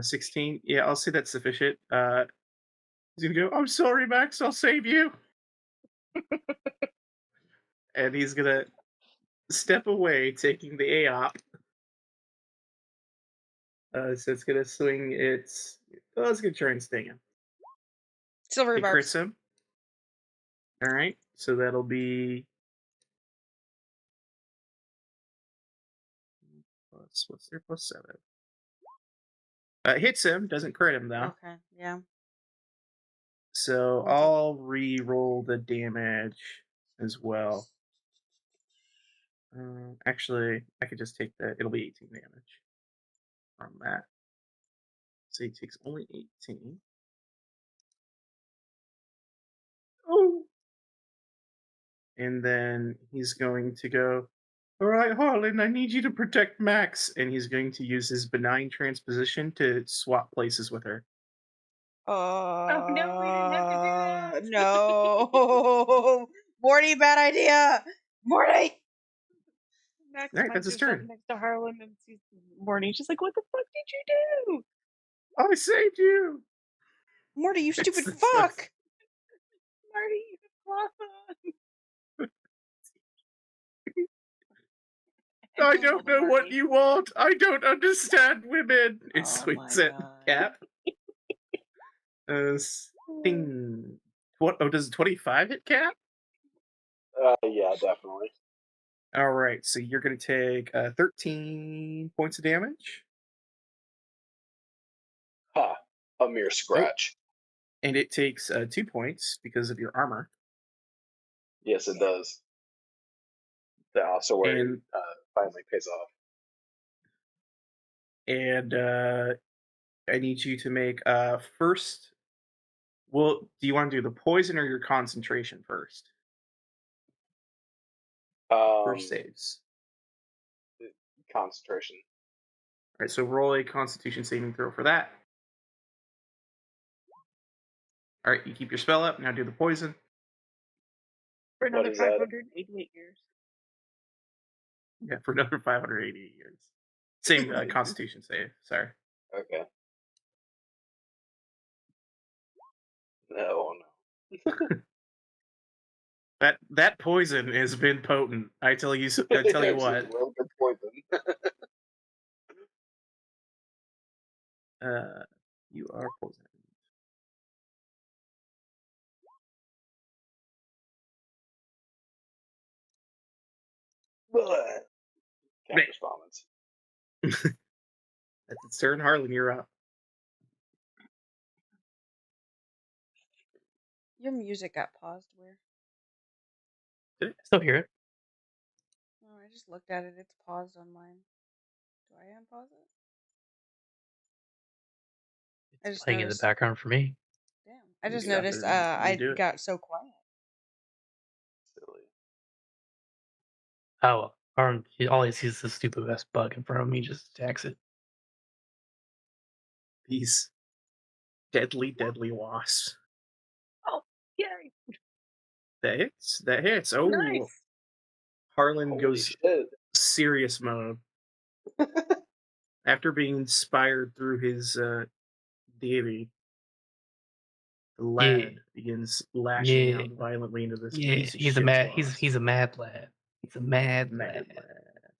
16. Yeah, I'll say that's sufficient. He's gonna go, I'm sorry, Max, I'll save you. And he's gonna step away, taking the AOP. So it's gonna swing its. Oh, it's gonna try and sting him. Silver It crits barbs. him. Alright, so that'll be. What's their +7? Hits him, doesn't crit him though. Okay, yeah. So We'll do- I'll re-roll the damage as well. Actually, I could just take that. It'll be 18 damage from that. So he takes only 18. Oh! And then he's going to go, all right, Harlan, I need you to protect Max. And he's going to use his benign transposition to swap places with her. Oh no, we didn't have to do that. No. Morty, bad idea. Morty. Max Alright, that's his punches up turn. next to Harlan and sees Morty. She's like, "What the fuck did you do?" I saved you! Morty, you stupid It's- fuck. Marty, you can I don't know what you want. I don't understand women. It Oh swings my at God. Cap. Sting. What? Oh, does 25 hit Cap? Yeah, definitely. All right, so you're going to take 13 points of damage. Ha! A mere scratch. And it takes 2 points because of your armor. Yes, it does. That also where And- it finally pays off. And I need you to make first. Well, do you want to do the poison or your concentration first? First saves. Concentration. All right, so roll a Constitution saving throw for that. All right, you keep your spell up. Now do the poison. for What another is that? 588 years. Yeah, for another 588 years. Same Constitution save. Sorry. Okay. No. That poison has been potent. I tell you. I tell you It's what. real good poison. You are poisoned. Can't respondents. That's its turn. Harlan, you're up. Your music got paused. Where? I still hear it. Oh, I just looked at it. It's paused on mine. Do I unpause it? I It's just playing noticed. in the background for me. Damn. I just Yeah, noticed then you I do it. got so quiet. Silly. Oh, Arm, he always sees the stupid ass bug in front of me, just attacks it. These deadly wasps. Oh, yay! That hits. That hits. Oh, Nice. Harlan Holy goes shit. serious mode. After being inspired through his deity, the lad begins lashing out violently into this piece of He's a shit mad. wasp. He's a mad lad. He's a mad Mad lad. lad.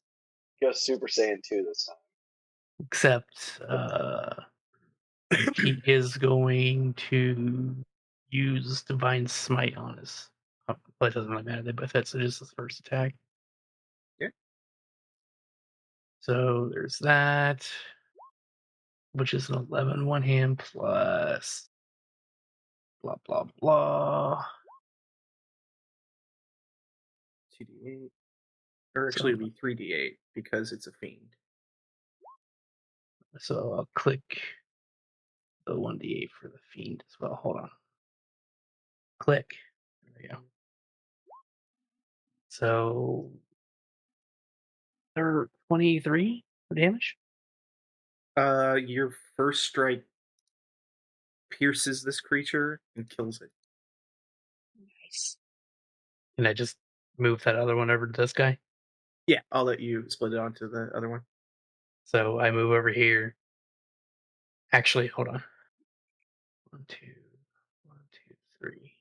Go Super Saiyan 2 this time. Except he is going to use Divine Smite on us. But it doesn't really matter. They both hit, so just his first attack. Yeah. So there's that, which is an 11 one hand plus blah blah blah. 2d8. Or actually, it'd be 3d8 because it's a fiend. So I'll click the 1d8 for the fiend as well. Hold on. Click. There we go. So they're 23 for damage. Your first strike pierces this creature and kills it. Nice. Can I just move that other one over to this guy? Yeah, I'll let you split it onto the other one. So I move over here. Actually, hold on. 1, 2, 1, 2, 3.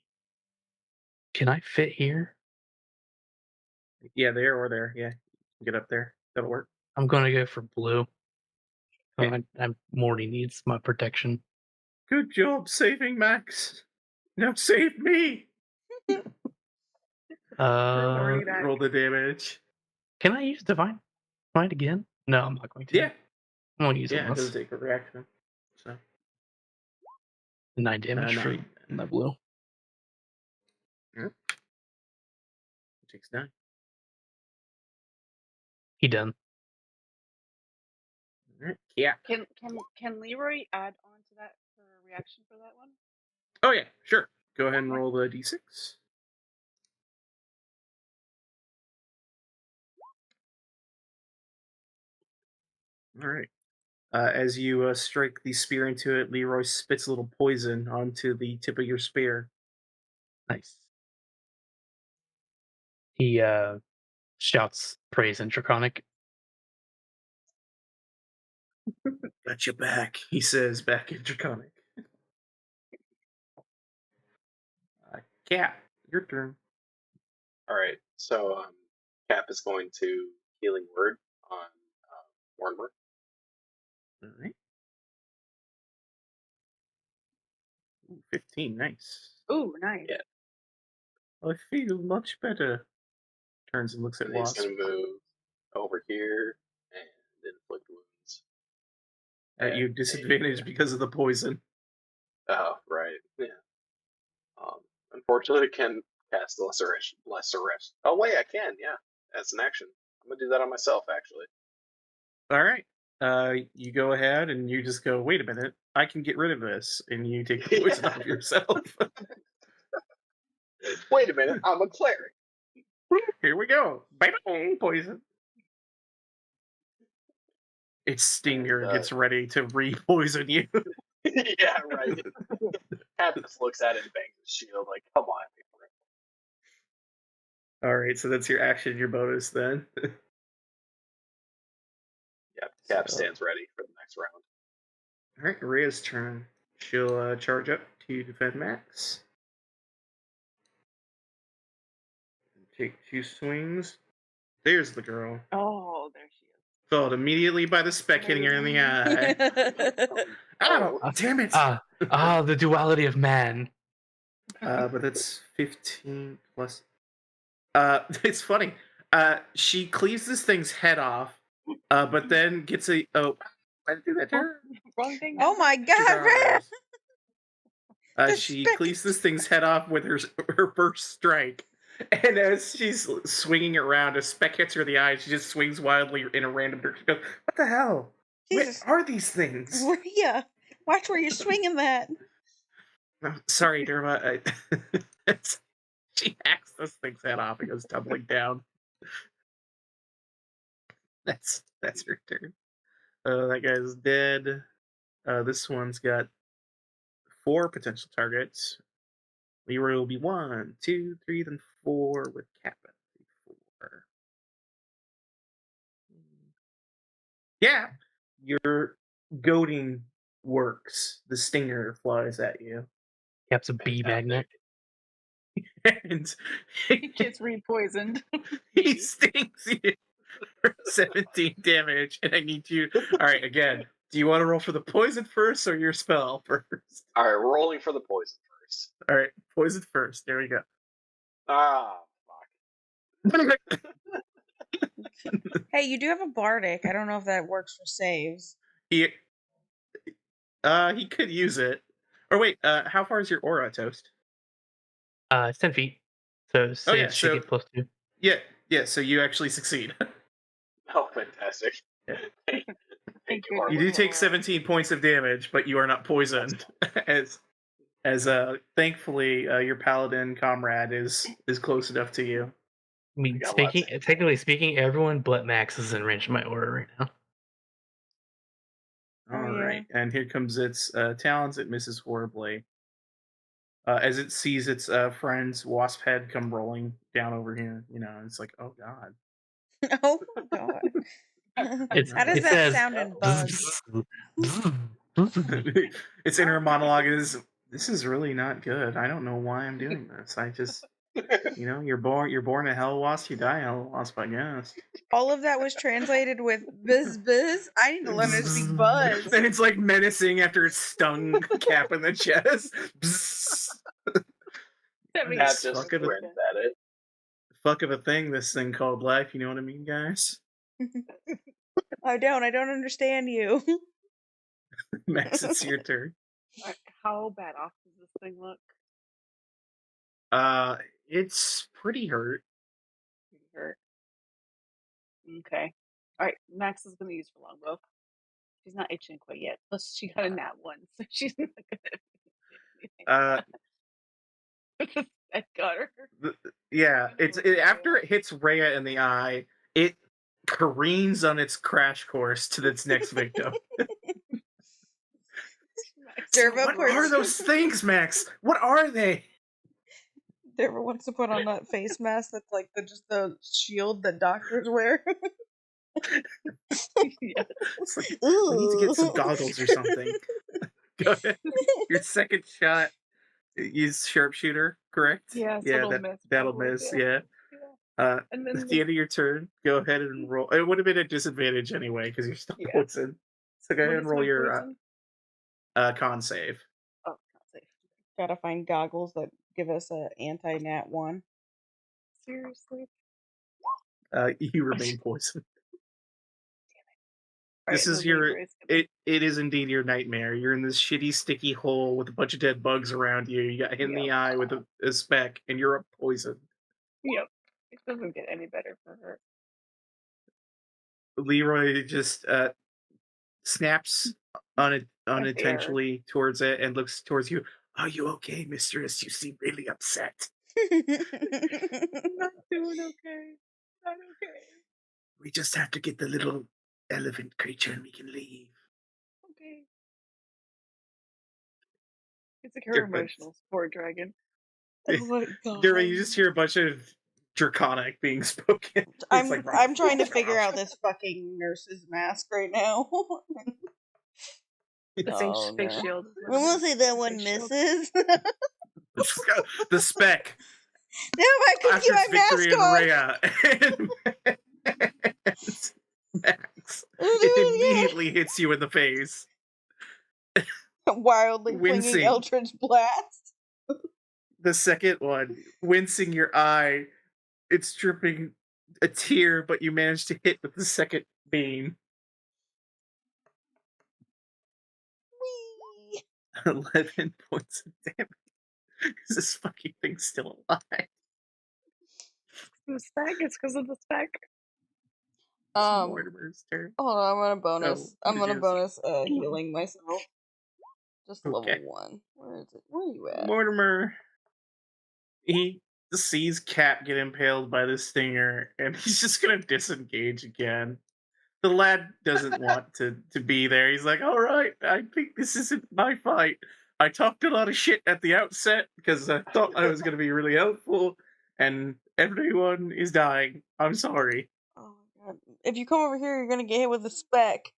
Can I fit here? Yeah, there or there. Yeah, get up there. That'll work. I'm gonna go for blue. Okay. Morty needs my protection. Good job saving Max. Now save me. Already back. Roll the damage. Can I use divine mind again? No, I'm not going to. Yeah, I'm gonna use yeah. it It once. doesn't take a reaction. So 9 damage for 9. my blue. It takes 9. He done. All right. Yeah. Can Leroy add on to that for a reaction for that one? Oh yeah, sure. Go ahead and Okay. roll the d6. All right. As you strike the spear into it, Leroy spits a little poison onto the tip of your spear. Nice. He shouts praise in Draconic. Got you back, he says back in Draconic. Cat, your turn. All right. So Cap is going to healing word on Mortimer. All right. Ooh, 15, nice. Ooh, nice. Yeah. I feel much better. Turns and looks at And he's Wasp. going to move over here and inflict wounds. At you disadvantage because of the poison. Oh, right. Yeah. Unfortunately, I can cast lesser. Oh wait, I can. Yeah, that's an action. I'm gonna do that on myself, actually. All right. You go ahead and you just go, wait a minute, I can get rid of this. And you take the poison off yourself. Wait a minute, I'm a cleric. Here we go. Bye-bye, poison. Its stinger gets ready to re-poison you. Yeah, right. Cap just looks at it and bangs his shield like, come on. All right, so that's your action, your bonus then. Yeah, Cap stands ready for the next round. All right, Rhea's turn. She'll charge up to defend Max. Take 2 swings. There's the girl. Oh, there she is. Followed immediately by the speck hitting her in the eye. Ow! Damn it! The duality of man. But that's 15 plus. It's funny. She cleaves this thing's head off, but then gets a. Oh, I did do that to her. Wrong thing. Oh my god, Rhea! She cleaves this thing's head off with her first strike. And as she's swinging around, a speck hits her in the eye. She just swings wildly in a random direction. She goes, what the hell? Jesus. What are these things? Rhea, watch where you're swinging that. Sorry, Derma. She hacks this thing's head off and goes tumbling down. That's her turn. That guy's dead. This one's got 4 potential targets. Leroy will be 1, 2, 3, then 4 with Cap at 4. Yeah, your goading works. The stinger flies at you. Cap's a bee magnet. And He gets re-poisoned. he stings you for 17 damage. And I need you. All right, again. Do you want to roll for the poison first or your spell first? All right, rolling for the poison first. All right, poison first. There we go. Ah, fuck. Hey, you do have a bardic. I don't know if that works for saves. He could use it. Or wait, how far is your aura, Toast? It's 10 feet. So saves should get +2. Yeah, so you actually succeed. Oh, fantastic. Yeah. Thank you, You do take 17 points of damage, but you are not poisoned. as thankfully your paladin comrade is close enough to you. I mean, technically speaking, everyone but Max is in range of my aura right now. All right, and here comes its talons. It misses horribly. As it sees its friend's wasp head come rolling down over here, it's like, oh god. Oh god. How does that sound in bugs? Its inner monologue is, "This is really not good. I don't know why I'm doing this. I just, you're born a hell wasp, you die a hell wasp, I guess." All of that was translated with biz biz. I need to learn to speak buzz. And it's like menacing after it stung Cap in the chest. That makes Cap It's just fucking grins at it. fuck of a thing, this thing called life. You know what I mean, guys? I don't understand you. Max, it's your turn. How bad off does this thing look? It's pretty hurt. Pretty hurt. Okay. All right. Max is gonna use her longbow. She's not itching quite yet. Plus, she got a nat 1, so she's not gonna. I got her. Yeah, after it hits Rhea in the eye, it careens on its crash course to its next victim. Derva What are those things, Max? What are they? Derva wants to put on that face mask that's like just the shield that doctors wear. Yeah. It's like, we need to get some goggles or something. Go ahead. Your second shot, use sharpshooter, correct? Yeah, so Yeah, it'll miss. that'll probably, miss. yeah. Yeah. And then At the end of your turn, go ahead and roll. It would have been a disadvantage anyway because you're still Yeah. poison. So go ahead what and is roll my your poison? con save. Oh, not safe. Gotta find goggles that give us a anti-nat 1. Seriously? You remain poisoned. This Alright, is the your. lever is gonna- It is indeed your nightmare. You're in this shitty, sticky hole with a bunch of dead bugs around you. You got hit in the eye with a speck, and you're poisoned. Yep. It doesn't get any better for her. Leroy just snaps unintentionally towards it and looks towards you. Are you okay, mistress? You seem really upset. I'm not doing okay. Not okay. We just have to get the little elephant creature and we can leave. Okay. It's like her Different. emotional support dragon. Oh my god. Dura, you just hear a bunch of draconic being spoken. I'm trying to figure out this fucking nurse's mask right now. The face shield. When was it that one misses? The speck. Now I could keep my victory mask in on. Rhea and Max. It immediately hits you in the face. Wildly Wincing. clinging Eldritch Blast. The second one, wincing your eye, it's dripping a tear, but you manage to hit with the second beam. 11 points of damage. Is this fucking thing still alive? The speck? It's because of the speck. Mortimer's turn. Hold on, I'm gonna bonus. Oh, I'm gonna did bonus healing myself. Just level Okay. 1. Where is it? Where are you at? Mortimer, he sees Cap get impaled by the stinger, and he's just gonna disengage again. The lad doesn't want to be there. He's like, all right, I think this isn't my fight. I talked a lot of shit at the outset because I thought I was going to be really helpful, and everyone is dying. I'm sorry. Oh my god. If you come over here, you're gonna get hit with a speck.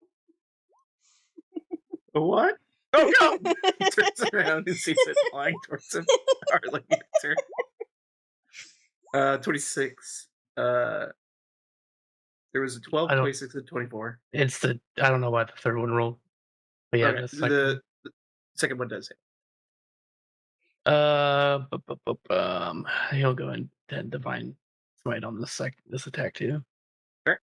What? Oh no! He turns around and sees it flying towards him. Harley, your turn. 26. There was a 12, 26, and 24. It's the I don't know why the third one rolled. But yeah, Okay, the second one does hit. He'll go and then divine smite on this attack too. Sure.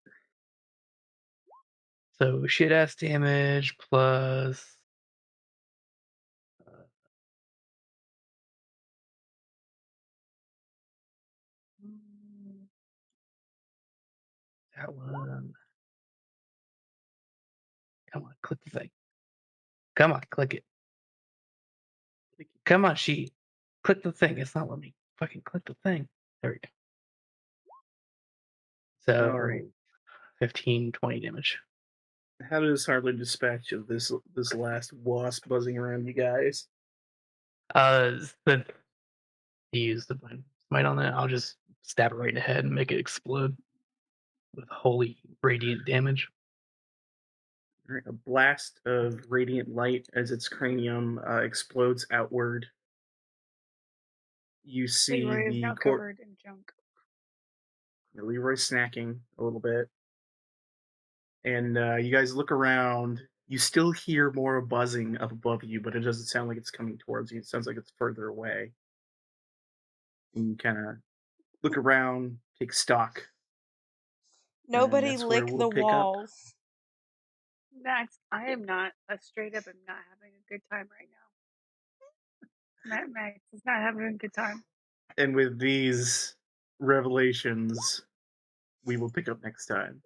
So shit ass damage plus that one. Come on, click the thing. Come on, click it. Come on, sheet. Click the thing. It's not letting me fucking click the thing. There we go. So Alright. 15, 20 damage. How does Harley dispatch of this last wasp buzzing around you guys? Then he used the smite on that. I'll just stab it right in the head and make it explode with holy radiant damage. Alright, a blast of radiant light as its cranium explodes outward. You see Leroy is the now covered in junk. Leroy's snacking a little bit. And you guys look around. You still hear more buzzing up above you, but it doesn't sound like it's coming towards you. It sounds like it's further away. And you kind of look around, take stock. Nobody that's where lick we'll the pick up. walls. Max, I am not straight up. I'm not having a good time right now. Max is not having a good time. And with these revelations, we will pick up next time.